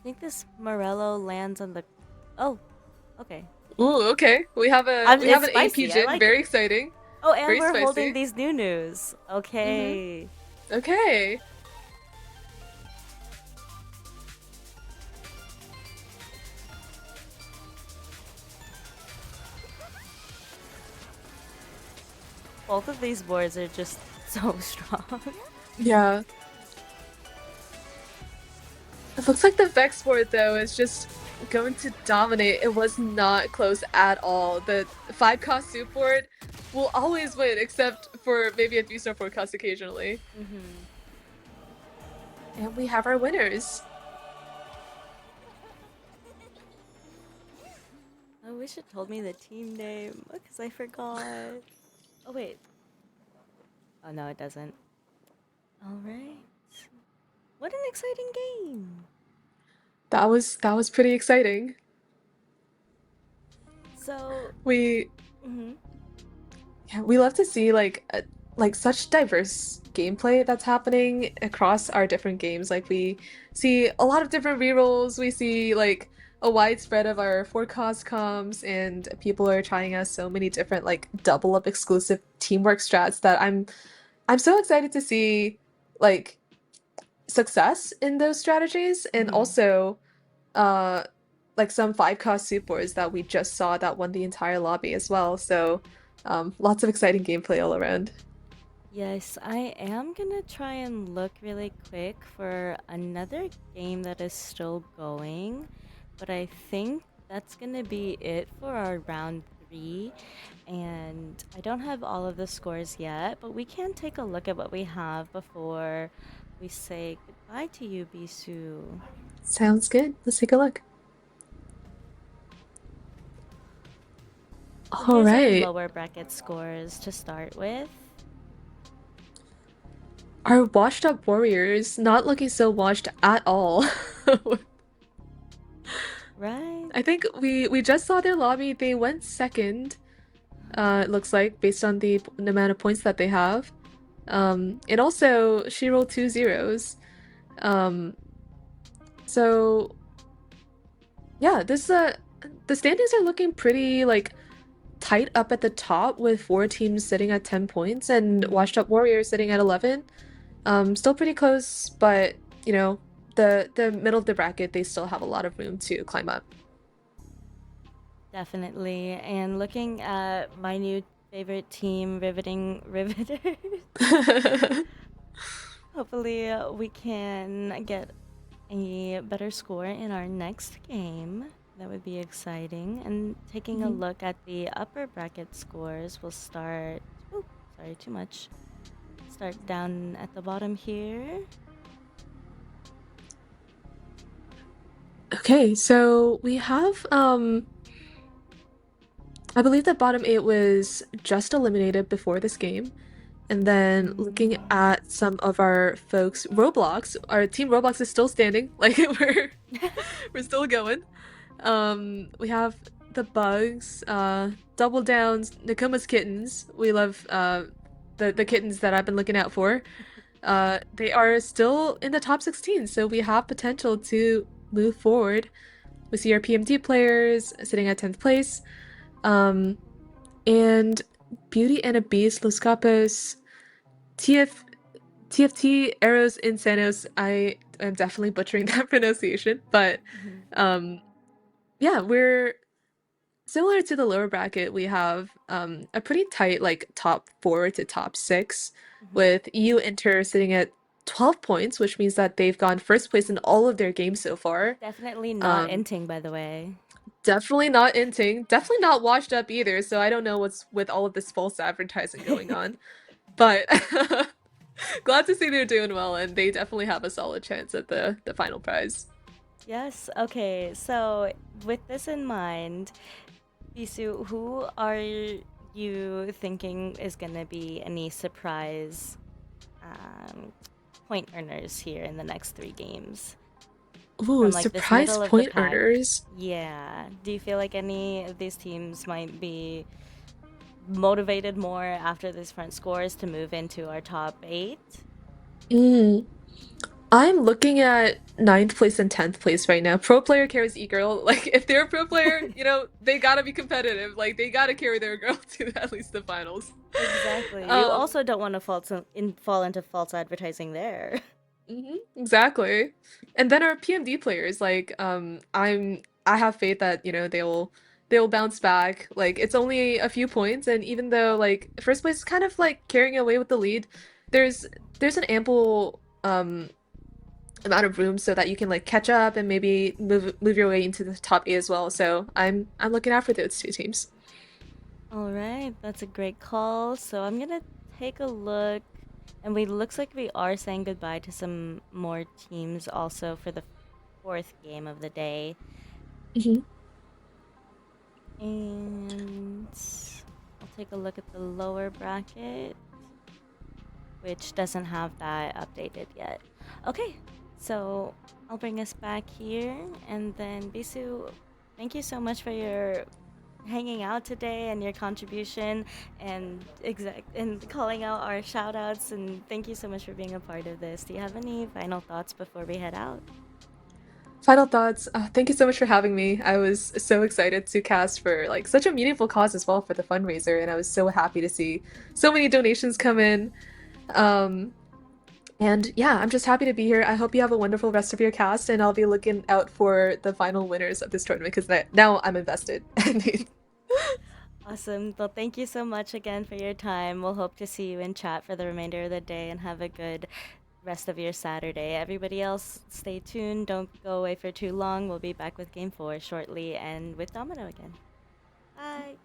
I think this Morello lands on the. Oh, okay. Ooh, okay. We have It's an AP spicy. I Jin. like Very it. exciting. Oh, and Very we're holding spicy. these new news. Mm-hmm. Okay. Okay. Both of these boards are just so strong. Yeah. It looks like the Vex board though is just going to dominate. It was not close at all. The 5 cost soup board will always win, except for maybe a 3-star forecast occasionally. hmm And we have our winners. I wish it told me the team name because I forgot. Oh, wait. Oh, no, it doesn't. All right. What an exciting game. That was pretty exciting. So, We mhm. Yeah, we love to see like such diverse gameplay that's happening across our different games. Like we see a lot of different rerolls. We see like a widespread of our forecast comms, and people are trying out so many different like double up exclusive teamwork strats that I'm so excited to see like success in those strategies, and Mhm. also uh like some 5 cost soup boards that we just saw that won the entire lobby as well. So lots of exciting gameplay all around. Yes, I am gonna try and look really quick for another game that is still going, but I think that's gonna be it for our round three. And I don't have all of the scores yet, but we can take a look at what we have before we say goodbye to you, Bisu. Sounds good. Let's take a look. So All here's our right. lower bracket scores to start with. Our washed up warriors not looking so washed at all. Right? I think we just saw their lobby. They went second. It looks like based on the amount of points that they have. And also she rolled 2 zeros. Um, so yeah, this the standings are looking pretty like tight up at the top with 4 teams sitting at 10 points and Mm-hmm. Washed Up Warriors sitting at 11. Still pretty close, but you know, the middle of the bracket, they still have a lot of room to climb up. Definitely. And looking at my new favorite team, Riveting Riveters, hopefully we can get a better score in our next game. That would be exciting. And taking a Mhm. look at the upper bracket scores, we'll start. Oh, sorry, too much. Start down at the bottom here. Okay, so we have I believe the bottom 8 was just eliminated before this game. And then looking at some of our folks, Roblox, our team Roblox is still standing. Like we're still going. We have the Bugs, Double Downs, Nakoma's Kittens. We love the kittens that I've been looking out for. They are still in the top 16, so we have potential to move forward. We see our PMT players sitting at 10th place. Um, and Beauty and a Beast, Los Capos, TF TFT Eros Insanos. I am definitely butchering that pronunciation, but Mhm. um yeah, we're similar to the lower bracket. We have a pretty tight like top 4 to top 6 Mhm. with EU Inter sitting at 12 points, which means that they've gone first place in all of their games so far. Definitely not Um inting, by the way. Definitely not inting, definitely not washed up either, so I don't know what's with all of this false advertising going on. But glad to see they're doing well, and they definitely have a solid chance at the final prize. Yes. Okay. So, with this in mind, Bisu, who are you thinking is gonna be any surprise um, point earners here in the next three games Ooh, from like this surprise middle of the point pack? earners. Yeah. Do you feel like any of these teams might be motivated more after these front scores to move into our top eight? Mm. I'm looking at ninth place and 10th place right now. Pro player carries e-girl. Like, if they're a pro player, they gotta be competitive. Like, they gotta carry their girl to at least the finals. Exactly. You Um, also don't want to fall into false advertising there. exactly. And then our PMD players, like, I have faith that, they'll bounce back. Like, it's only a few points, and even though like first place is kind of like carrying away with the lead, there's there's an ample amount of room so that you can like catch up and maybe move your way into the top eight as well. So I'm looking out for those two teams. All right, that's a great call. So I'm gonna take a look, and we looks like we are saying goodbye to some more teams also for the fourth game of the day. Mhm. And I'll take a look at the lower bracket, which doesn't have that updated yet. Okay, so I'll bring us back here, and then Bisu, thank you so much for your hanging out today and your contribution and calling out our shout outs, and thank you so much for being a part of this. Do you have any final thoughts before we head out? Final thoughts. Thank you so much for having me. I was so excited to cast for like such a meaningful cause as well for the fundraiser, and I was so happy to see so many donations come in. Um, and yeah, I'm just happy to be here. I hope you have a wonderful rest of your cast, and I'll be looking out for the final winners of this tournament because now I'm invested. Awesome. Well, thank you so much again for your time. We'll hope to see you in chat for the remainder of the day, and have a good rest of your Saturday. Everybody else, stay tuned. Don't go away for too long. We'll be back with Game 4 shortly and with Domino again. Bye.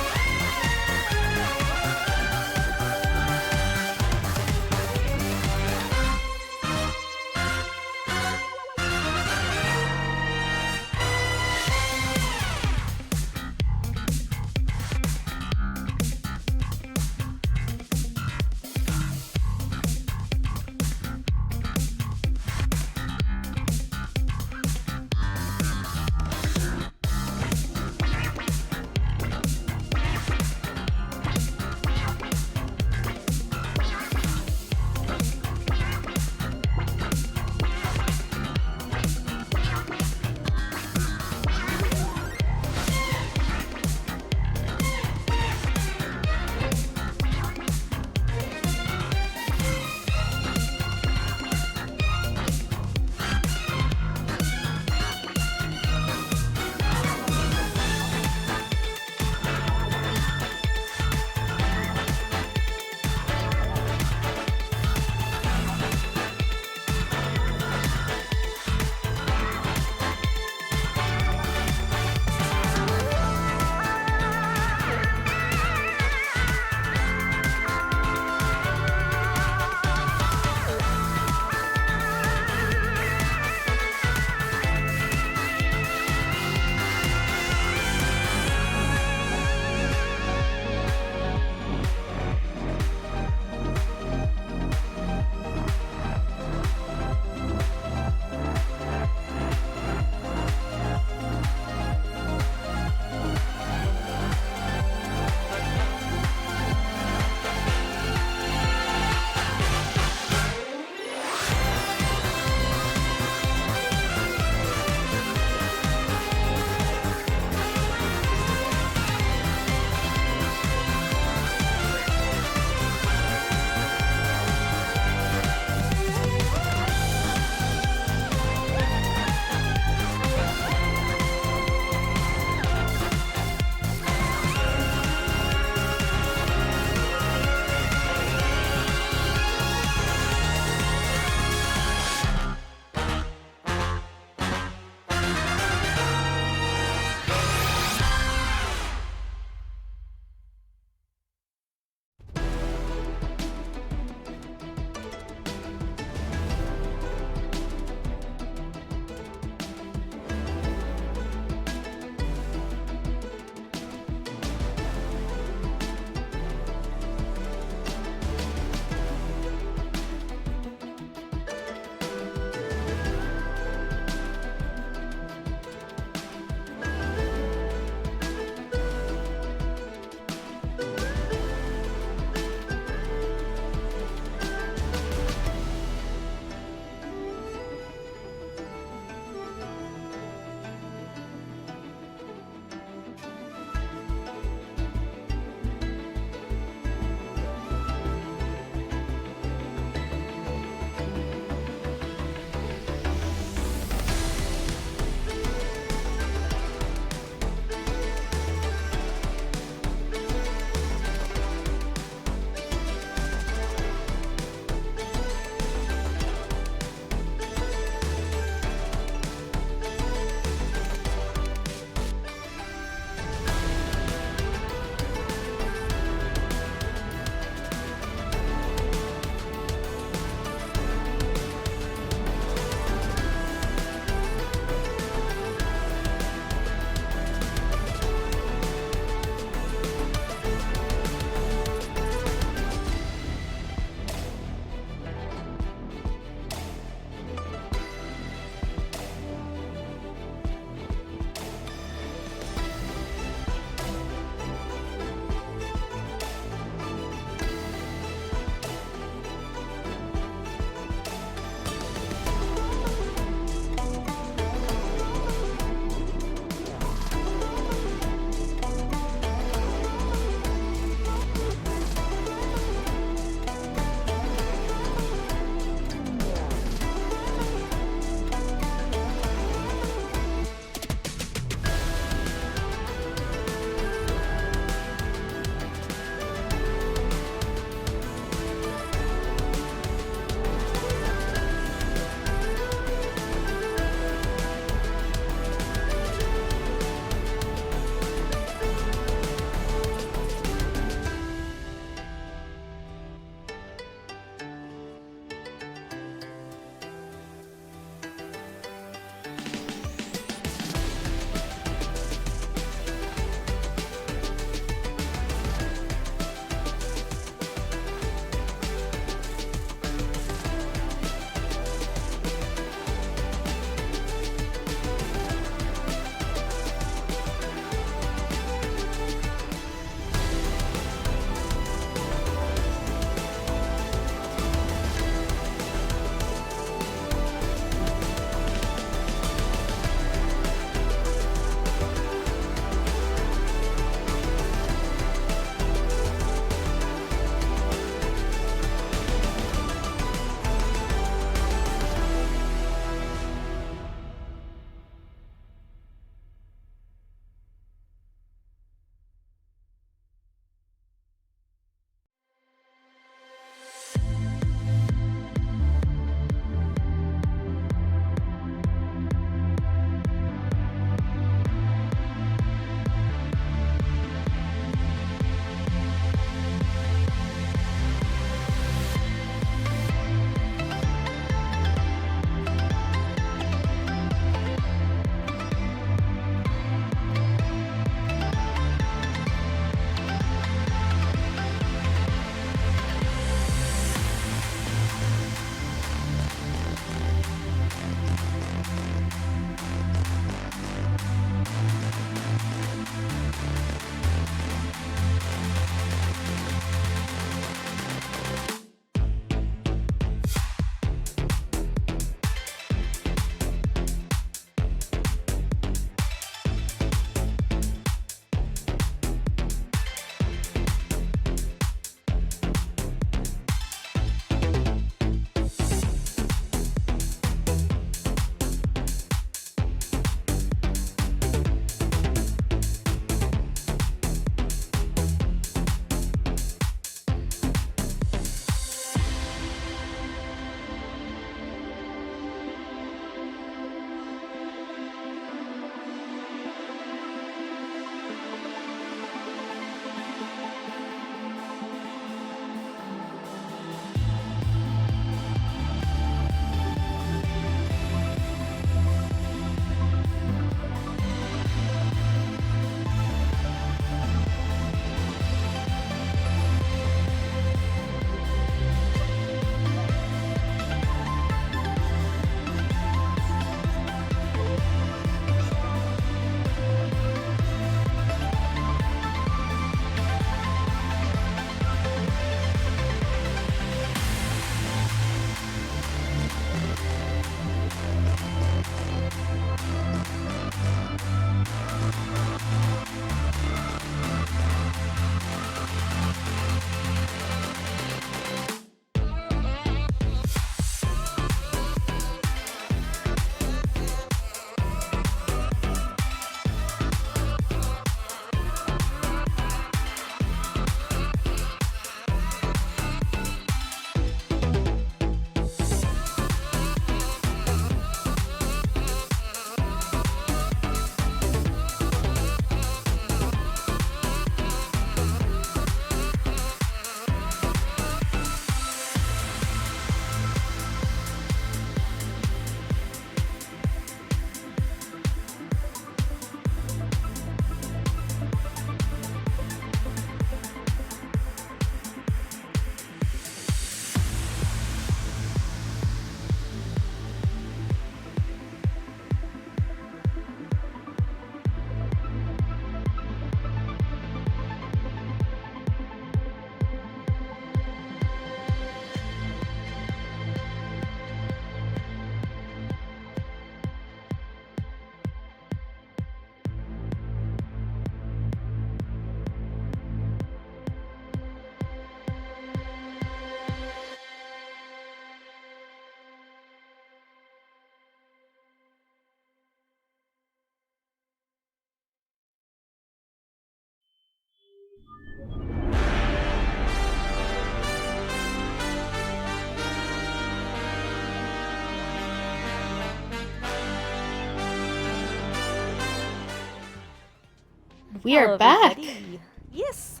We are Hello, back. everybody. Yes.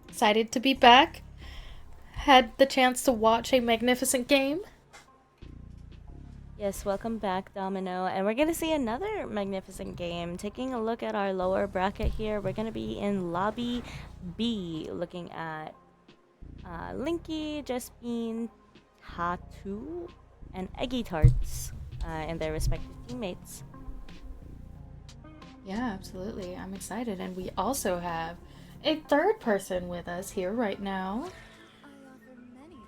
Excited to be back. Had the chance to watch a magnificent game. Yes, welcome back, Domino. And we're going to see another magnificent game. Taking a look at our lower bracket here, we're going to be in Lobby B, looking at Linky, Jespine, Tatu, and Eggy Tarts and their respective teammates. Yeah, absolutely. I'm excited. And we also have a third person with us here right now.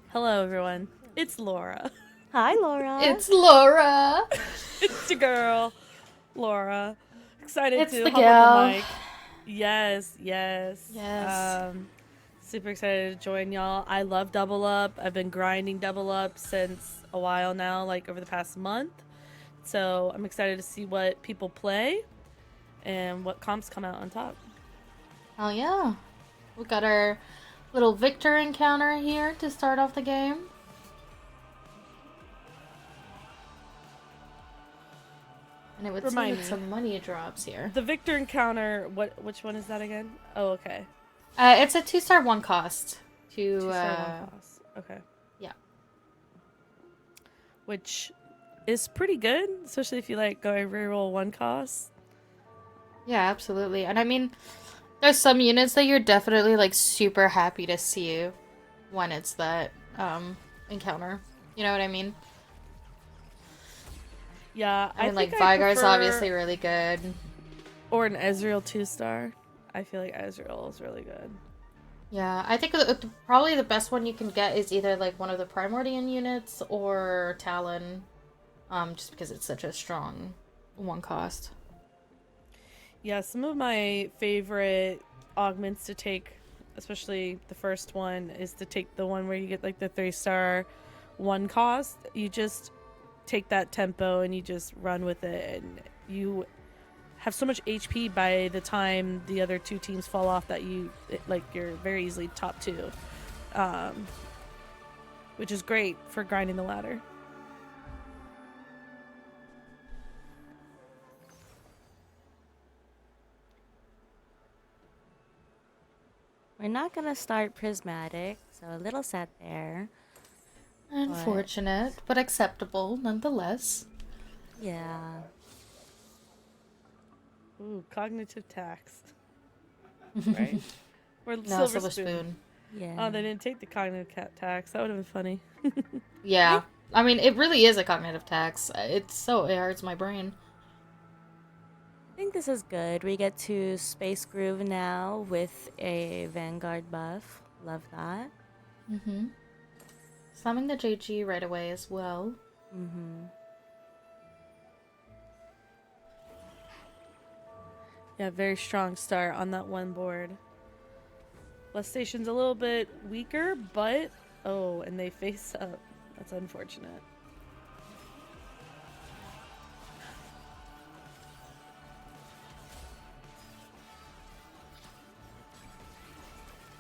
Hello, everyone. It's Laura. Hi, Laura. It's Laura. It's your girl, Laura. Excited It's to the hop on the gal. mic. Yes, yes. Yes. Super excited to join y'all. I love Double Up. I've been grinding Double Up since a while now, like over the past month. So I'm excited to see what people play and what comps come out on top. Oh, yeah. We got our little Victor encounter here to start off the game. And it would seem Remind that me. some money drops here. The Victor encounter, which one is that again? Oh, okay. It's a 2-star 1 cost. Two-star one cost. Okay. Yeah. Which is pretty good, especially if you like go reroll one cost. Yeah, absolutely. And I mean, there's some units that you're definitely like super happy to see when it's that encounter. You know what I mean? Yeah, I mean, think like I Vigar's prefer, obviously really good. or an Ezreal 2-star. I feel like Ezreal is really good. Yeah, I think probably the best one you can get is either like one of the Primordian units or Talon, just because it's such a strong 1 cost. Yeah, some of my favorite augments to take, especially the first one, is to take the one where you get like the 3-star 1 cost. You just take that tempo and you just run with it, and you have so much HP by the time the other two teams fall off that you're very easily top 2, which is great for grinding the ladder. We're not going to start Prismatic, so a little sad there. Unfortunate, but acceptable nonetheless. Yeah. Ooh, cognitive tax. Right? Or No, silver spoon. Yeah. Oh, they didn't take the cognitive tax. That would have been funny. Yeah. I mean, it really is a cognitive tax. It hurts my brain. I think this is good. We get to Space Groove now with a Vanguard buff. Love that. Mm-hmm. Slamming the JG right away as well. Mm-hmm. Yeah, very strong start on that one board. West Station's a little bit weaker, but... Oh, and they face up. That's unfortunate.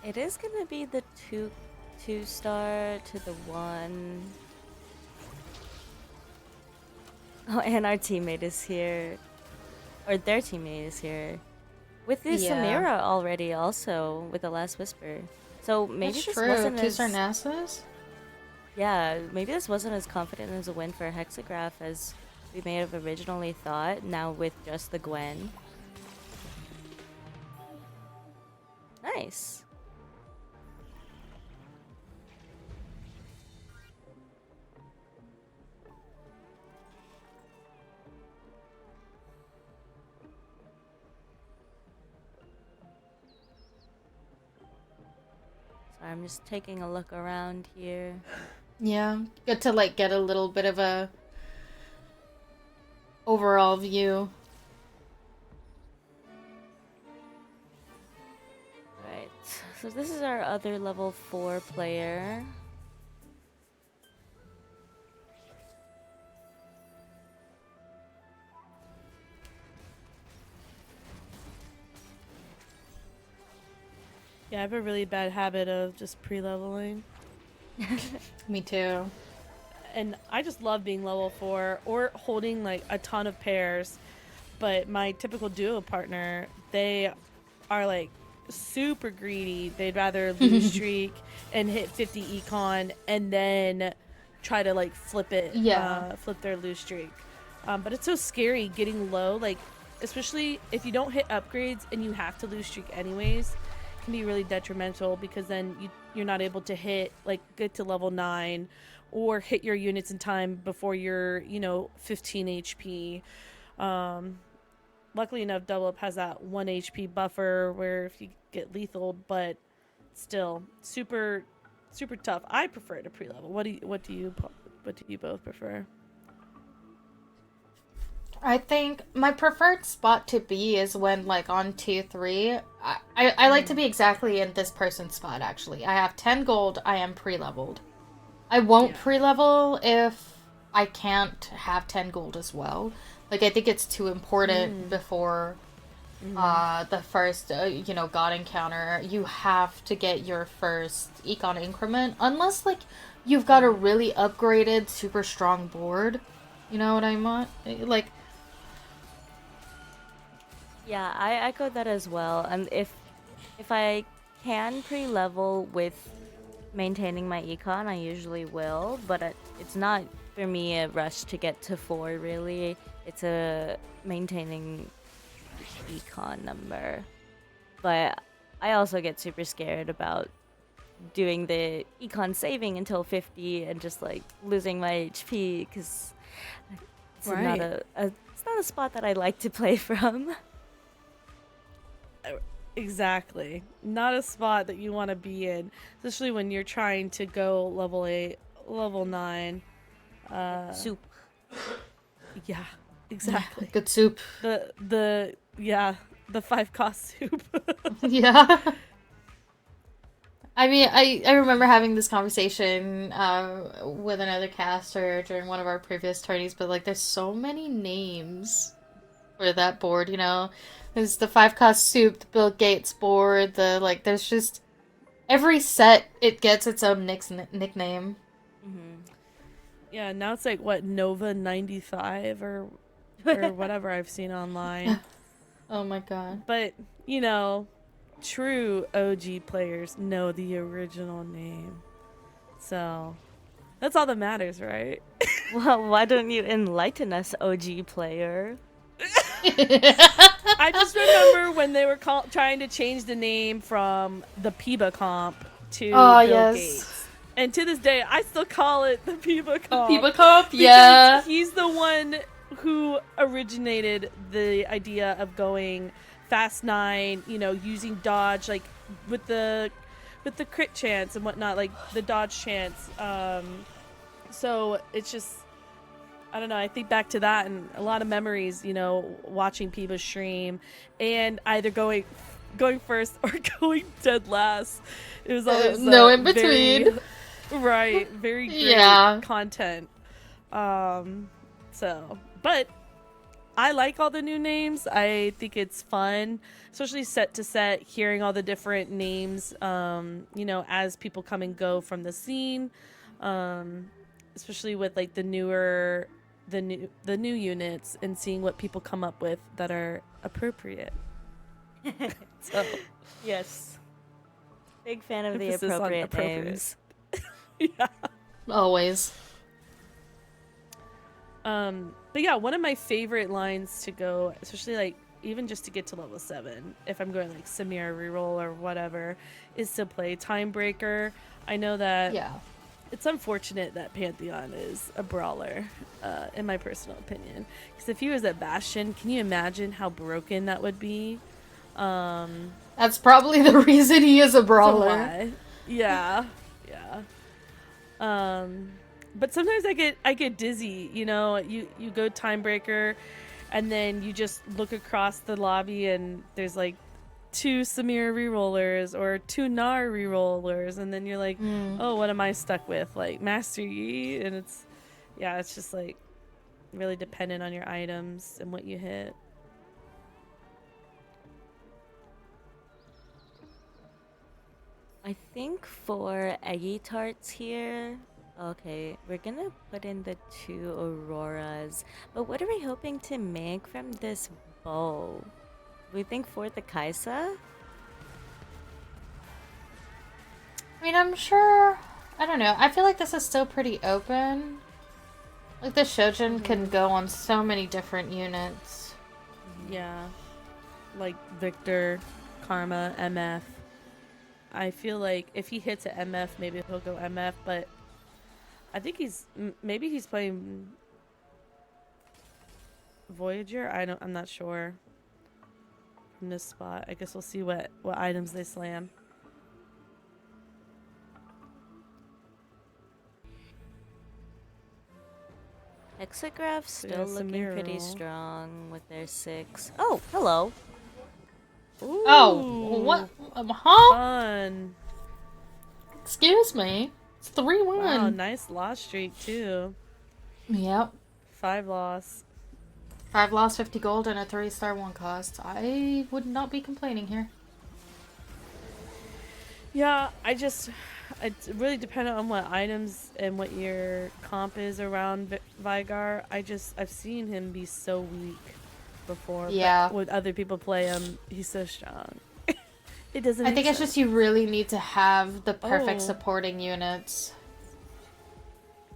It is gonna be the two-star to the 1. Oh, and our teammate is here. Or their teammate is here. With the Yeah. Samira already also, with the Last Whisper. So maybe That's this true. wasn't 2 as... star Nasus? Yeah, maybe this wasn't as confident as a win for Hexagraph as we may have originally thought, now with just the Gwen. Nice. So I'm just taking a look around here. Yeah. Good to like get a little bit of a overall view. Right. So this is our other level 4 player. Yeah, I have a really bad habit of just pre-leveling. Me too. And I just love being level 4 or holding like a ton of pairs. But my typical duo partner, they are like super greedy. They'd rather lose streak and hit 50 econ and then try to like Yeah. flip their lose streak. But it's so scary getting low, like especially if you don't hit upgrades and you have to lose streak anyways, it can be really detrimental because then you're not able to hit like get to level 9 or hit your units in time before you're 15 HP. Um, Luckily enough, Double Up has that 1 HP buffer where if you get lethal, but still super super tough. I prefer to pre-level. What do you both prefer? I think my preferred spot to be is when, like, on tier 3. I like to be exactly in this person's spot, actually. I have 10 gold, I am pre leveled. I won't Yeah. pre level if I can't have 10 gold as well. Like, I think it's too important before the first, god encounter. You have to get your first econ increment, unless, like, you've got a really upgraded, super strong board. You know what I mean? Like, Yeah, I echo that as well. And if I can pre-level with maintaining my econ, I usually will. But it's not for me a rush to get to 4. Really, it's a maintaining econ number. But I also get super scared about doing the econ saving until 50 and just like losing my HP because it's not Right. it's not a spot that I like to play from. Exactly. Not a spot that you want to be in, especially when you're trying to go level 8, level 9. Soup. Yeah, exactly. good soup. The 5 cost soup. Yeah. I mean, I remember having this conversation with another caster during one of our previous tourneys, but like, there's so many names for that board, you know? There's the five cost soup, the Bill Gates board, there's just every set, it gets its own nickname. Mm-hmm. Yeah, now it's like what Nova 95 or whatever I've seen online. Oh my god. But, you know, true OG players know the original name. So, that's all that matters, right? Well, why don't you enlighten us, OG player? I just remember when they were trying to change the name from the Peba comp to Oh, Bill yes. Gates. And to this day, I still call it the Peba comp. Piba Comp? Yeah. Because he's the one who originated the idea of going fast 9, using dodge, like with the crit chance and whatnot, like the dodge chance. So it's just, I don't know, I think back to that and a lot of memories, watching Peeba's stream and either going first or going dead last. It was always no in between. Right, very great Yeah. content. But I like all the new names. I think it's fun, especially set to set, hearing all the different names, as people come and go from the scene, especially with like the new units and seeing what people come up with that are appropriate. So, Yes. Big fan of emphasis the on appropriate appropriate. names. Yeah. Always. But yeah, one of my favorite lines to go, especially like even just to get to level 7, if I'm going like Samira reroll or whatever, is to play Timebreaker. I know that Yeah. it's unfortunate that Pantheon is a brawler, in my personal opinion. Because if he was at Bastion, can you imagine how broken that would be? That's probably the reason he is a So brawler. why? Yeah. But sometimes I get dizzy, you go Timebreaker and then you just look across the lobby and there's like 2 Samira rerollers or 2 Nar rerollers and then you're like, oh, what am I stuck with? Like Master Yi, and it's just like really dependent on your items and what you hit. I think for eggy tarts here, okay, we're gonna put in the 2 auroras. But what are we hoping to make from this bowl? We think for the Kaisa? I mean, I'm sure. I don't know. I feel like this is still pretty open. Like the Shojin can go on so many different units. Yeah. Like Victor, Karma, MF. I feel like if he hits an MF, maybe he'll go MF, but I think maybe he's playing Voyager. I'm not sure. From this spot, I guess we'll see what items they slam. Hexagraph's still Yeah, looking pretty Samiral. strong with their 6. Oh, hello. Ooh, Oh, what? Huh? Fun. Excuse me. It's 3-1. Wow, nice loss streak too. Yep. 5 loss. 5 lost, 50 gold, and a 3-star 1 cost. I would not be complaining here. Yeah, it's really dependent on what items and what your comp is around Vigar. I've seen him be so weak before. Yeah. But when other people play him, he's so strong. It doesn't. I think it's just you really need to have the perfect Oh. supporting units.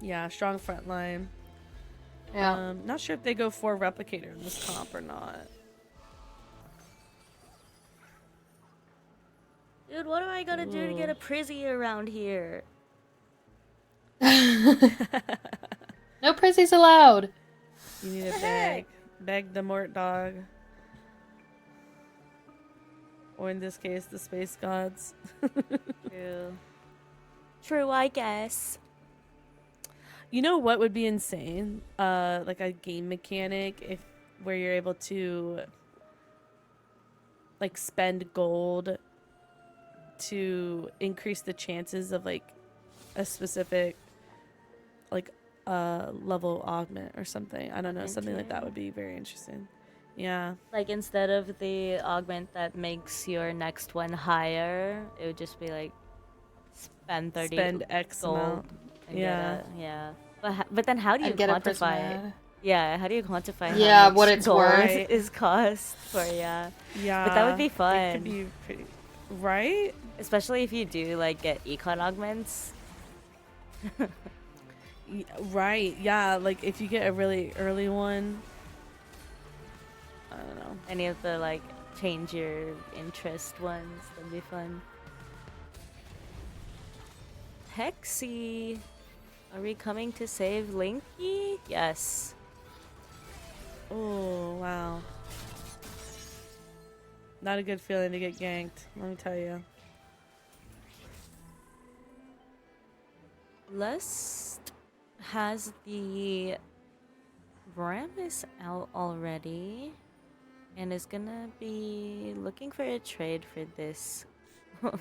Yeah, strong front line. Yeah. Not sure if they go for replicator in this comp or not. Dude, what am I gonna do to get a Prizzy around here? No Prizzies allowed. You need a beg the Mort dog, or in this case, the space gods. True. True, I guess. You know what would be insane? Like a game mechanic where you're able to like spend gold to increase the chances of like a specific like level augment or something. I don't know, something like that would be very interesting. Yeah. Like instead of the augment that makes your next one higher, it would just be like spend 30 Spend X gold amount. and Yeah. get a, yeah. But then how do you And get a quantify it? Prismad. Yeah, how do you quantify how Yeah, much what it's gold worth. is cost for Yeah. But that would be It fun. could be pretty right? Especially if you do like get econ augments. Right. Yeah, like if you get a really early one, I don't know. Any of the like change your interest ones, that'd be fun. Hexy, are we coming to save Linky? Yes. Oh, wow. Not a good feeling to get ganked, let me tell you. Lust has the Ramus out already and is gonna be looking for a trade for this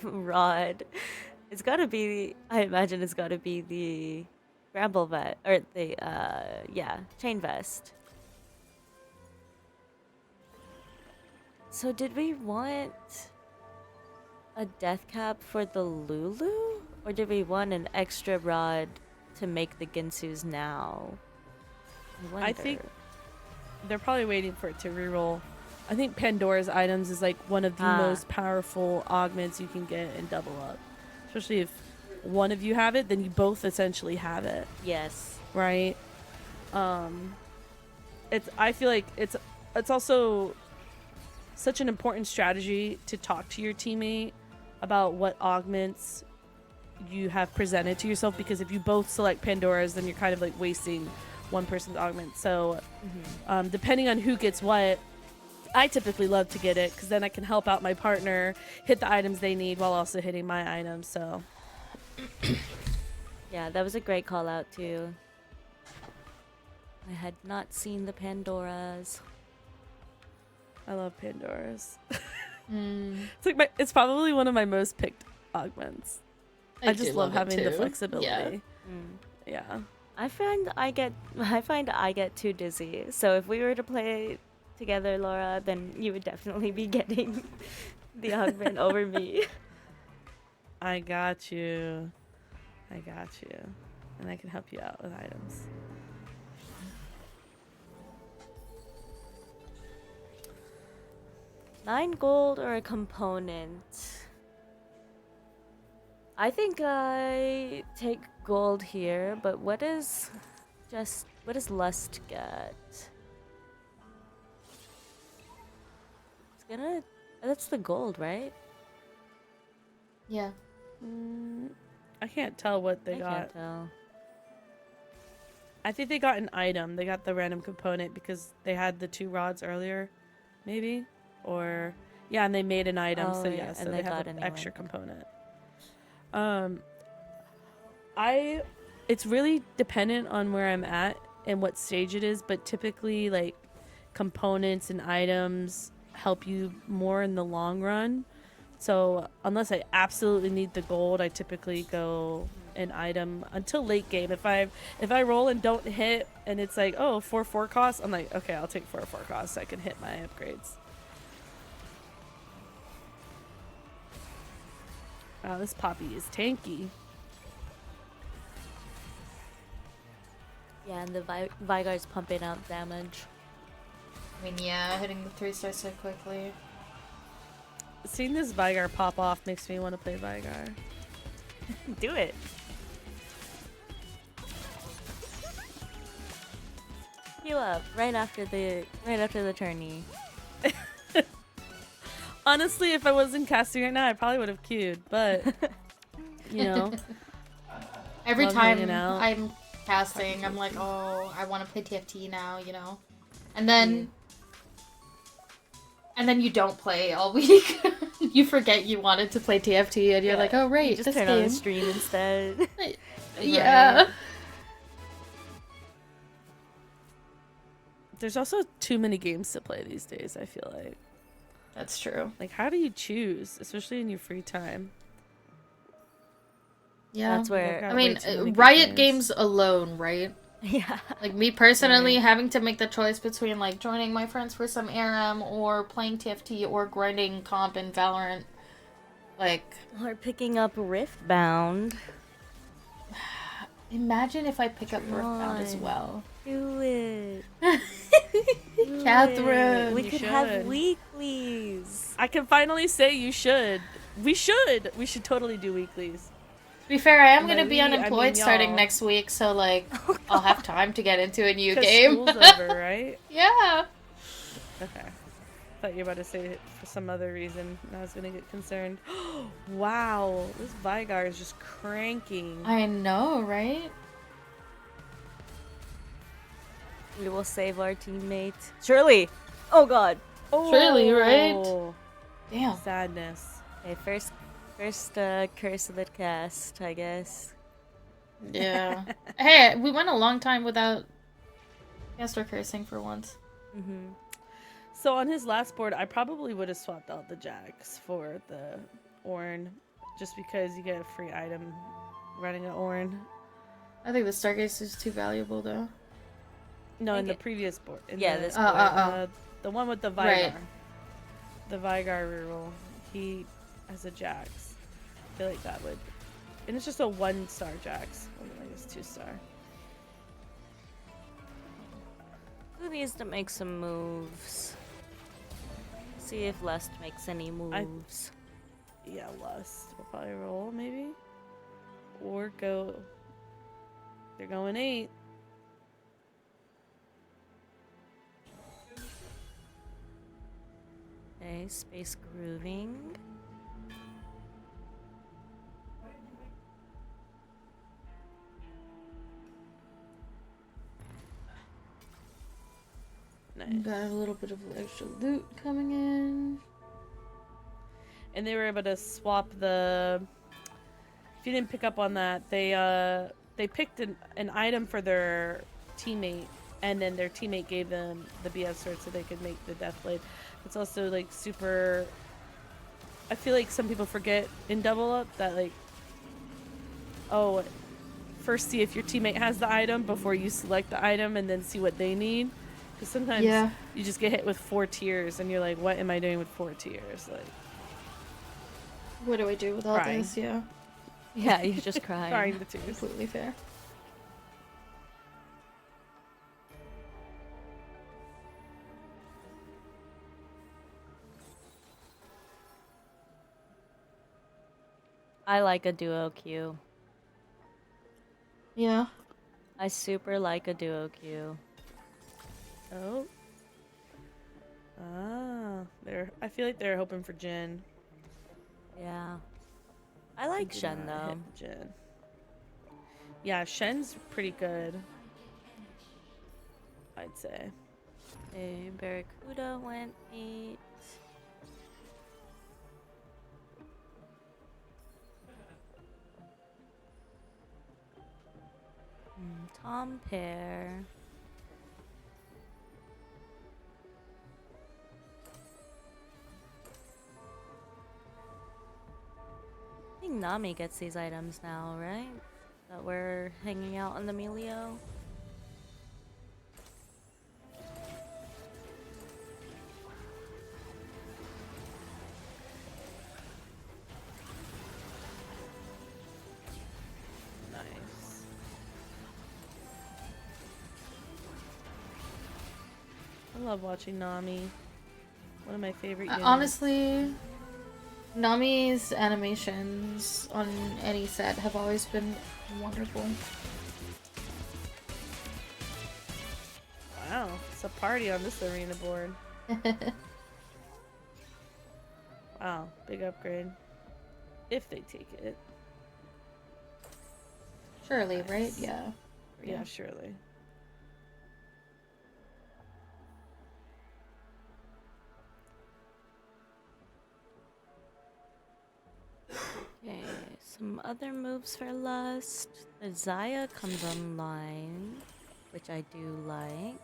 rod. It's gotta be, I imagine it's gotta be the Bramble Vest, or the, yeah, Chain Vest. So did we want a death cap for the Lulu? Or did we want an extra rod to make the Ginsus now? I think they're probably waiting for it to reroll. I think Pandora's items is like one of the most powerful augments you can get and double up. Especially if one of you have it, then you both essentially have it. Yes. Right? I feel like it's also such an important strategy to talk to your teammate about what augments you have presented to yourself, because if you both select Pandora's, then you're kind of like wasting one person's augment. So depending on who gets what, I typically love to get it because then I can help out my partner hit the items they need while also hitting my items. So Yeah, that was a great call out too. I had not seen the Pandoras. I love Pandora's. Mm, It's probably one of my most picked augments. I do just love it having the too. flexibility. Yeah. Yeah. I find I get too dizzy. So if we were to play together, Laura, then you would definitely be getting the augment over me. I got you. I got you. And I can help you out with items. $9 gold or a component? I think I take gold here, but what does lust get? It's gonna. That's the gold, right? Yeah. I can't tell what they I got. can't tell. I think they got an item. They got the random component because they had the 2 rods earlier, maybe, or yeah, and they made an item. Oh, So yeah, yeah, so and they they have got an a new extra one. component. It's really dependent on where I'm at and what stage it is, but typically like components and items help you more in the long run. So unless I absolutely need the gold, I typically go an item until late game. If I roll and don't hit and it's like, oh, 4/4 cost, I'm like, okay, I'll take 4/4 cost so I can hit my upgrades. Wow, this Poppy is tanky. Yeah, and the Vigar's pumping out damage. I mean, yeah, hitting the 3-star so quickly. Seeing this Vigar pop off makes me want to play Vigar. Do it. Heal up right after the tourney. Honestly, if I wasn't casting right now, I probably would have queued, but you know. Every Love time hanging out. I'm casting, I'm like, oh, I want to play TFT now, you know? And then you don't play all week. You forget you wanted to play TFT, and you're like, oh, right, you just this turn game. on the stream instead. Yeah. Right. There's also too many games to play these days, I feel like. That's true. Like, how do you choose, especially in your free time? Yeah. That's where- Got I way mean, too many good Riot games alone, right? Yeah. Like, me personally, Right. having to make the choice between, like, joining my friends for some ARM or playing TFT or grinding comp in Valorant, like... Or picking up Riftbound. Imagine if I pick up Riftbound as on. well. Do it. Catherine! We You could have should. weeklies. I can finally say you should. We should. We should totally do weeklies. To be fair, I am By going to be we, I unemployed mean starting y'all. next week, so, like, I'll have time to get into a new 'Cause game. school's over, right? Yeah. Okay. Thought you were about to say it for some other reason, and I was gonna get concerned. Wow, this Vigar is just cranking. I know, right? We will save our teammate. Surely. Oh god. Surely, right? Damn. Sadness. Okay, first curse of the cast, I guess. Yeah. Hey, we went a long time without caster cursing for once. Mm-hmm. So on his last board, I probably would have swapped out the Jax for the Ornn, just because you get a free item running an Ornn. I think the Stargaze is too valuable, though. No, in the Okay. previous board. This The one with the Vigar. Right. The Vigar reroll. He has a Jax. I feel like that would. And it's just a 1-star Jax. I guess 2-star. Who needs to make some moves? See if Lust makes any moves. Yeah, Lust. We'll probably roll, maybe? Or go. They're going 8. Okay, space grooving. Nice. Got a little bit of extra loot coming in. And they were able to swap the. If you didn't pick up on that, they picked an item for their teammate, and then their teammate gave them the BF sword so they could make the Deathblade. It's also like super. I feel like some people forget in Double Up that like, oh, first see if your teammate has the item before you select the item, and then see what they need. Because sometimes you just get hit with 4 tiers, and you're like, what am I doing with 4 tiers? Like. What do I do with all Crying. this? Yeah, Yeah, you're just Crying crying. the tears. completely fair. I like a duo queue. Yeah. I super like a duo queue. Oh. Ah, I feel like they're hoping for Jin. Yeah. I like Did Shen not hit though. Jin. Yeah, Shen's pretty good. I'd say. Okay, Barracuda went 8. Tom Pair. I think Nami gets these items now, right? That we're hanging out on the Melio. Nice. I love watching Nami. One of my favorite units. Honestly, Nami's animations on any set have always been wonderful. Wow, it's a party on this arena board. Wow, big upgrade. If they take it. Surely, right? Nice. Yeah. Yeah, surely. Okay, some other moves for Lust. The Zaya comes online, which I do like.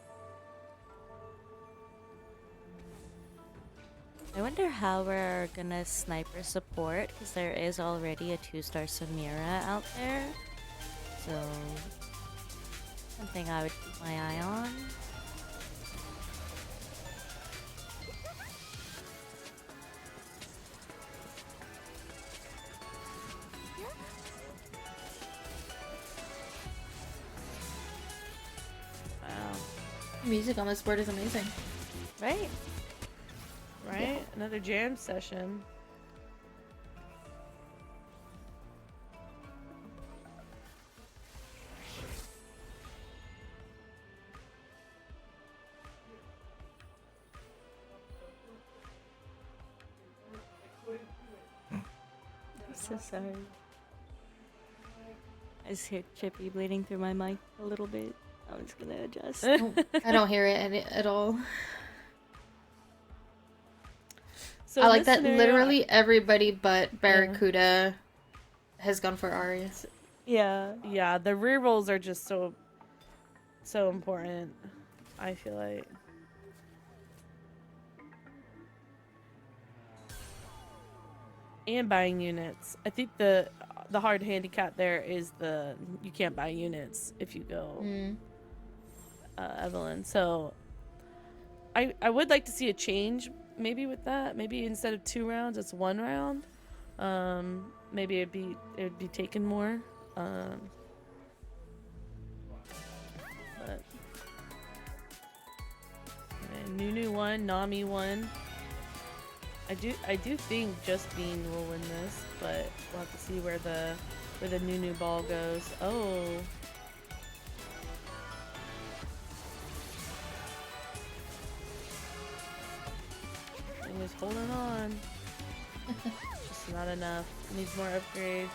I wonder how we're gonna sniper support, because there is already a 2-star Samira out there. So, something I would keep my eye on. Wow. Music on this board is amazing. Right? Right? Yeah. Another jam session. I'm so sorry. I just hear Chippy bleeding through my mic a little bit. I'm just gonna adjust. I don't hear it at all. So I in like this that scenario, literally everybody but Barracuda has gone for Ari. Yeah. Yeah, the rerolls are just so important. I feel like. And buying units. I think the hard handicap there is you can't buy units if you go Evelyn. So I would like to see a change maybe with that. Maybe instead of 2 rounds, it's 1 round. Maybe it would be taken more. But and Nunu won, Nami won. I do think Just Bean will win this, but we'll have to see where the Nunu ball goes. Oh. Thing is holding on. Just not enough. Needs more upgrades.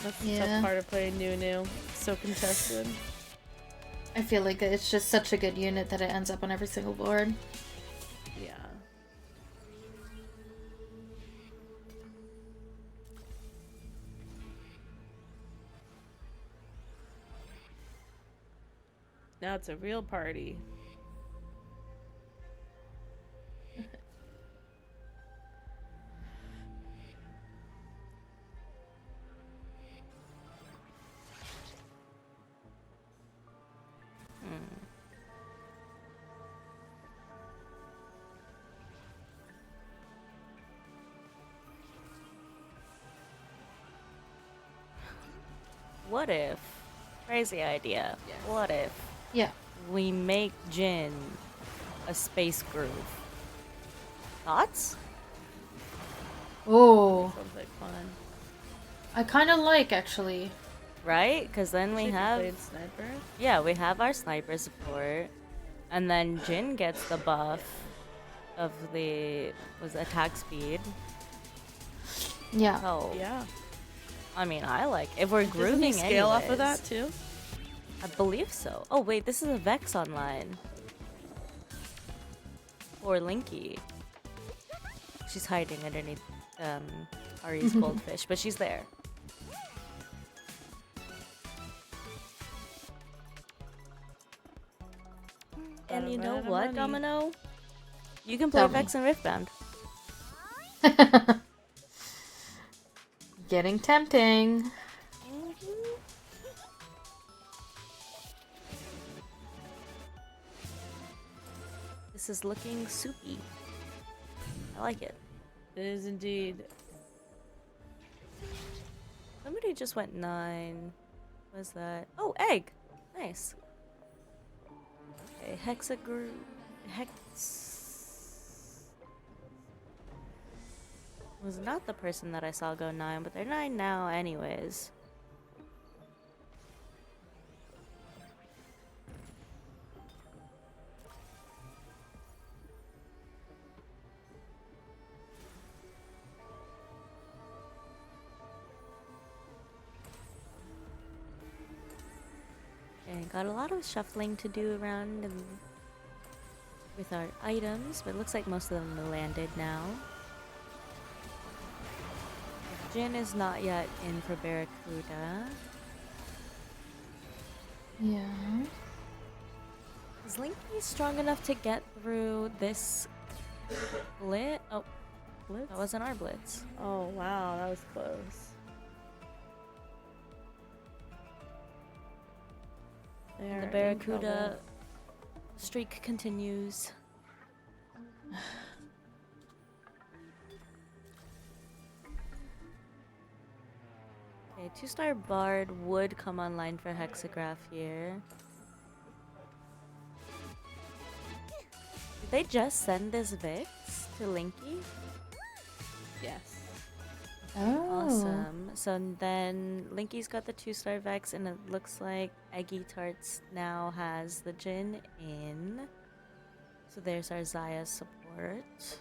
That's the tough part of playing Nunu. So contested. I feel like it's just such a good unit that it ends up on every single board. Yeah. Now it's a real party. what if, crazy idea, Yes. what if Yeah. we make Jin a space groove? Thoughts? Oh, Sounds like fun. I kind of like actually. Right? Because then we Should be have, played sniper. yeah, we have our sniper support, and then Jin gets the buff of the attack speed. Yeah. So Yeah. I mean, I like if we're Doesn't grooving he scale off of anyways. that too? I believe so. Oh wait, this is a Vex online. Or Linky. She's hiding underneath Ari's goldfish, but she's there. And you know Run out of what, money. Domino? You can play Tell me. Vex and Riftbound. Getting tempting. This is looking soupy. I like it. It is indeed. Somebody just went 9. What was that? Oh, egg! Nice. Okay, hexagroup. Was not the person that I saw go 9, but they're 9 now anyways. And got a lot of shuffling to do around and with our items, but it looks like most of them landed now. Jin is not yet in for Barracuda. Yeah. Is Linky strong enough to get through this blitz? Oh, Blitz? that wasn't our blitz. Oh wow, that was close. They are The in Barracuda trouble. streak continues. Okay, 2-star Bard would come online for Hexagraph here. Did they just send this Vix to Linky? Yes. Oh. Awesome. So then Linky's got the 2-star Vex, and it looks like Eggy Tarts now has the Jin in. So there's our Zaya support.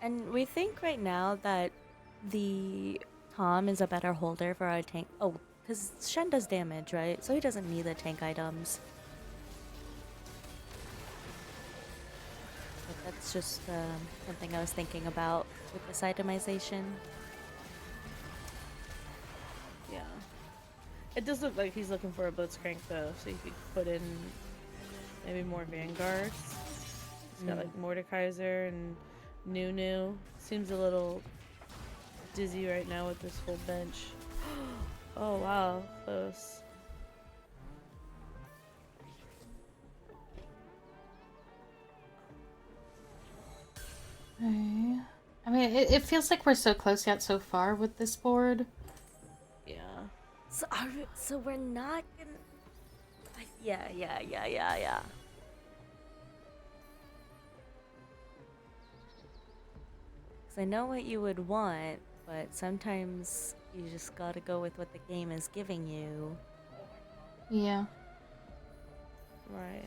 And we think right now that the Tom is a better holder for our tank. Oh, because Shen does damage, right? So he doesn't need the tank items. But that's just something I was thinking about with this itemization. Yeah. It does look like he's looking for a Blitzcrank though, so you could put in maybe more Vanguards. He's got like Mordekaiser and Nunu. Seems a little dizzy right now with this whole bench. Oh wow, close. Okay. I mean, it feels like we're so close yet so far with this board. Yeah. So we're not gonna. Yeah. Because I know what you would want, but sometimes you just gotta go with what the game is giving you. Yeah. Right.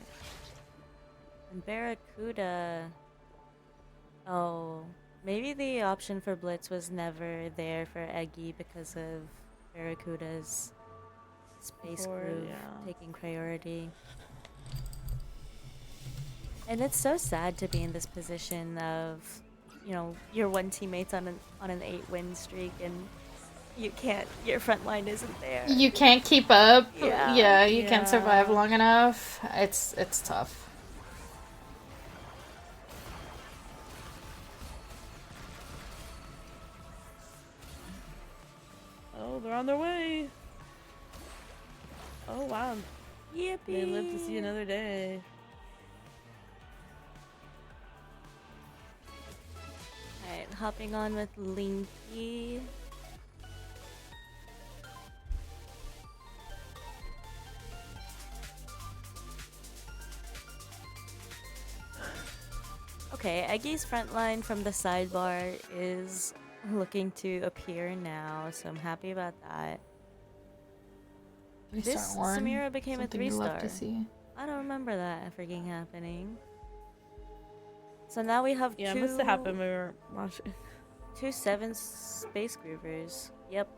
And Barracuda. Oh, maybe the option for Blitz was never there for Eggy because of Barracuda's space Support, groove yeah. taking priority. And it's so sad to be in this position of, you know, your one teammate's on an 8-win streak and you can't. Your front line isn't there. You can't keep up. Yeah. You can't survive long enough. It's tough. Oh, they're on their way. Oh wow. Yippee! They live to see another day. hopping on with Linky. Okay, Eggy's front line from the sidebar is looking to appear now, so I'm happy about that. This Samira became a 3-star. To see. I don't remember that freaking happening. So now we have Yeah, two. it must have happened when we were watching. 2 7 space groovers. Yep.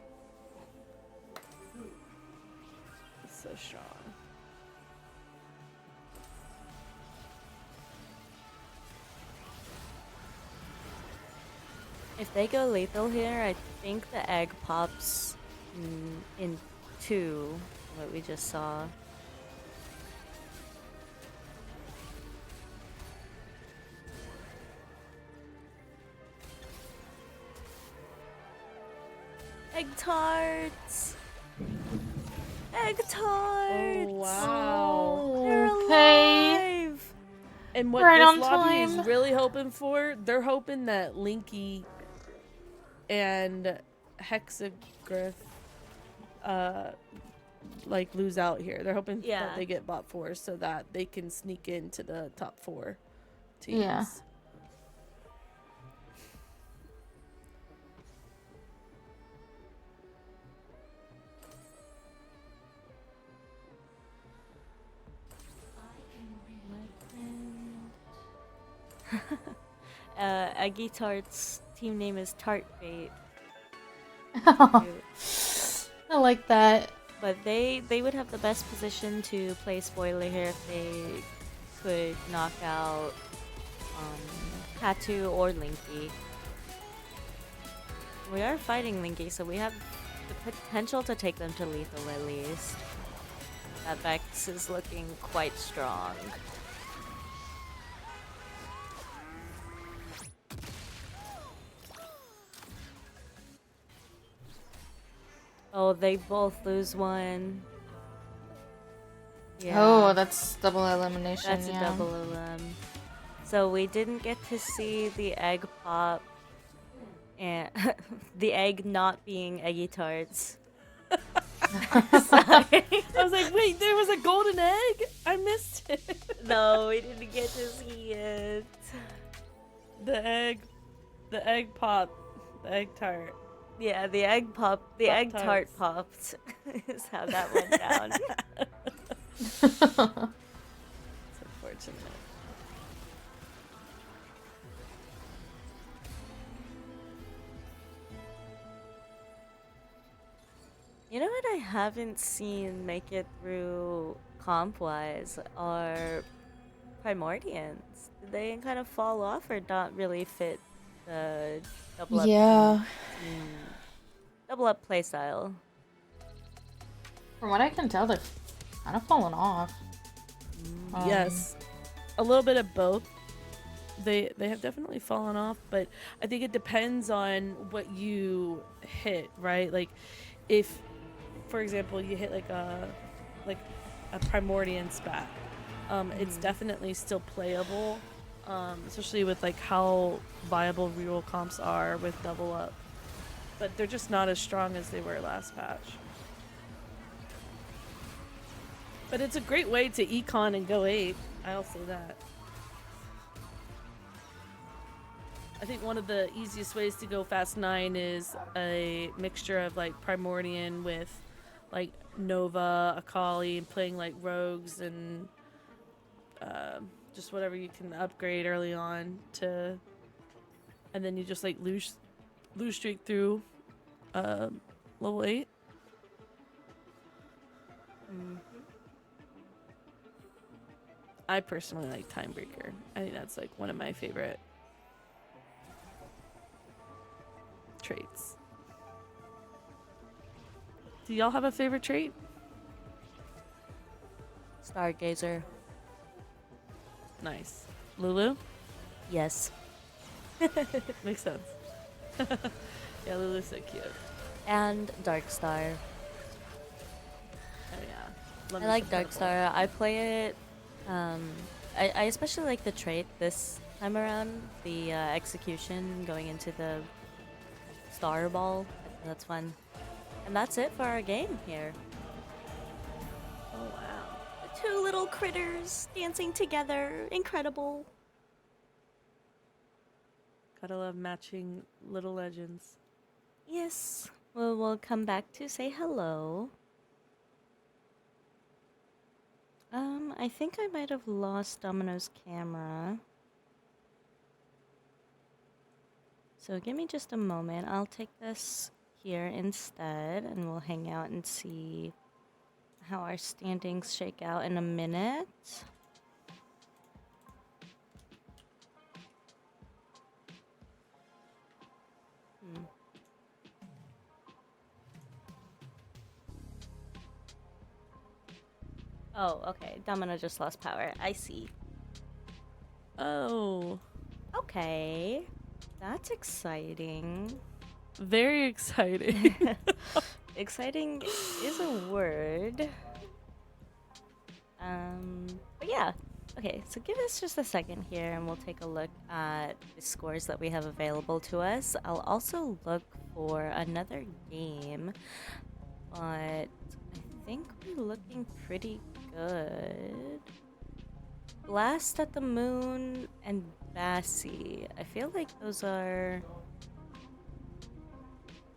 It's so strong. If they go lethal here, I think the egg pops in 2, what we just saw. Egg tarts! Egg tarts! Oh, wow. They're Okay. alive! And what Right this on lobby time. is really hoping for, they're hoping that Linky and Hexagriff like lose out here. They're hoping that they get bot 4 so that they can sneak into the top 4 teams. Yeah. Eggy Tart's team name is Tart Bait. I like that. But they would have the best position to play spoiler here if they could knock out Katu or Linky. We are fighting Linky, so we have the potential to take them to lethal at least. That Vex is looking quite strong. Oh, they both lose one. Yeah. Oh, that's double elimination. That's a double elim. So we didn't get to see the egg pop and the egg not being eggy tarts. Sorry. I was like, wait, there was a golden egg? I missed it. No, we didn't get to see it. The egg pop, the egg tart. Yeah, the egg pop, the Pop egg tart tarts. popped is how that went down. It's unfortunate. You know what I haven't seen make it through comp-wise are Primordians. Did they kind of fall off or not really fit the double up double up playstyle? From what I can tell, they're kind of falling off. Yes, a little bit of both. They have definitely fallen off, but I think it depends on what you hit, right? Like, if, for example, you hit like a Primordian spat, it's definitely still playable, especially with like how viable reroll comps are with double up. But they're just not as strong as they were last patch. But it's a great way to econ and go 8. I'll say that. I think one of the easiest ways to go fast 9 is a mixture of like Primordian with like Nova, Akali, and playing like rogues and just whatever you can upgrade early on to, and then you just like lose streak through level 8. I personally like Timebreaker. I think that's like one of my favorite traits. Do y'all have a favorite trait? Stargazer. Nice. Lulu? Yes. Makes sense. Yeah, Lulu's so cute. And Darkstar. Oh yeah. I like Darkstar. I play it. I especially like the trait this time around. The execution going into the star ball. That's fun. And that's it for our game here. Oh wow. The two little critters dancing together. Incredible. Gotta love matching little legends. Yes. Well, we'll come back to say hello. I think I might have lost Domino's camera. So give me just a moment. I'll take this here instead, and we'll hang out and see how our standings shake out in a minute. Oh, okay. Domino just lost power. I see. Oh, Okay. That's exciting. very exciting. Exciting is a word. But yeah. Okay, so give us just a second here and we'll take a look at the scores that we have available to us. I'll also look for another game, but I think we're looking pretty good. Blast at the Moon and Bassie. I feel like those are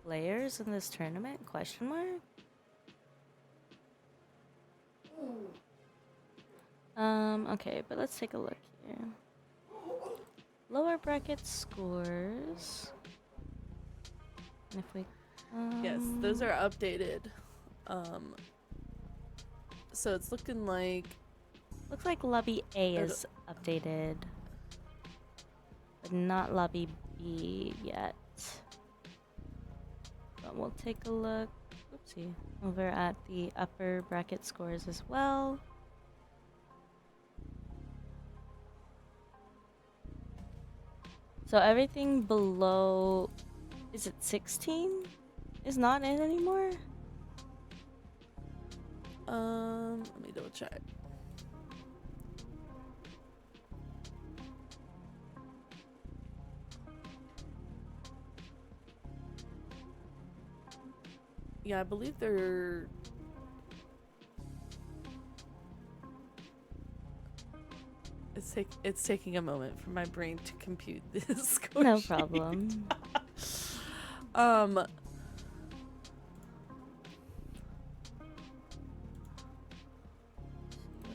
players in this tournament? Question mark? Okay, but let's take a look here. Lower bracket scores. And if we Yes, those are updated. So it's looking like looks like lobby A is updated, but not lobby B yet. But we'll take a look. Oopsie. Over at the upper bracket scores as well. So everything below, is it 16? Is not in anymore? let me double check. Yeah, I believe they're it's taking a moment for my brain to compute this score No sheet. problem. What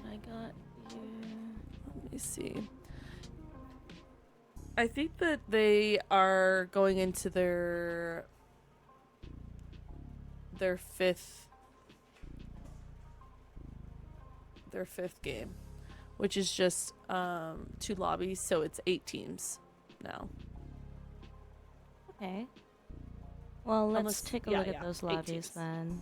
I got here. Let me see. I think that they are going into their fifth game, which is just 2 lobbies, so it's 8 teams now. Okay. Well, let's Unless- take a yeah, look at yeah, those 8 lobbies teams. then.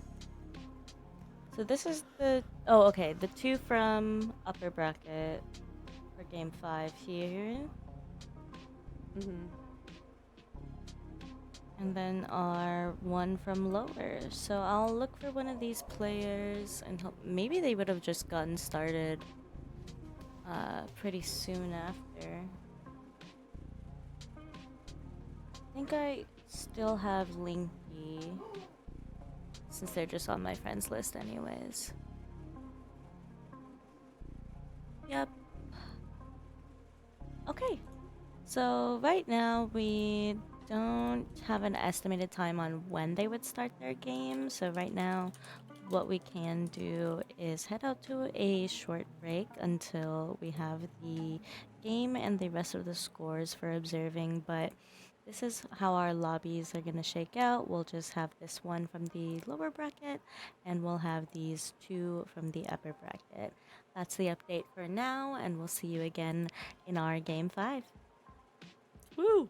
So this is the... Oh, okay. The 2 from upper bracket for game 5 here. Mm-hmm. And then our 1 from lower. So I'll look for one of these players and hope... Maybe they would have just gotten started pretty soon after. I think I still have Linky, since they're just on my friends list anyways. Yep. Okay. So right now we don't have an estimated time on when they would start their game. So right now what we can do is head out to a short break until we have the game and the rest of the scores for observing. But this is how our lobbies are going to shake out. We'll just have this one from the lower bracket, and we'll have these 2 from the upper bracket. That's the update for now, and we'll see you again in our game 5. Woo!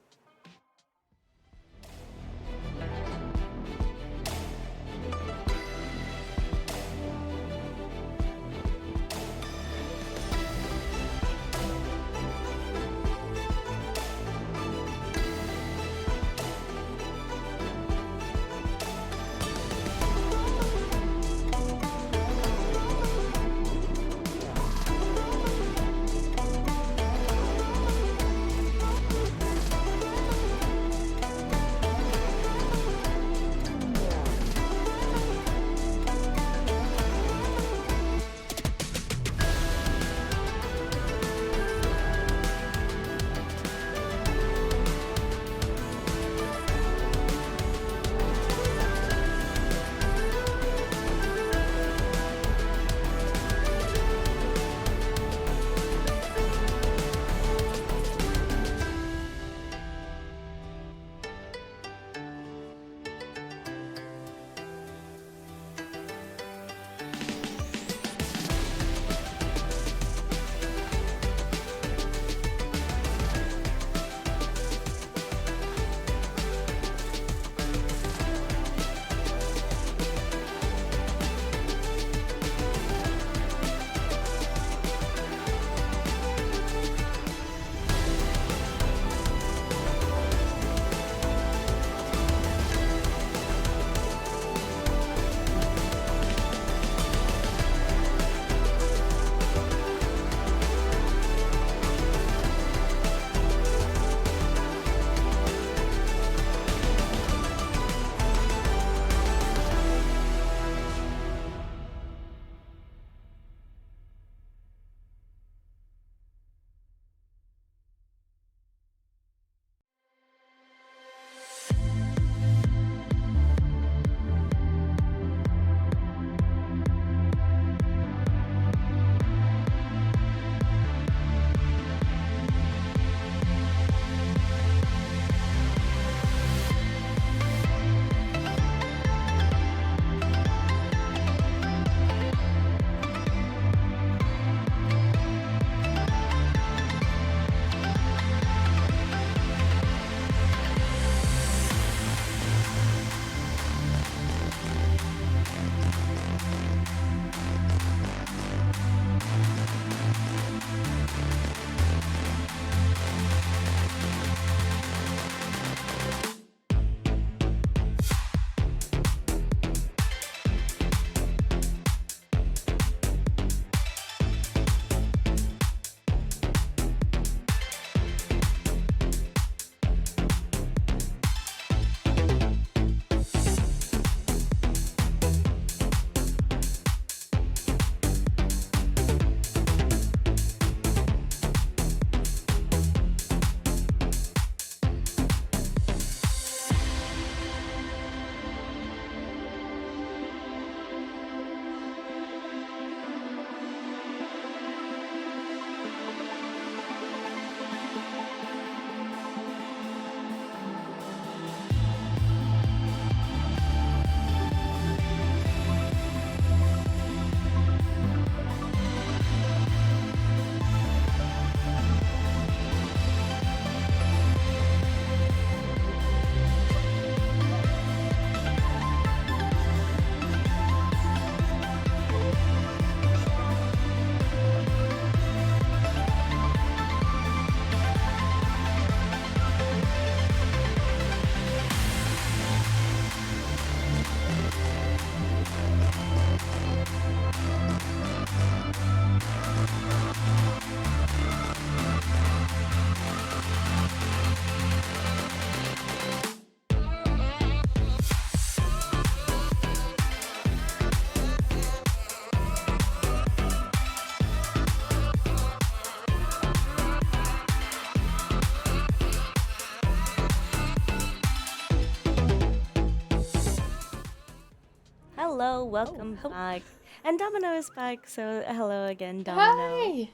hello, welcome hello. back. And Domino is back, so hello again, Domino. Hi.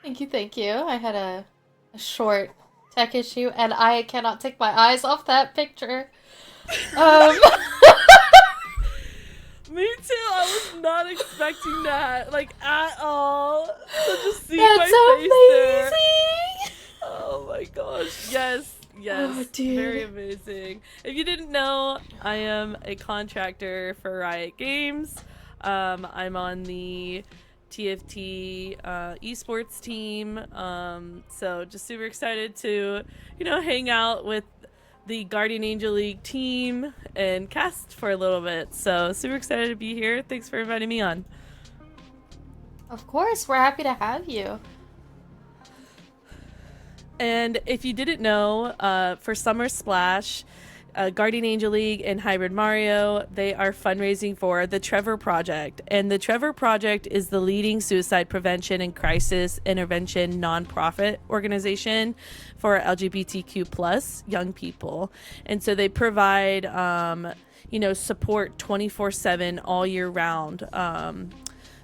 Thank you, thank you. I had a short tech issue, and I cannot take my eyes off that picture. Um, Me too. I was not expecting that, like at all. So just see that's my face there. amazing. Oh my gosh. Yes. Yes. Oh, dude. Very amazing. If you didn't know, I am a contractor for Riot Games. I'm on the TFT esports team. So just super excited to, hang out with the Guardian Angel League team and cast for a little bit. So super excited to be here. Thanks for inviting me on. Of course, we're happy to have you. And if you didn't know, for Summer Splash, Guardian Angel League and Hybrid Mario, they are fundraising for the Trevor Project. And the Trevor Project is the leading suicide prevention and crisis intervention nonprofit organization for LGBTQ plus young people. And so they provide, support 24/7 all year round.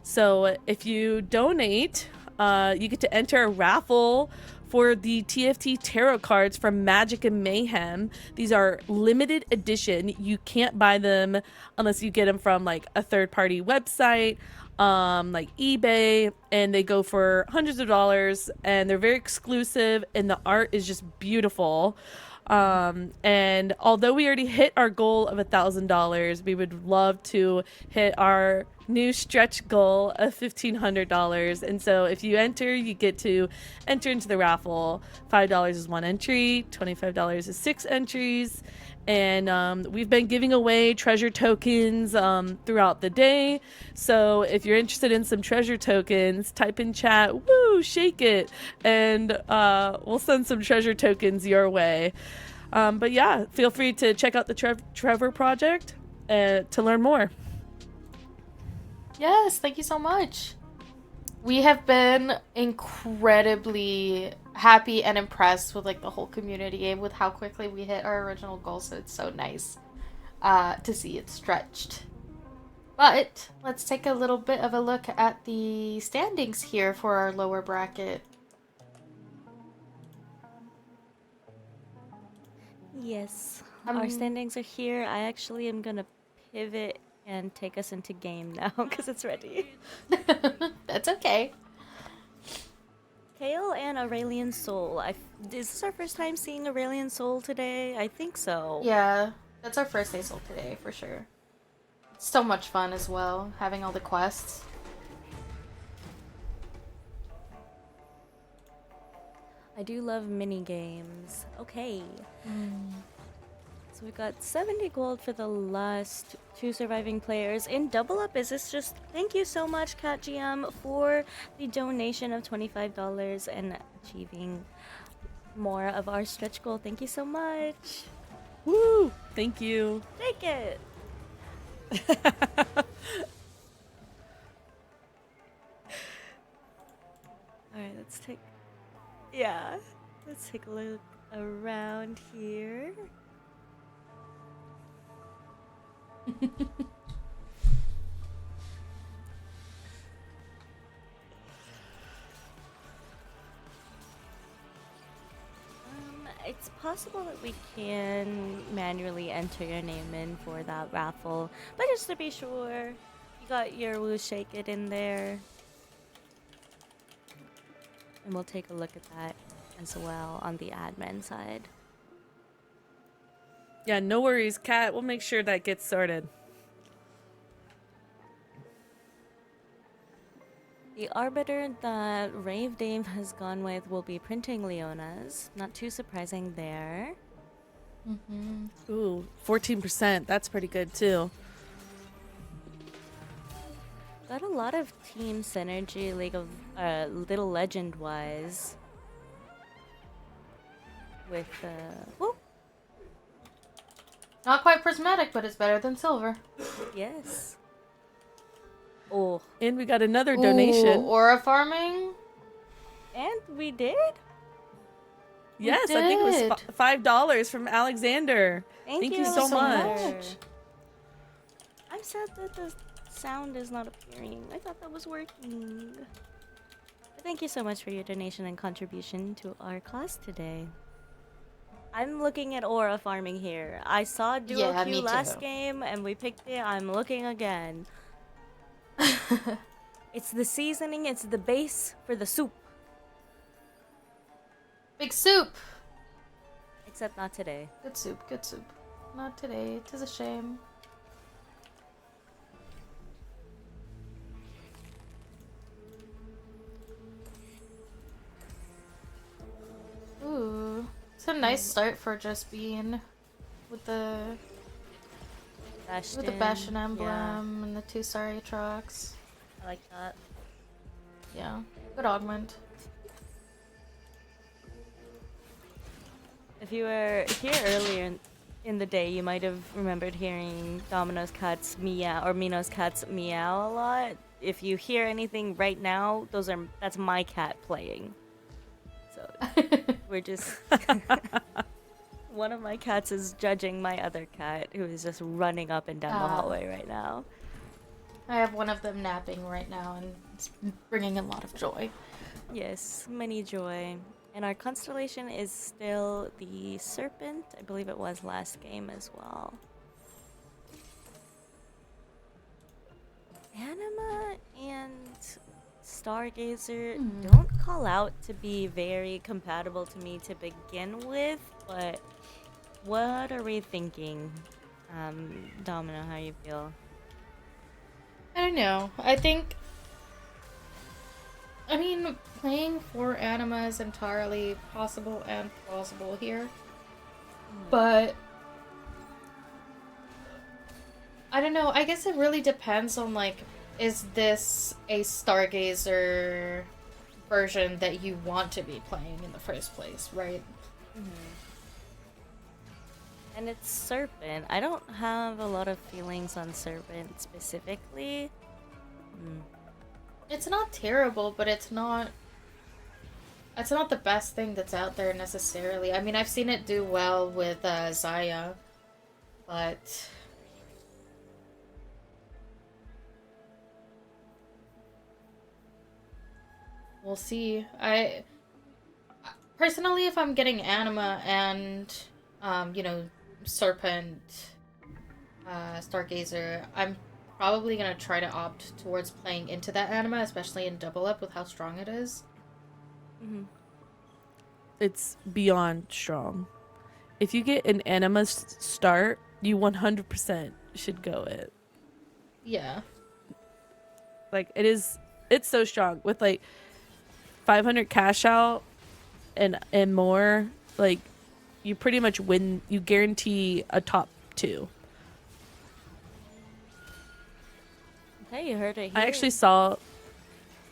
So if you donate, you get to enter a raffle for the TFT tarot cards from Magic and Mayhem. These are limited edition. You can't buy them unless you get them from like a third-party website, like eBay, and they go for hundreds of dollars, and they're very exclusive, and the art is just beautiful. And although we already hit our goal of $1,000, we would love to hit our new stretch goal of $1,500. And so if you enter, you get to enter into the raffle. $5 is one entry, $25 is 6 entries. And we've been giving away treasure tokens throughout the day. So if you're interested in some treasure tokens, type in chat, woo, shake it, and we'll send some treasure tokens your way. But yeah, feel free to check out the Trevor Project to learn more. Yes, thank you so much. We have been incredibly happy and impressed with like the whole community and with how quickly we hit our original goal, so it's so nice to see it stretched. But let's take a little bit of a look at the standings here for our lower bracket. Yes, our standings are here. I actually am gonna pivot and take us into game now because it's ready. That's okay. Kale and Aurelian Soul. Is this our first time seeing Aurelian Soul today? I think so. Yeah, that's our first day sold today for sure. It's so much fun as well, having all the quests. I do love mini games. Okay. So we got 70 gold for the last 2 surviving players. In Double Up, is this just... Thank you so much, CatGM, for the donation of $25 and achieving more of our stretch goal. Thank you so much. Woo! Thank you. Take it. Alright, let's take... Yeah. Let's take a look around here. It's possible that we can manually enter your name in for that raffle, but just to be sure, you got your Woo Shake It in there. And we'll take a look at that as well on the admin side. Yeah, no worries, Kat. We'll make sure that gets sorted. The arbiter that Rave Dave has gone with will be printing Leona's. Not too surprising there. Ooh, 14%. That's pretty good, too. Got a lot of team synergy, League of Little Legend wise. With whoop. Not quite prismatic, but it's better than silver. Yes. Oh, And we got another donation. Ooh, aura farming. and we did. Yes, I think it was did. $5 from Alexander. Thank you so so much. I'm sad that the sound is not appearing. I thought that was working. But thank you so much for your donation and contribution to our cause today. I'm looking at aura farming here. I saw duo Yeah, Q me last too. game and we picked it. I'm looking again. It's the seasoning, it's the base for the soup. Big soup. Except not today. Good soup. Good soup. Not today. 'Tis a shame. Ooh, it's a nice start for just being with the Bastion emblem and the 2 Sari trucks. I like that. Yeah, good augment. If you were here earlier in the day, you might have remembered hearing Domino's cat's meow or Mino's cat's meow a lot. If you hear anything right now, that's my cat playing. So we're just one of my cats is judging my other cat, who is just running up and down the hallway right now. I have one of them napping right now, and it's bringing a lot of joy. Yes, many joy. And our constellation is still the Serpent. I believe it was last game as well. Anima and Stargazer don't call out to be very compatible to me to begin with, but what are we thinking? Domino, how you feel? I don't know. I mean, playing 4 anima is entirely possible and plausible here. But I don't know. I guess it really depends on, like, is this a Stargazer version that you want to be playing in the first place, right? And it's Serpent. I don't have a lot of feelings on Serpent specifically. It's not terrible, but it's not the best thing that's out there necessarily. I mean, I've seen it do well with Zaya, but we'll see. I personally, if I'm getting anima and Serpent, Stargazer, I'm probably gonna try to opt towards playing into that anima, especially in double up with how strong it is. It's beyond strong. If you get an anima start, you 100% should go it. Yeah. Like, it's so strong with like 500 cash out and more. Like, you pretty much win. You guarantee a top 2. Okay, you heard it here. I actually saw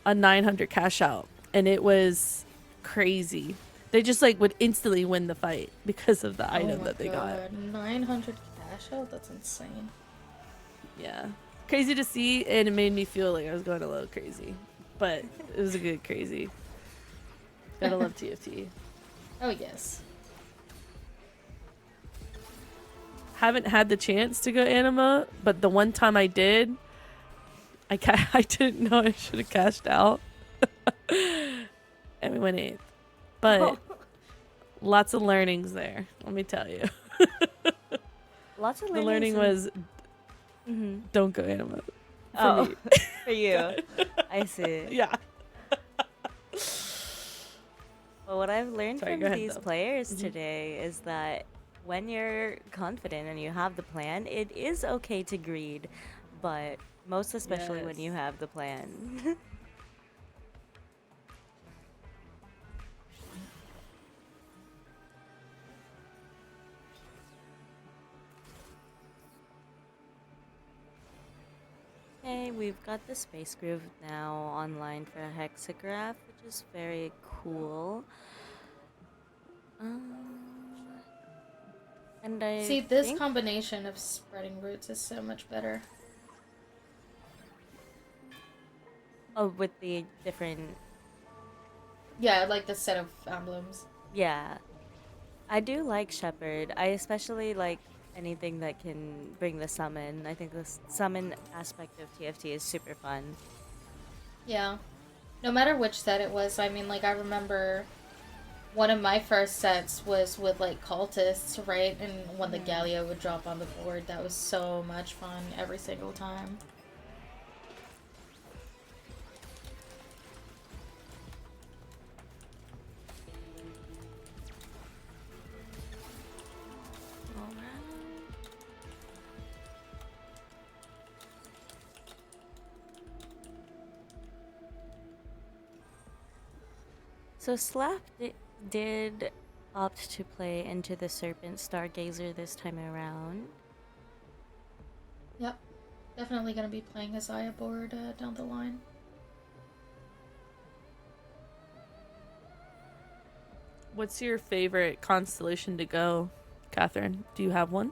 a 900 cash out, and it was crazy. They just like would instantly win the fight because of the item that they got. 900 cash out? That's insane. Yeah, crazy to see, and it made me feel like I was going a little crazy, but it was a good crazy. Gotta love TFT. Oh yes. Haven't had the chance to go anima, but the one time I did, I didn't know I should have cashed out, and we went 8th. But lots of learnings there, let me tell you. Lots of The learning was don't go anima. For me. For you. I see. Yeah. Well, what I've learned Sorry, from go ahead, these though. players today is that when you're confident and you have the plan, it is okay to greed, but most especially when Yes. you have the plan. Okay, we've got the Space Groove now online for a hexagraph, which is very cool. And I See, this think... combination of spreading roots is so much better. Oh, with the different... Yeah, like the set of emblems. Yeah. I do like Shepherd. I especially like anything that can bring the summon. I think the summon aspect of TFT is super fun. Yeah. No matter which set it was, I mean, like, I remember one of my first sets was with, like, cultists, right? And when the Gallia would drop on the board, that was so much fun every single time. So Slap did opt to play into the Serpent Stargazer this time around. Yep. Definitely gonna be playing a Zaya board down the line. What's your favorite constellation to go, Catherine? Do you have one?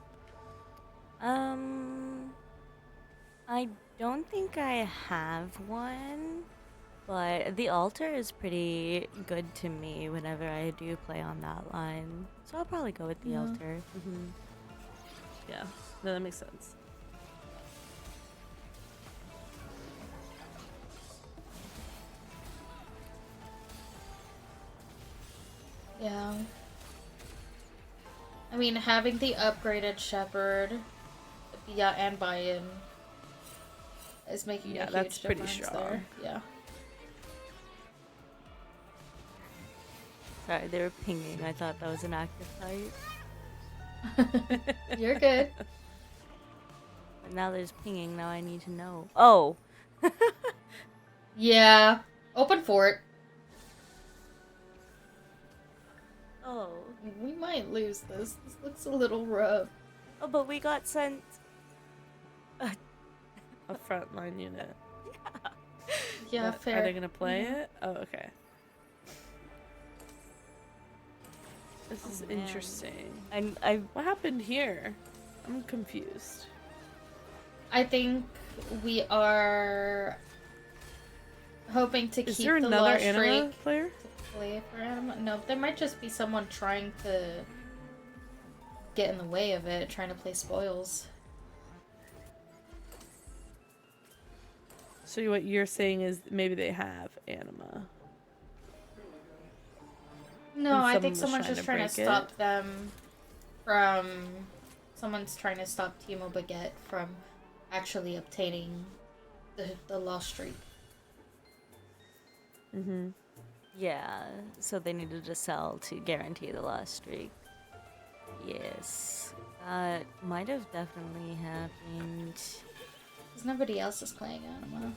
I don't think I have one, but the altar is pretty good to me whenever I do play on that line. So I'll probably go with the altar. Mm-hmm. Yeah, no, that makes sense. Yeah. I mean, having the upgraded Shepherd, yeah, and buy-in is making a huge that's pretty difference strong. there. Yeah. Sorry, they were pinging. I thought that was an active fight. You're good. But now there's pinging. Now I need to know. Oh! Yeah. Open fort. Oh. We might lose this. This looks a little rough. Oh, but we got sent. A frontline unit. Yeah, What, fair. Are they gonna play it? Oh, okay. This is man. interesting. I What happened here? I'm confused. I think we are hoping to Is keep there the another lost anima streak player? to play for anima. No, there might just be someone trying to get in the way of it, trying to play spoils. So what you're saying is maybe they have anima. No, And I think someone was someone's just trying trying to to break stop them from. Someone's trying to stop Timo Baguette from actually obtaining the lost streak. Mm-hmm. yeah. So they needed to sell to guarantee the last streak. Yes, that might have definitely happened. Because nobody else is playing anima.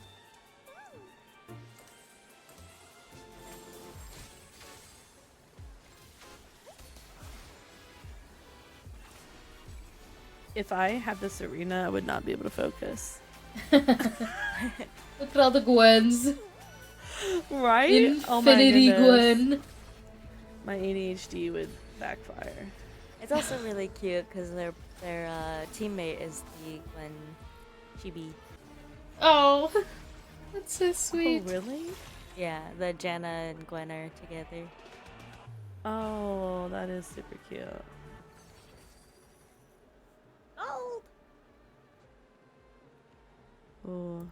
If I had this arena, I would not be able to focus. Look at all the Gwens. Right? Infinity Gwen. My ADHD would backfire. It's also really cute because their teammate is the Gwen Chibi. Oh, that's so sweet. Oh, really? Yeah, the Janna and Gwen are together. Oh, that is super cute. Oh! Oh.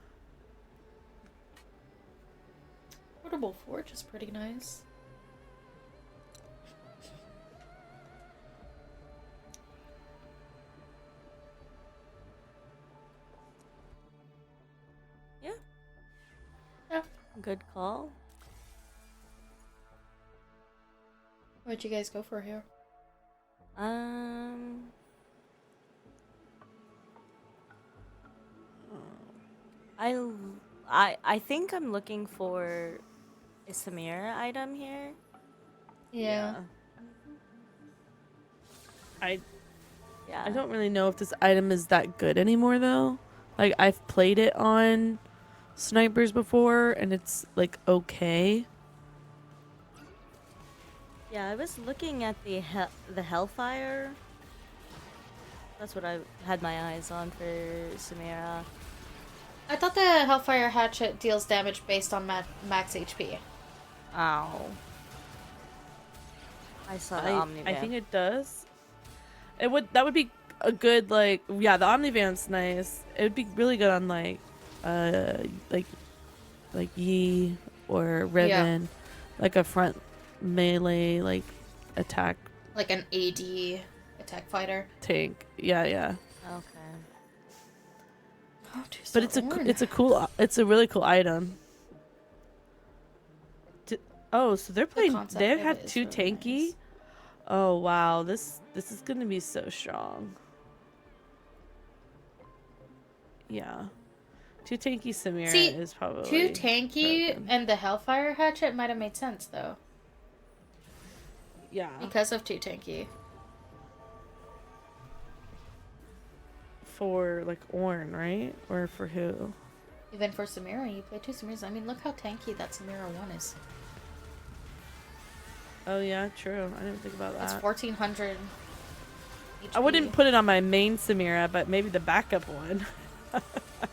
Portable Forge is pretty nice. Yeah. Yeah. Good call. What'd you guys go for here? I think I'm looking for a Samira item here. Yeah. I Yeah. don't really know if this item is that good anymore though. Like I've played it on snipers before and it's like okay. Yeah, I was looking at the Hellfire. That's what I had my eyes on for Samira. I thought the Hellfire Hatchet deals damage based on max HP. Ow. I saw the Omni I think it does. That would be a good like yeah, the Omnivam's nice. It would be really good on uh like like Yi or Yeah, Riven, like a front melee like attack like an AD attack fighter. tank. Yeah, yeah. Okay. Oh, two But star Ornn. it's a really cool item. Oh, so they're The playing. concept They of have it is two really tanky. nice. Oh wow, this is gonna be so strong. Yeah, two tanky Samira See, is two probably tanky broken. and the Hellfire Hatchet might have made sense though, Yeah, because of two tanky. for like Orn, right? Or for who? Even for Samira, you play two Samiras. I mean, look how tanky that Samira one is. Oh yeah, true. I didn't think about It's that. 1400 HP. I wouldn't put it on my main Samira, but maybe the backup one. I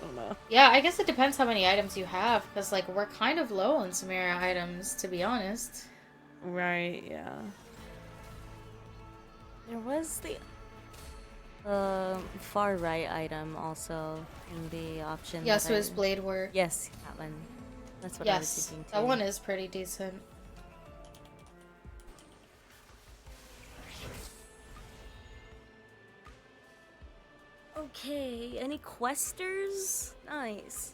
don't know. Yeah, I guess it depends how many items you have, because like we're kind of low on Samira items, to be honest. Right? Yeah. There was the far right item also in the option. Yeah, that so his blade work. Yes, that one. That's what I was Yes, thinking too. that one is pretty decent. Okay, any questers? Nice.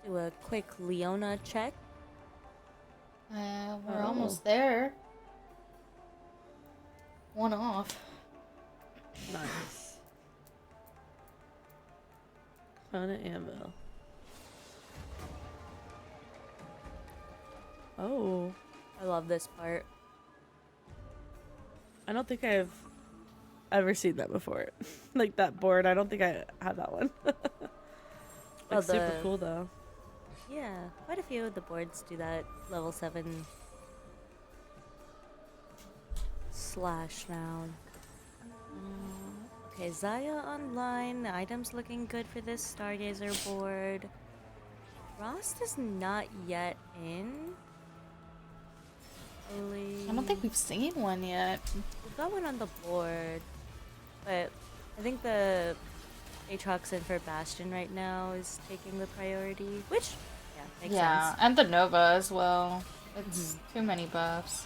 Do a quick Leona check. We're Oh. almost there. One off. Nice. Ton of ammo. Oh. I love this part. I don't think I've ever seen that before. Like that board. I don't think I have that one. Oh, Super cool though. Yeah, quite a few of the boards do that level 7 slash now. Okay, Zaya online. The item's looking good for this Stargazer board. Frost is not yet in. I don't think we've seen one yet. We've got one on the board, but I think the Aatrox in for Bastion right now is taking the priority, which, yeah, makes Yeah, sense. and the Nova as well. It's too many buffs.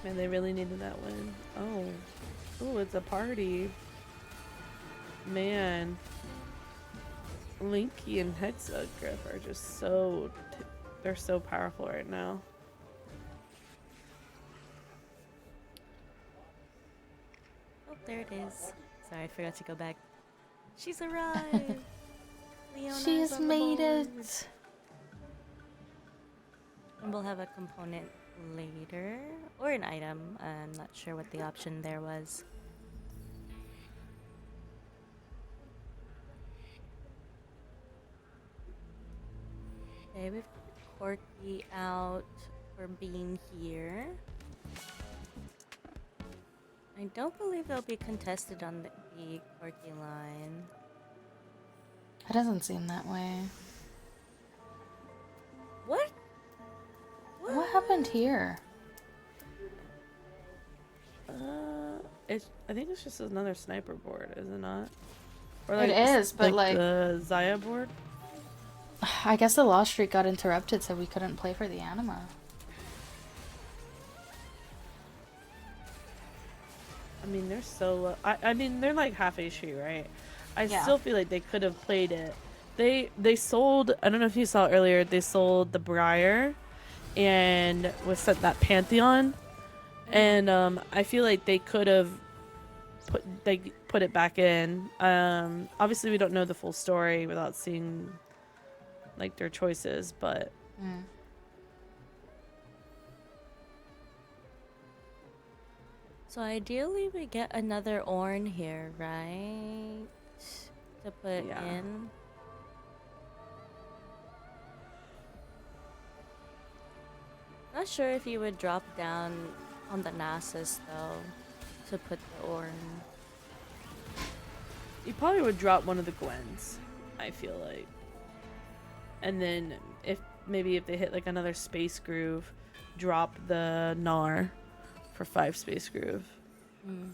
Man, they really needed that win. Oh. Oh, it's a party. Man. Linky and Hexagriff are just so... they're so powerful right now. Oh, there it is. Sorry, I forgot to go back. She's arrived! Leona is She's on the made board. it. And we'll have a component later. Or an item. I'm not sure what the option there was. Okay, we've got Corky out for being here. I don't believe they'll be contested on the Corky line. It doesn't seem that way. What? What happened here? I think it's just another sniper board, is it not? Or It is, but like the Zaya board? I guess the loss streak got interrupted, so we couldn't play for the anima. I mean, they're so low. I mean, they're like half HP, right? I Yeah. still feel like they could have played it. They sold, I don't know if you saw earlier, they sold the Briar and was sent that Pantheon. And I feel like they could have put it back in. Obviously we don't know the full story without seeing like their choices, but Mm. So ideally we get another Ornn here, right? to put Yeah. in. Not sure if you would drop down on the Nasus though to put the ore in. You probably would drop one of the Gwens, I feel like. And then if they hit like another space groove, drop the Gnar for 5 space groove. Mm.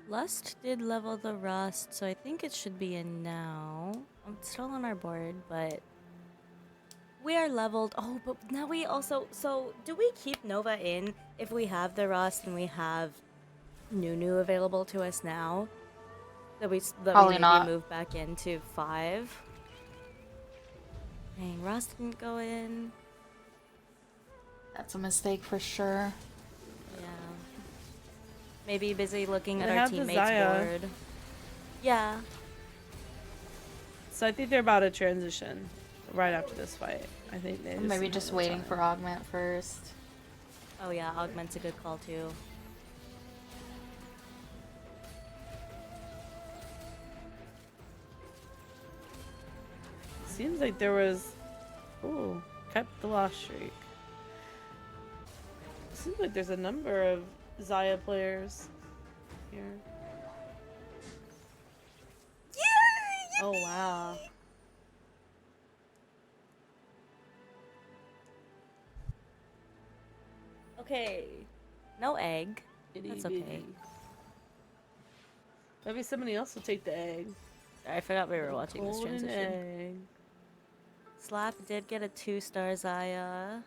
Lust did level the Rust, so I think it should be in now. I'm still on our board, but we are leveled. Oh, but now we also. So, do we keep Nova in if we have the Rust and we have Nunu available to us now? That we Probably maybe not. move back into 5? Dang, Rust didn't go in. That's a mistake for sure. Yeah. Maybe busy looking They at our have the teammates' Xayah. board. Yeah. So I think they're about to transition right after this fight. I think they Maybe need just more waiting time. for Augment first. Oh yeah, Augment's a good call too. Seems like there was. Ooh, kept the loss streak. Seems like there's a number of Xayah players here. Oh wow. Okay. No egg. Itty That's bitty. okay. Maybe somebody else will take the egg. I forgot we were watching this Golden transition. egg. Slap did get a 2-star Xayah.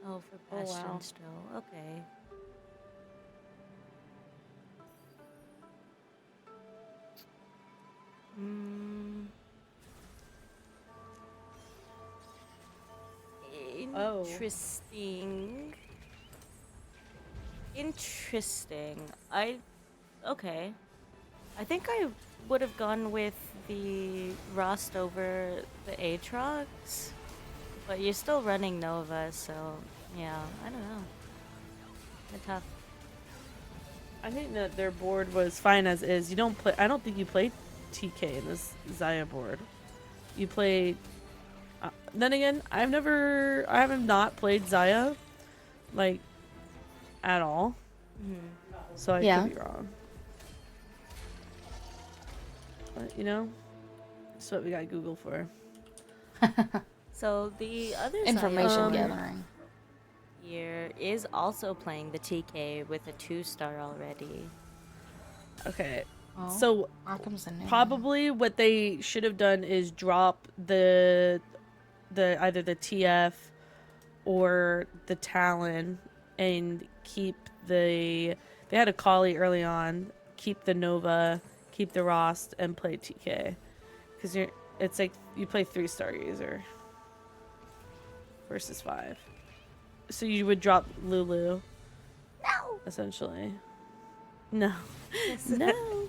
Oh, for Oh, Bastion wow. still. Okay. Hmm. Oh. Interesting. Interesting. Okay. I think I would have gone with the Rust over the Aatrox, but you're still running Nova, so yeah, I don't know. Kinda tough. I think that their board was fine as is. You don't play. I don't think you played TK in this Xayah board. You played. Then again, I have not played Xayah, like, at all. So I Yeah. could be wrong. But you know, that's what we got Google for. So the other Information Xayah gathering. here is also playing the TK with a 2-star already. Okay, Oh, so here comes the new probably what they should have done is drop the either the TF or the Talon and keep they had a Kali early on, keep the Nova, keep the Rost, and play TK, because it's like you play 3-star user versus 5, so you would drop Lulu No! essentially. No. No!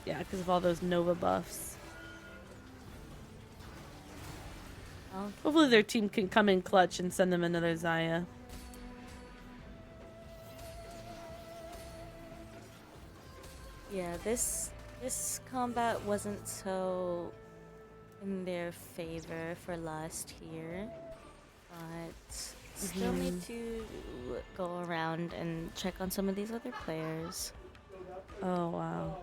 Yeah, because of all those Nova buffs. Oh, Hopefully their team can come in clutch and send them another Xayah. yeah, this combat wasn't so in their favor for last here, but still need to go around and check on some of these other players. Oh, wow.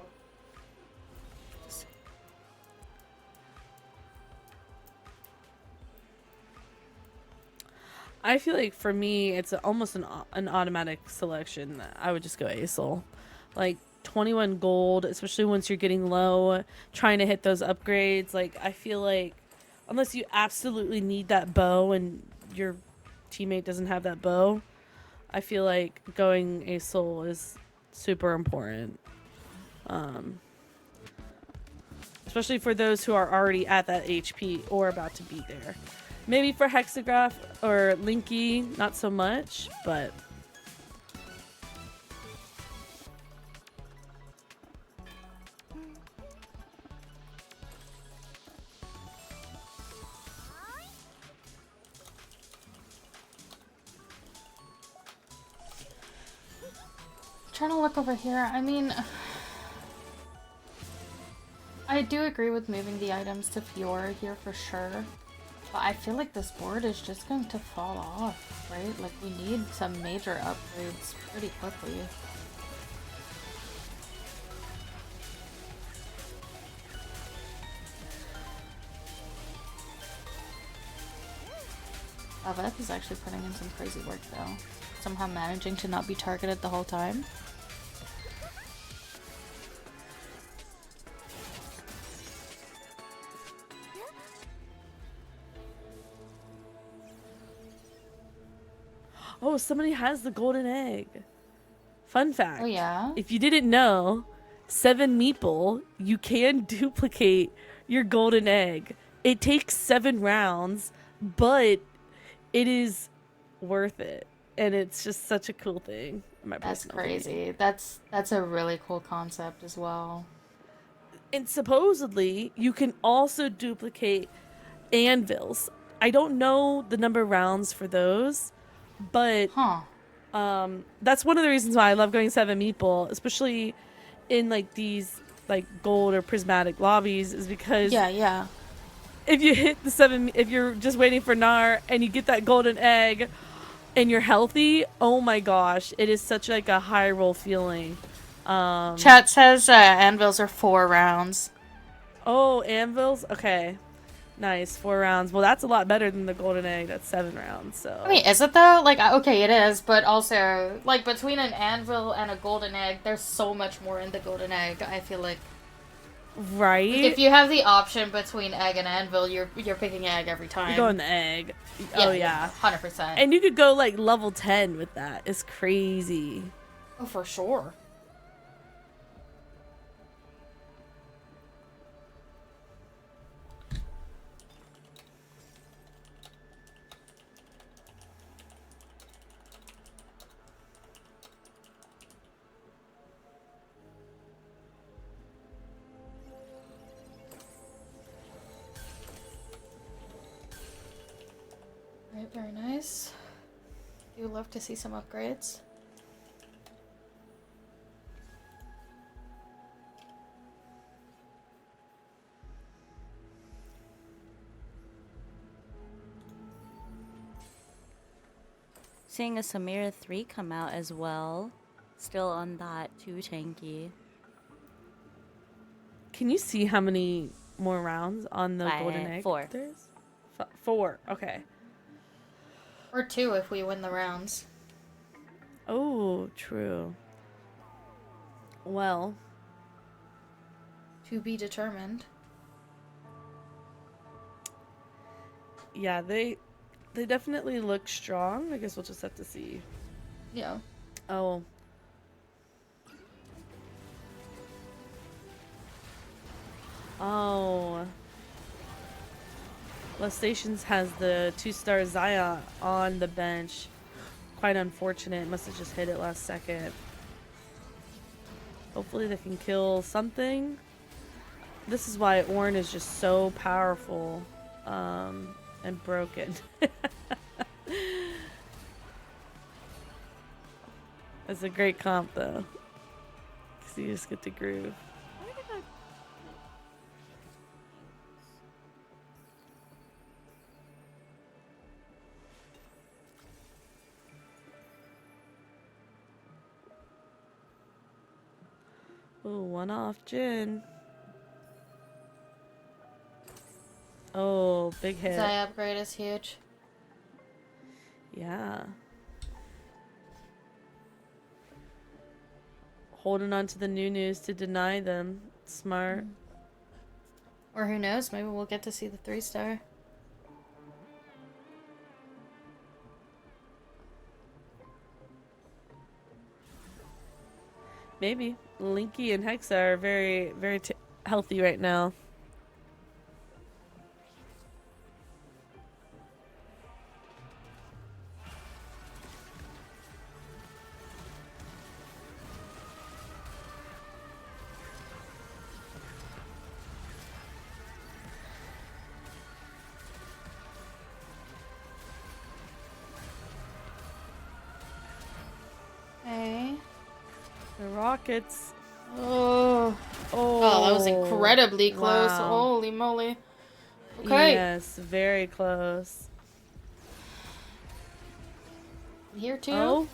I feel like for me, it's almost an automatic selection. I would just go Acel. Like 21 gold, especially once you're getting low, trying to hit those upgrades. Like, I feel like unless you absolutely need that bow and your teammate doesn't have that bow, I feel like going Acel is super important. Especially for those who are already at that HP or about to be there. Maybe for Hexagraph or Linky, not so much, but Trying to look over here. I mean, I do agree with moving the items to Fiora here for sure. But I feel like this board is just going to fall off, right? Like, we need some major upgrades pretty quickly. Aveth is actually putting in some crazy work though. Somehow managing to not be targeted the whole time. oh, somebody has the golden egg. Fun fact. Oh yeah? If you didn't know, 7 meeple, you can duplicate your golden egg. It takes 7 rounds, but it is worth it. And it's just such a cool thing. In my That's personal opinion. crazy. That's a really cool concept as well. And supposedly, you can also duplicate anvils. I don't know the number of rounds for those, but Huh. that's one of the reasons why I love going 7 meeple, especially in like these like gold or prismatic lobbies, is because Yeah. if you hit the 7, if you're just waiting for Gnar and you get that golden egg and you're healthy, oh my gosh, it is such like a high roll feeling. Chat says anvils are 4 rounds. Oh, anvils? Okay. Nice. 4 rounds. Well, that's a lot better than the golden egg. That's 7 rounds. So I mean, is it though? Like, okay, it is, but also, like, between an anvil and a golden egg, there's so much more in the golden egg. I feel like right. if you have the option between egg and anvil, you're picking egg every time. You go in the egg. Oh yeah. 100%. And you could go like level 10 with that. It's crazy. Oh, for sure. Alright, very nice. You love to see some upgrades. Seeing a Samira 3 come out as well. Still on that 2 tanky. Can you see how many more rounds on the golden egg? 4. There's 4. Okay. Or 2 if we win the rounds. Oh, true. Well, To be determined. yeah, they definitely look strong. I guess we'll just have to see. Yeah. Oh. Oh. Lost Stations has the 2-star Zaya on the bench. Quite unfortunate. Must have just hit it last second. Hopefully they can kill something. This is why Ornn is just so powerful and broken. It's a great comp though. Because you just get to groove. Oh, one off Jin. Oh, big hit. Zai upgrade is huge. Yeah. Holding on to the new news to deny them. Smart. Or who knows, maybe we'll get to see the 3-star. Maybe. Linky and Hexa are very, very healthy right now. The rockets. Oh. Oh, Oh, that was incredibly close. wow. Holy moly. Okay. Yes, very close. Here too? Oh,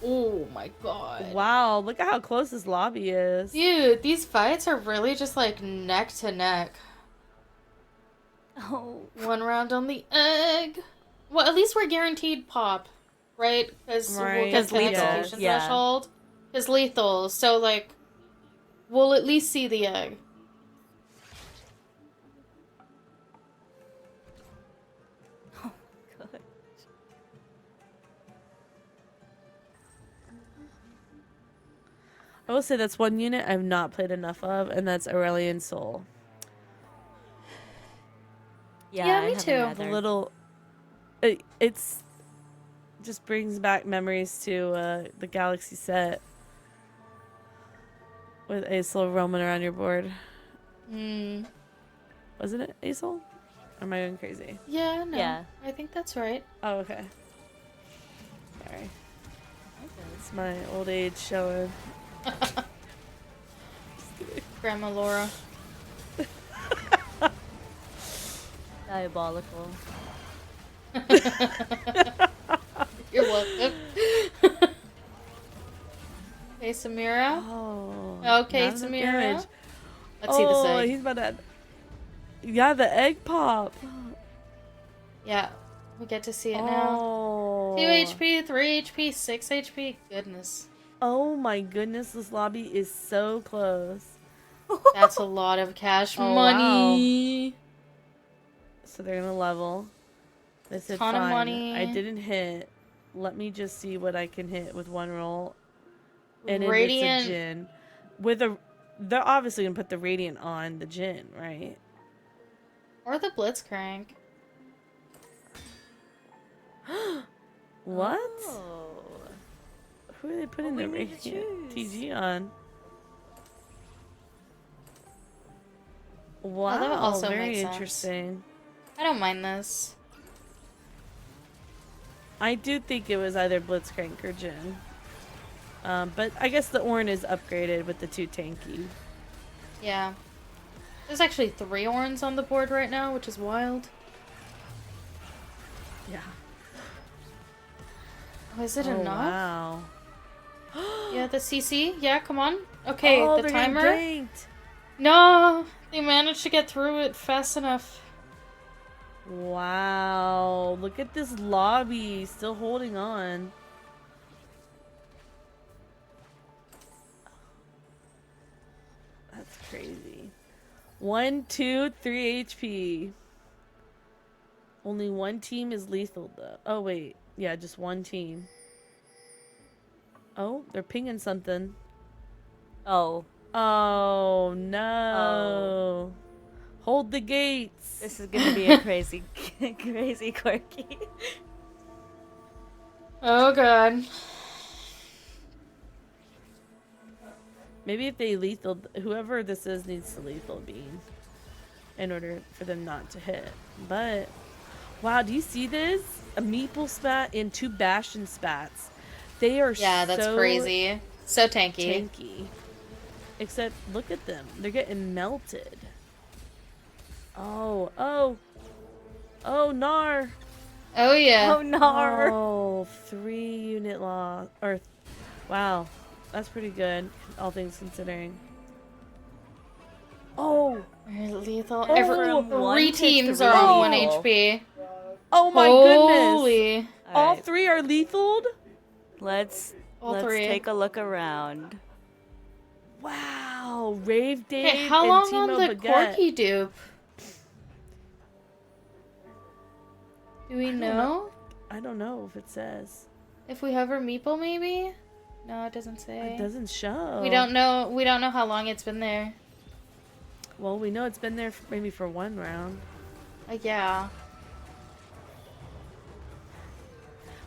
Oh my god. wow. Look at how close this lobby is. Dude, these fights are really just like neck to neck. Oh. One round on the egg. Well, at least we're guaranteed pop, right? Because we'll Right, get the lethal, execution yeah. threshold. Is lethal, so like, we'll at least see the egg. Oh, God. I will say that's one unit I've not played enough of, and that's Aurelian Soul. Yeah, Yeah, I me haven't too. either. The little, it's just brings back memories to the Galaxy set with Aesol roaming around your board. Hmm. Wasn't it Aesol? Or am I going crazy? Yeah, no. Yeah. I think that's right. Oh, okay. Sorry. It's my old age showing. Grandma Laura. Diabolical. You're welcome. Okay, Samira. Oh. Okay, not enough Samira. damage. Let's see this Oh, egg. he's about to. Yeah, the egg pop. Yeah, we get to see it now. Oh. 2 HP, 3 HP, 6 HP. Goodness. Oh my goodness, this lobby is so close. That's a lot of cash Oh, money. So they're gonna level. They said, Ton of fine, money. I didn't hit. Let me just see what I can hit with one roll. And it's Radiant. a Jin. With a, they're obviously gonna put the Radiant on the Jin, right? Or the Blitzcrank. What? Oh. Who are they putting Well, the we need to Radiant choose. TG on? Wow, that also very makes sense. interesting. I don't mind this. I do think it was either Blitzcrank or Jin. But I guess the Ornn is upgraded with the 2 tanky. Yeah. There's actually 3 Orns on the board right now, which is wild. Yeah. Oh, is it Oh, enough? wow. Yeah, the CC? Yeah, come on. Okay, Oh, the they're getting timer. ganked. No! They managed to get through it fast enough. Wow. Look at this lobby. Still holding on. That's crazy. 1, 2, 3 HP. Only one team is lethal though. Oh wait. Yeah, just one team. Oh, they're pinging something. Oh. Oh no. Hold the gates. This is gonna be a crazy, crazy quirky. Oh god. Maybe if they lethal, whoever this is needs to lethal Bean in order for them not to hit. But wow, do you see this? A Meeple spat and 2 Bastion spats. They are Yeah, that's so crazy. So tanky. tanky. Except look at them. They're getting melted. Oh, oh. Oh, Nar. Oh yeah. Oh, Nar. Oh, 3 unit loss. Or, wow. That's pretty good, all things considering. Oh. We're lethal. Oh, Every, from 1 3 to teams 3. are on 1 Oh. HP. Oh my goodness. Holy. All right. 3 are lethaled? Let's All 3. take a look around. Wow. Rave Dave Okay, how and long Timo on the Baguette. Corky dupe? Do we don't know? I don't know if it says. If we hover Meeple, maybe? No, it doesn't say. It doesn't show. We don't know. We don't know how long it's been there. Well, we know it's been there maybe for 1 round. Yeah.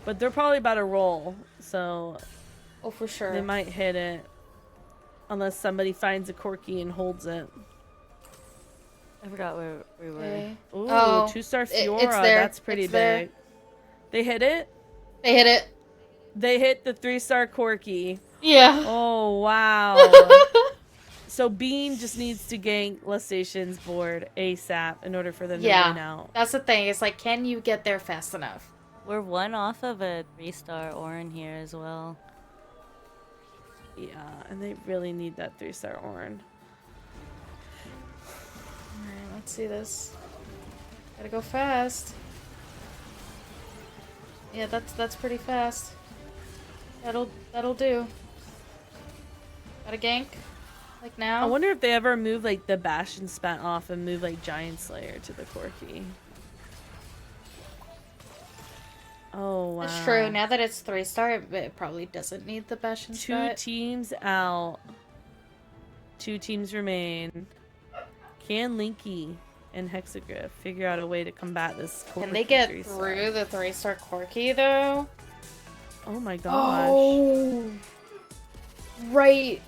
But they're probably about to roll, so Oh, for sure. they might hit it. Unless somebody finds a Corky and holds it. I forgot where we were. Okay. Ooh, Oh, 2-star it's Fiora. there. That's pretty It's there. big. They hit it? They hit it. They hit the 3-star Corky. Yeah. Oh, wow. So Bean just needs to gank Lestation's board ASAP in order for them to win Yeah. out. That's the thing. It's like, can you get there fast enough? We're one off of a 3-star Orin here as well. Yeah, and they really need that 3-star Orin. Alright, let's see this. Gotta go fast. Yeah, that's pretty fast. That'll do. Gotta gank. Like now. I wonder if they ever move like the Bastion spat off and move like Giant Slayer to the Corki. Oh wow. That's true. Now that it's 3-star, it probably doesn't need the Bastion Two Spat. teams out. 2 teams remain. Can Linky and Hexagriff figure out a way to combat this Corki? Can they get 3-star? through the 3-star Corki though? Oh my gosh. Oh, right.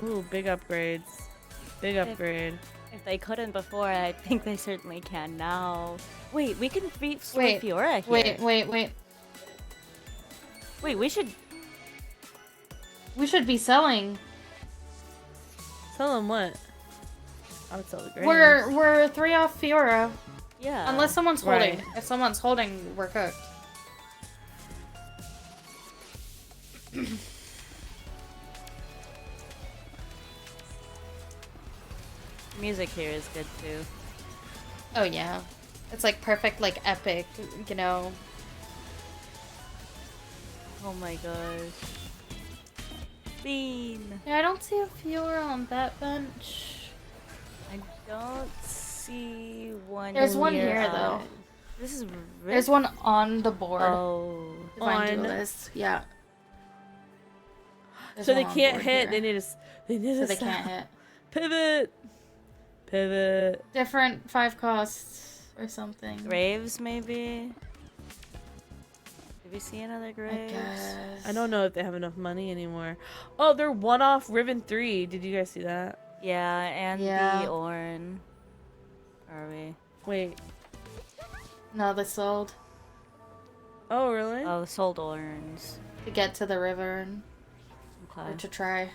Ooh, big upgrades. Big upgrade. If they couldn't before, I think they certainly can now. Wait, we can beat Wait, Fiora here. Wait. Wait, we should... We should be selling. Tell them what? I would sell the grand. We're 3 off Fiora. Yeah. Unless someone's holding. Right. If someone's holding, we're cooked. Music here is good too. Oh yeah. It's like perfect, like epic, you know. Oh my gosh. Bean! Yeah, I don't see a Fiora on that bench. I don't see one. There's one near here us. though. This is There's one on the board. Oh. Divine On- Duelist. Yeah. There's So they one on can't board hit. here. They need to. They need So to they can't hit. Pivot. Pivot. Different 5 costs or something. Graves, maybe? Did we see another I Graves? guess. I don't know if they have enough money anymore. Oh, they're one off Riven 3. Did you guys see that? Yeah, and Yeah. the Orn. Are we? Wait. No, they sold Oh, really? Oh, sold Orns. to get to the river and Okay. or to try.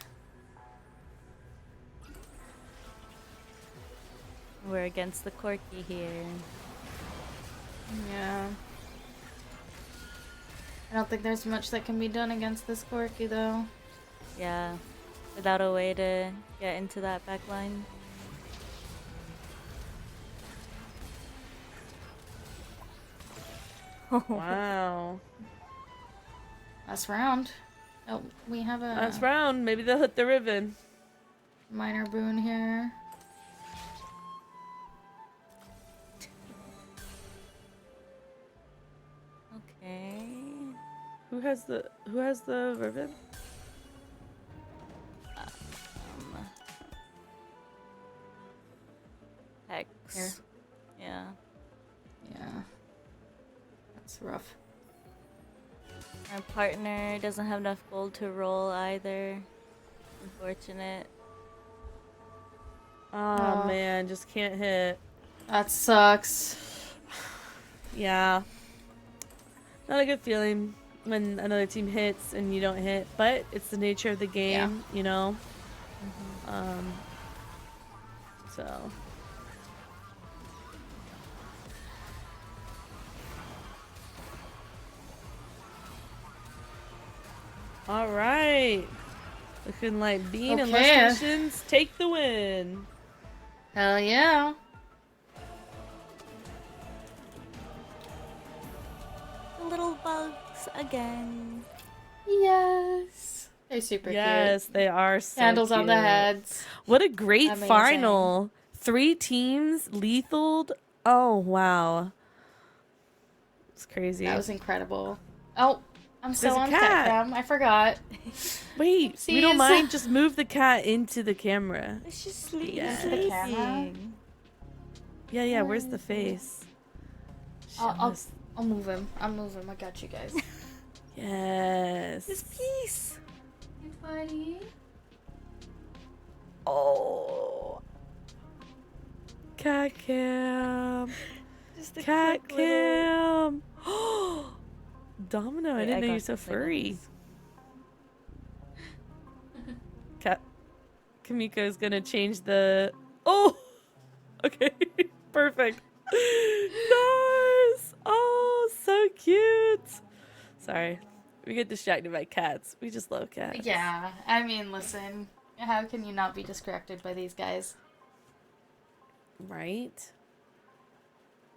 We're against the Corki here. Yeah. I don't think there's much that can be done against this Corki though. Yeah. Without a way to get into that back line. Wow. Last round. Oh, we have a Last round. Maybe they'll hit the Riven. minor boon here. Okay. Who has the Riven? Hex. Here. Yeah. Yeah. That's rough. Our partner doesn't have enough gold to roll either. Unfortunate. Oh Oh. man, just can't hit. That sucks. Yeah. Not a good feeling when another team hits and you don't hit, but it's the nature of the game, you know? So. Alright. Looking like Bean and Okay. Lustrations take the win. Hell yeah. The little bugs again. Yes. They're super Yes, they are so cute. Candles on the cute. heads. What a great Amazing. final. 3 teams lethaled. Oh, wow. It's crazy. That was incredible. Oh, I'm There's so a on cat. cam. I forgot. Wait, we don't Oopsies. mind. Just move the cat into the camera. It's just Yeah. The camera? sleeping. Yeah, where's the face? I'll Just- move him. I'll move him. I got you guys. Yes. His piece. Hey, buddy. Oh. Cat cam. Just a Cat quick little- cam. Domino, I Wait, didn't know got you're so the signals. furry. Kamiko is gonna change the. Oh, okay, perfect. Nice. Oh, so cute. Sorry, we get distracted by cats. We just love cats. Yeah, I mean, listen, how can you not be distracted by these guys? Right.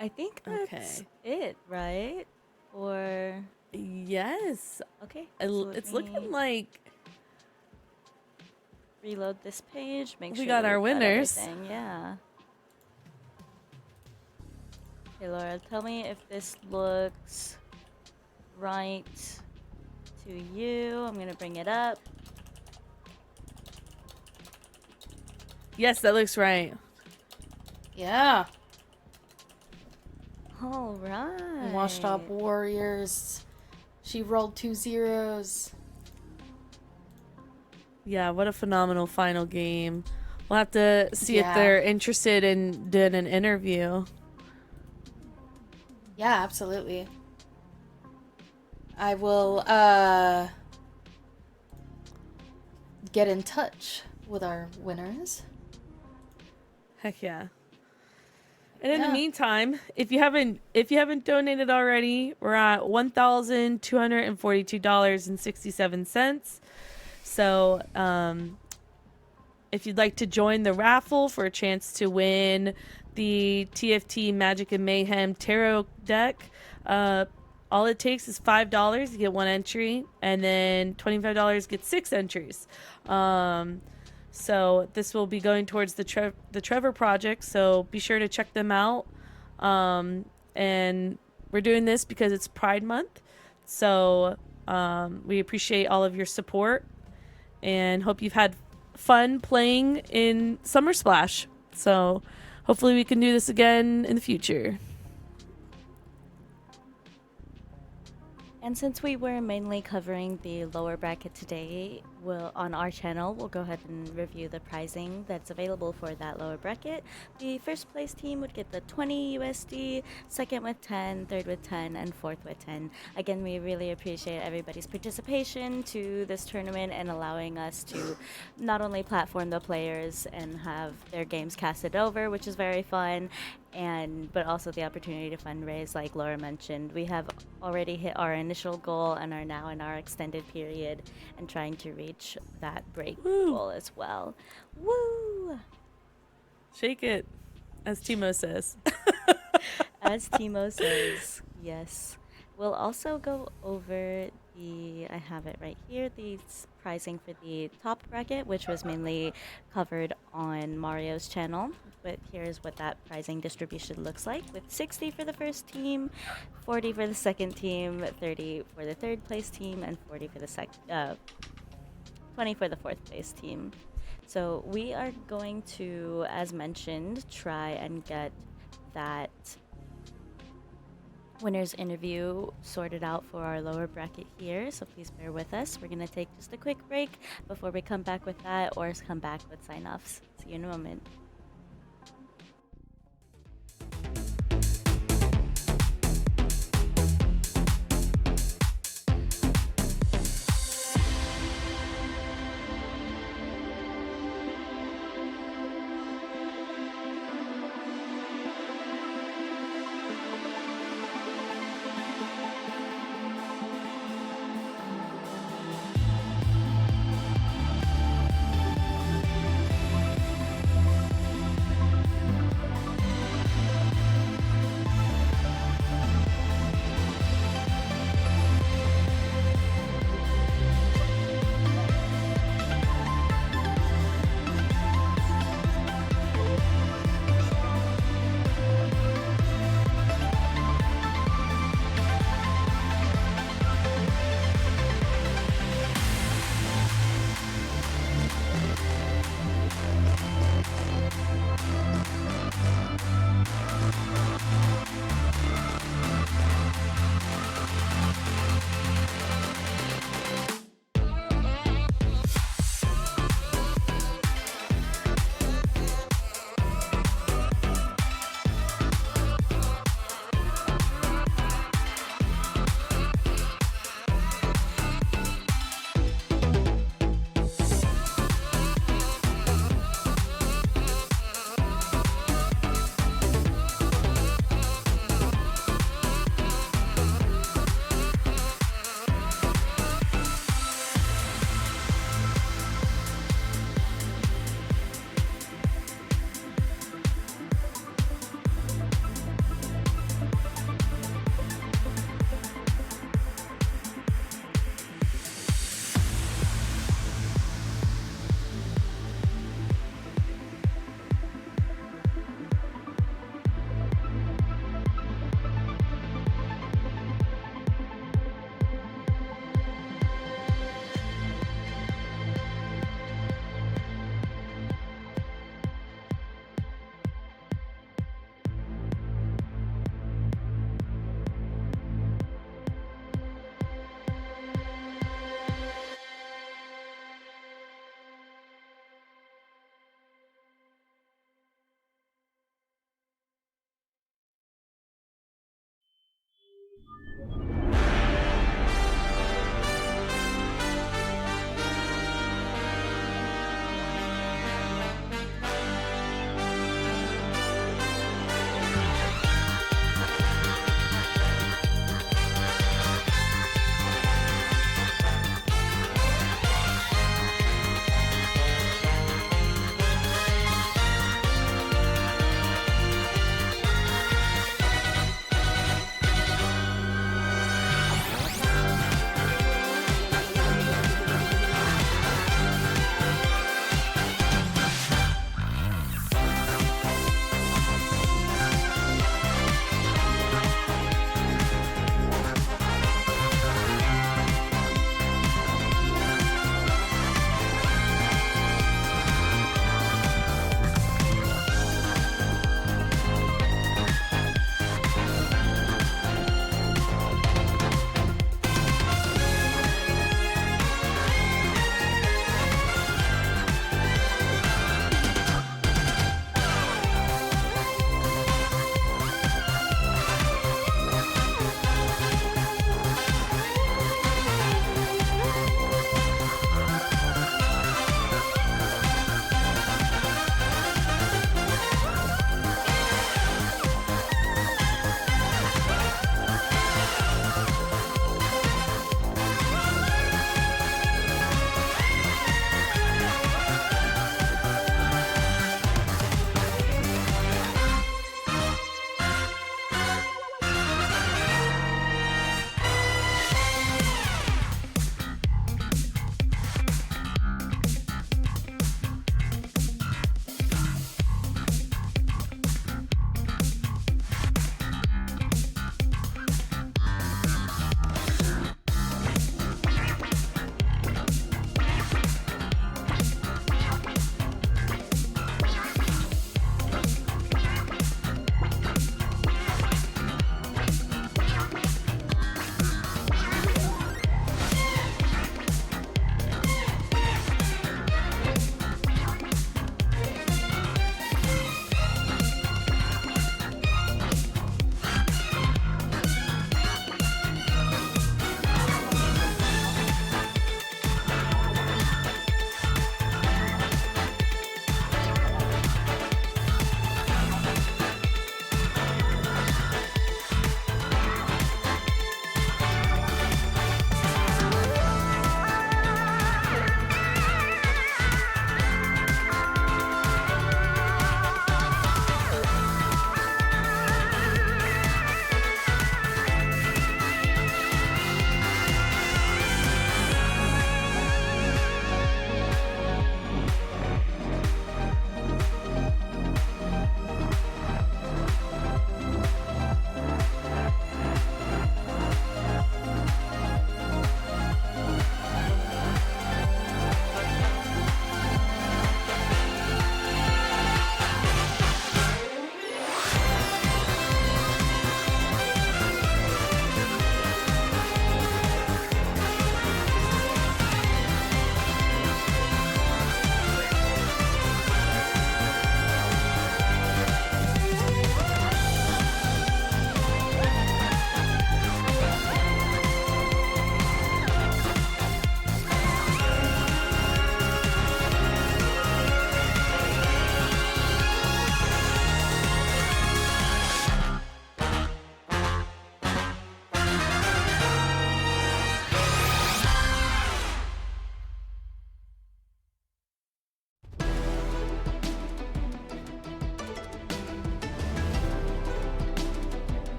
I think that's Okay. it, right? Or Yes. okay, so let It's me looking like reload this page. Make we sure got that our we've got winners. everything. Yeah. Okay, Laura, tell me if this looks right to you. I'm gonna bring it up. Yes, that looks right. Yeah. All right. Washed up warriors. She rolled 2 zeros. Yeah, what a phenomenal final game. We'll have to see if Yeah. they're interested in doing an interview. Yeah, absolutely. I will get in touch with our winners. Heck yeah. And in the Yeah. meantime, if you haven't donated already, we're at $1,242.67. So, if you'd like to join the raffle for a chance to win the TFT Magic and Mayhem Tarot deck, all it takes is $5 to get one entry, and then $25 gets 6 entries. So this will be going towards the Trevor Project. So be sure to check them out. And we're doing this because it's Pride Month. So we appreciate all of your support and hope you've had fun playing in Summer Splash. So hopefully we can do this again in the future. And since we were mainly covering the lower bracket today, on our channel, we'll go ahead and review the pricing that's available for that lower bracket. The first place team would get the 20 USD, second with 10, third with 10, and fourth with 10. Again, we really appreciate everybody's participation to this tournament and allowing us to not only platform the players and have their games casted over, which is very fun, but also the opportunity to fundraise. Like Laura mentioned, we have already hit our initial goal and are now in our extended period and trying to reach that break goal as well. Woo! Shake it, as Timo says. As Timo says, yes. We'll also go over I have it right here, the pricing for the top bracket, which was mainly covered on Mario's channel. But here's what that pricing distribution looks like, with 60 for the first team, 40 for the second team, 30 for the third place team, and 20 for the fourth place team. So we are going to, as mentioned, try and get that winner's interview sorted out for our lower bracket here, so please bear with us. We're going to take just a quick break before we come back with that, or come back with sign-offs. See you in a moment.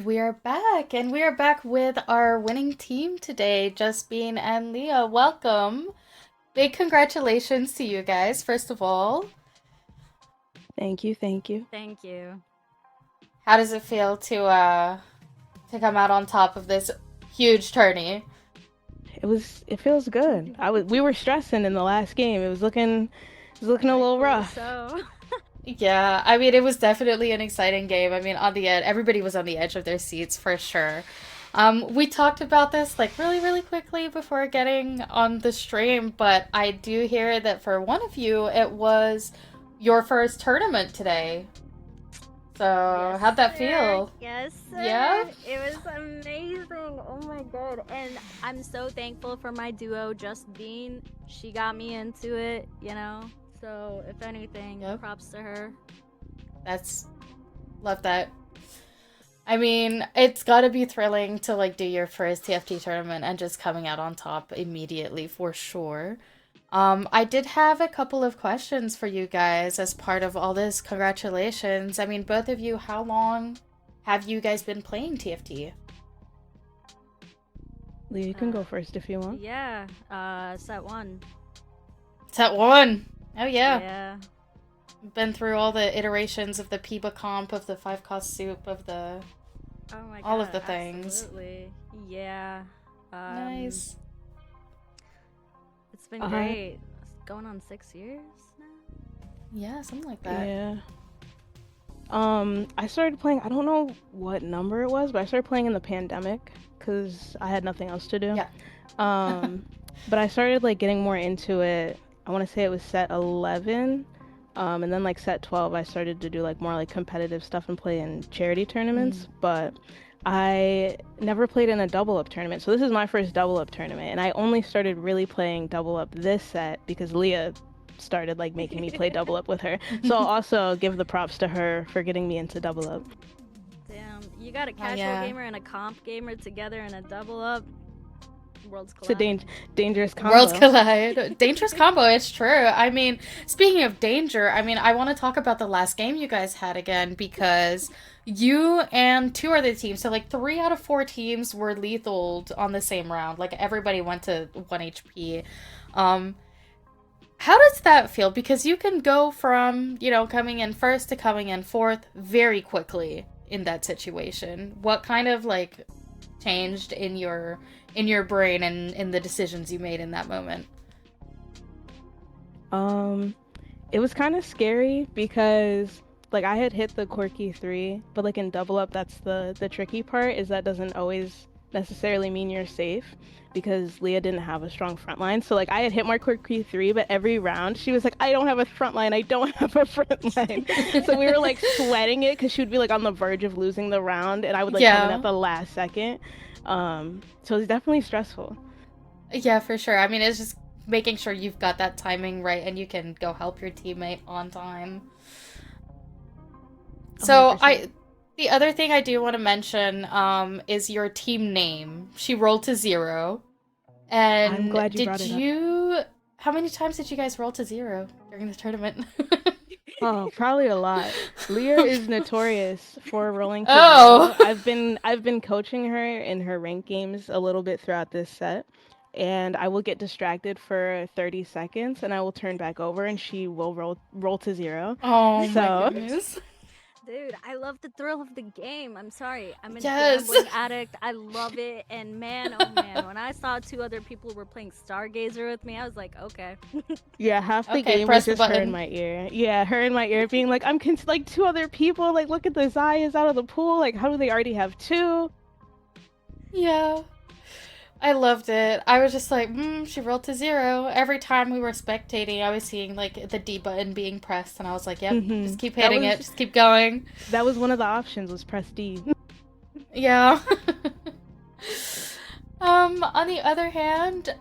we are back, and we are back with our winning team today, Justine and Leah. Welcome. Big congratulations to you guys, first of all. Thank you, thank you. Thank you. How does it feel to come out on top of this huge tourney? It feels good. We were stressing in the last game. It was looking a little rough. So. Yeah, I mean, it was definitely an exciting game. I mean, on the edge, everybody was on the edge of their seats for sure. We talked about this like really, really quickly before getting on the stream, but I do hear that for one of you, it was your first tournament today. So, Yes, how'd that sir. feel? Yes, sir. Yeah? It was amazing. Oh my god. And I'm so thankful for my duo, Justine. She got me into it, you know? So, if anything, Yep. props to her. Love that. I mean, it's gotta be thrilling to like do your first TFT tournament and just coming out on top immediately for sure. I did have a couple of questions for you guys as part of all this. Congratulations. I mean, both of you, how long have you guys been playing TFT? Leah, you can go first if you want. Yeah, set one. Set one. Oh yeah. Yeah. Been through all the iterations of the Piba comp, of the 5-cost soup, of the Oh my god. all of the things. Absolutely. Yeah. Nice. It's been great. It's going on 6 years now. Yeah, something like that. Yeah. I started playing, I don't know what number it was, but I started playing in the pandemic because I had nothing else to do. Yeah. But I started like getting more into it. I want to say it was set 11. And then like set 12, I started to do like more like competitive stuff and play in charity tournaments. But I never played in a double up tournament. So this is my first double up tournament. And I only started really playing double up this set because Leah started like making me play double up with her. So I'll also give the props to her for getting me into double up. Damn, you got a casual yeah. gamer and a comp gamer together in a double up. Worlds It's a collide. dangerous combo. Worlds collide. Dangerous combo, it's true. I mean, speaking of danger, I mean, I want to talk about the last game you guys had again because you and 2 other teams, so like 3 out of 4 teams were lethaled on the same round. Like everybody went to 1 HP. How does that feel? Because you can go from, you know, coming in first to coming in fourth very quickly in that situation. What kind of like changed in your brain and in the decisions you made in that moment? It was kind of scary because like I had hit the quirky 3, but like in double up, that's the tricky part is that doesn't always necessarily mean you're safe because Leah didn't have a strong front line. So like I had hit my quirky 3, but every round she was like, I don't have a front line, I don't have a front line. So we were like sweating it because she would be like on the verge of losing the round and I would like come in at the last second. So it was definitely stressful. Yeah, for sure. I mean, it's just making sure you've got that timing right and you can go help your teammate on time. So 100%. the other thing I do want to mention is your team name. She rolled to 0. And I'm glad you brought it up. How many times did you guys roll to 0 during the tournament? Oh, probably a lot. Leah is notorious for rolling to Oh. 0. I've been coaching her in her rank games a little bit throughout this set, and I will get distracted for 30 seconds, and I will turn back over, and she will roll to 0. Oh So- my goodness. Dude, I love the thrill of the game. I'm sorry. I'm a Yes. gambling addict. I love it. And man, oh man, when I saw 2 other people were playing Stargazer with me, I was like, okay. Yeah, half the Okay, game press was the just her button. in my ear. Yeah, her in my ear being like, like 2 other people, like look at the Zayas out of the pool, like how do they already have 2? Yeah. I loved it. I was just like, she rolled to 0. Every time we were spectating, I was seeing like the D button being pressed, and I was like, yep, just keep hitting it, just keep going. That was one of the options, was press D. Yeah. On the other hand,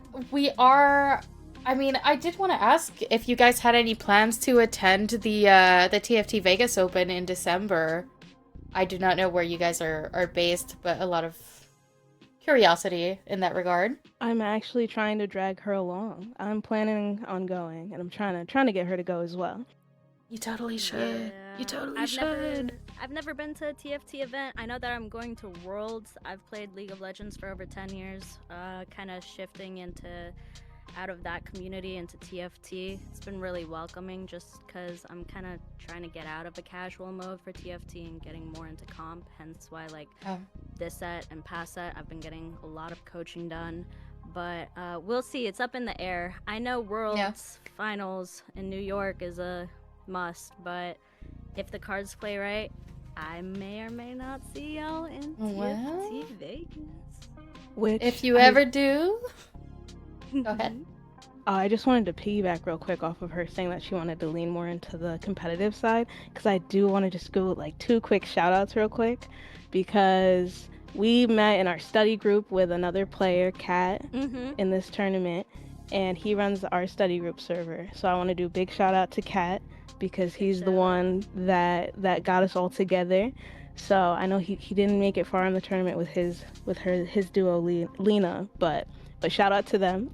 I did want to ask if you guys had any plans to attend the TFT Vegas Open in December. I do not know where you guys are based, but a lot of curiosity in that regard. I'm actually trying to drag her along. I'm planning on going, and I'm trying to get her to go as well. You totally should. Yeah. You totally I've should. I've never been to a TFT event. I know that I'm going to Worlds. I've played League of Legends for over 10 years, kind of shifting into out of that community into TFT. It's been really welcoming just because I'm kind of trying to get out of a casual mode for TFT and getting more into comp. Hence why, like, Oh. this set and past set, I've been getting a lot of coaching done. But we'll see. It's up in the air. I know Worlds Finals in New York is a must, but if the cards play right, I may or may not see y'all in Well, TFT Vegas. Which if you I- ever do, go ahead. I just wanted to piggyback real quick off of her saying that she wanted to lean more into the competitive side, because I do want to just go like 2 quick shout outs real quick, because we met in our study group with another player, Kat, in this tournament, and he runs our study group server. So I want to do a big shout out to Kat, because he's the one that got us all together. So I know he didn't make it far in the tournament with his duo Lena, but shout out to them.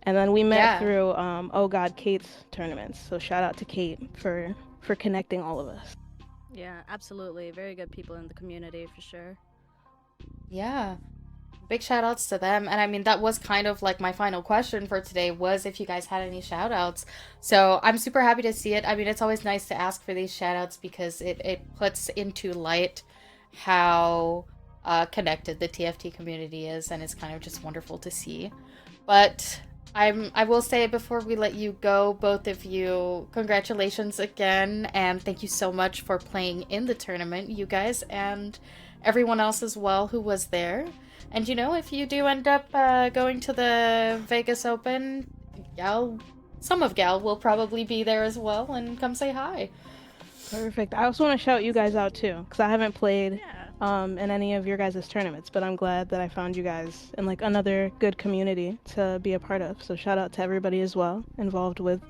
And then we met through Oh God Kate's tournaments. So shout out to Kate for connecting all of us. Yeah, absolutely. Very good people in the community for sure. Yeah. Big shout outs to them. And I mean, that was kind of like my final question for today, was if you guys had any shout outs. So I'm super happy to see it. I mean, it's always nice to ask for these shout outs because it puts into light how connected the TFT community is, and it's kind of just wonderful to see. But I will say before we let you go, both of you, congratulations again, and thank you so much for playing in the tournament, you guys, and everyone else as well who was there. And you know, if you do end up going to the Vegas Open, some of Gal will probably be there as well, and come say hi. Perfect. I also want to shout you guys out too, because I haven't played in any of your guys' tournaments, but I'm glad that I found you guys in like another good community to be a part of. So shout out to everybody as well involved with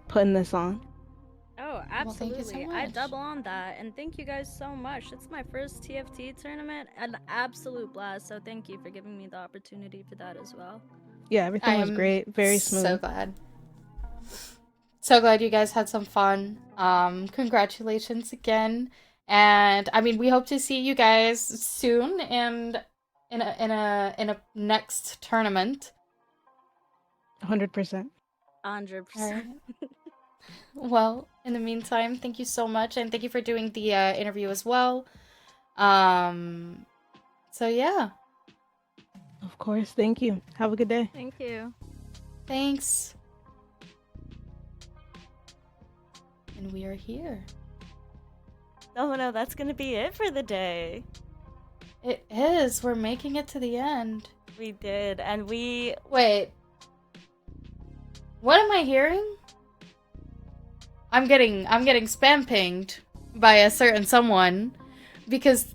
putting this on. Oh, Well, thank you so absolutely. I much. double on that, and thank you guys so much. It's my first TFT tournament, an absolute blast. So thank you for giving me the opportunity for that as well. Yeah, everything was I'm great, very smooth. So glad. So glad you guys had some fun. Congratulations again. And I mean, we hope to see you guys soon and in a next tournament. 100%. 100%. All right. Well, in the meantime, thank you so much, and thank you for doing the interview as well. So yeah. Of course, thank you. Have a good day. Thank you. Thanks. And we are here. Oh no, that's gonna be it for the day. It is. We're making it to the end. We did, and we... Wait. What am I hearing? I'm getting spam pinged by a certain someone because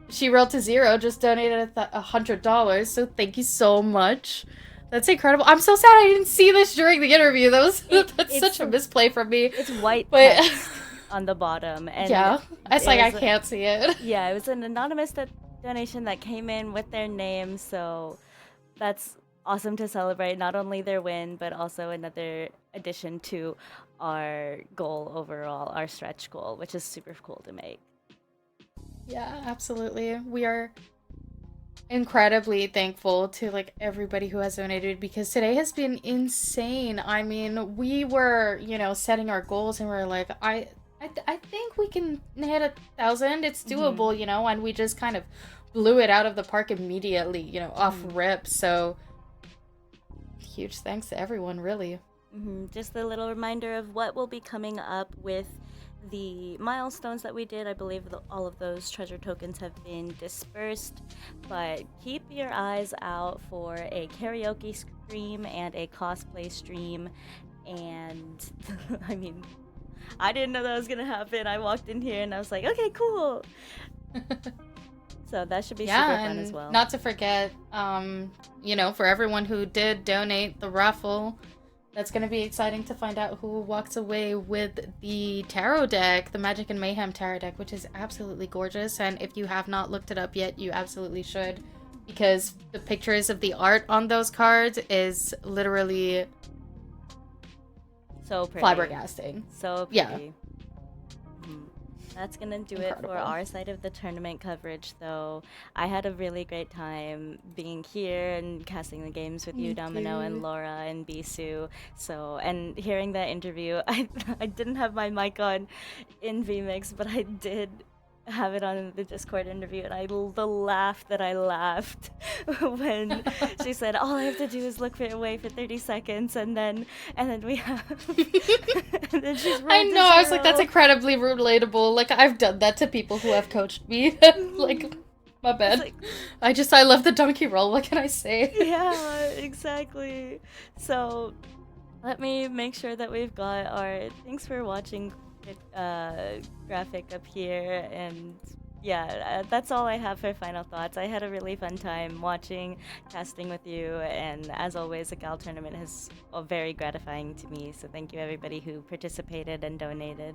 she rolled to zero, just donated $100. So thank you so much. That's incredible. I'm so sad I didn't see this during the interview. That's such a misplay from me. It's white But text on the bottom, and yeah, it's like I was can't see it. Yeah, it was an anonymous donation that came in with their name, so that's awesome to celebrate not only their win, but also another addition to our goal overall, our stretch goal, which is super cool to make. Yeah, absolutely. We are incredibly thankful to like everybody who has donated because today has been insane. I mean, we were, setting our goals and we're like, I think we can hit 1,000. It's doable, and we just kind of blew it out of the park immediately, off rip. So huge thanks to everyone, really. Just a little reminder of what will be coming up with the milestones that we did. I believe all of those treasure tokens have been dispersed, but keep your eyes out for a karaoke stream and a cosplay stream. And I mean, I didn't know that was gonna happen. I walked in here and I was like, okay, cool. So that should be super fun as well. Not to forget, for everyone who did donate the raffle, that's going to be exciting to find out who walks away with the tarot deck, the Magic and Mayhem tarot deck, which is absolutely gorgeous. And if you have not looked it up yet, you absolutely should, because the pictures of the art on those cards is literally so pretty. flabbergasting. So pretty. Yeah. That's gonna do it for Incredible. our side of the tournament coverage, though. I had a really great time being here and casting the games with you, Me Domino, and too. Laura and Bisu. So, and hearing that interview, I didn't have my mic on in VMix, but I did have it on the Discord interview, and the laugh that I laughed when she said, "All I have to do is look for away for 30 seconds, and then we have, and then she's I rolled to know. I was like, that's 0." incredibly relatable. Like I've done that to people who have coached me. Like, my It's bad. like, I love the donkey roll. What can I say? yeah, exactly. So let me make sure that we've got our thanks for watching graphic up here. And yeah, that's all I have for final thoughts. I had a really fun time watching, casting with you, and as always, the Gal tournament is very gratifying to me. So thank you everybody who participated and donated.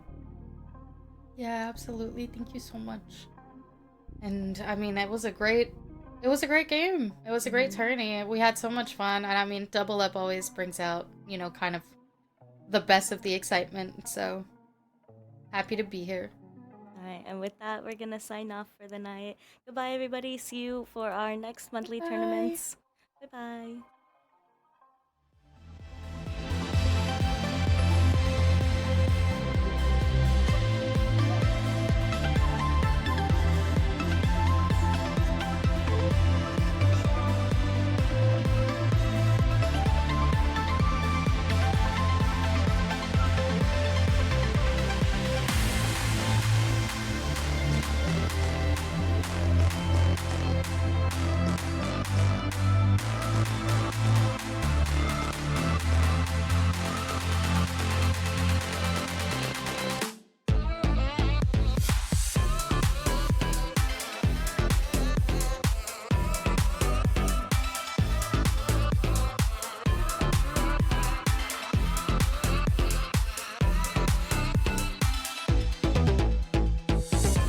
Yeah, absolutely. Thank you so much. And I mean, it was a great game. It was a great tourney. We had so much fun, and I mean, Double Up always brings out, kind of the best of the excitement. So happy to be here. Alright, and with that, we're gonna sign off for the night. Goodbye, everybody. See you for our next monthly Bye. tournaments. Bye bye.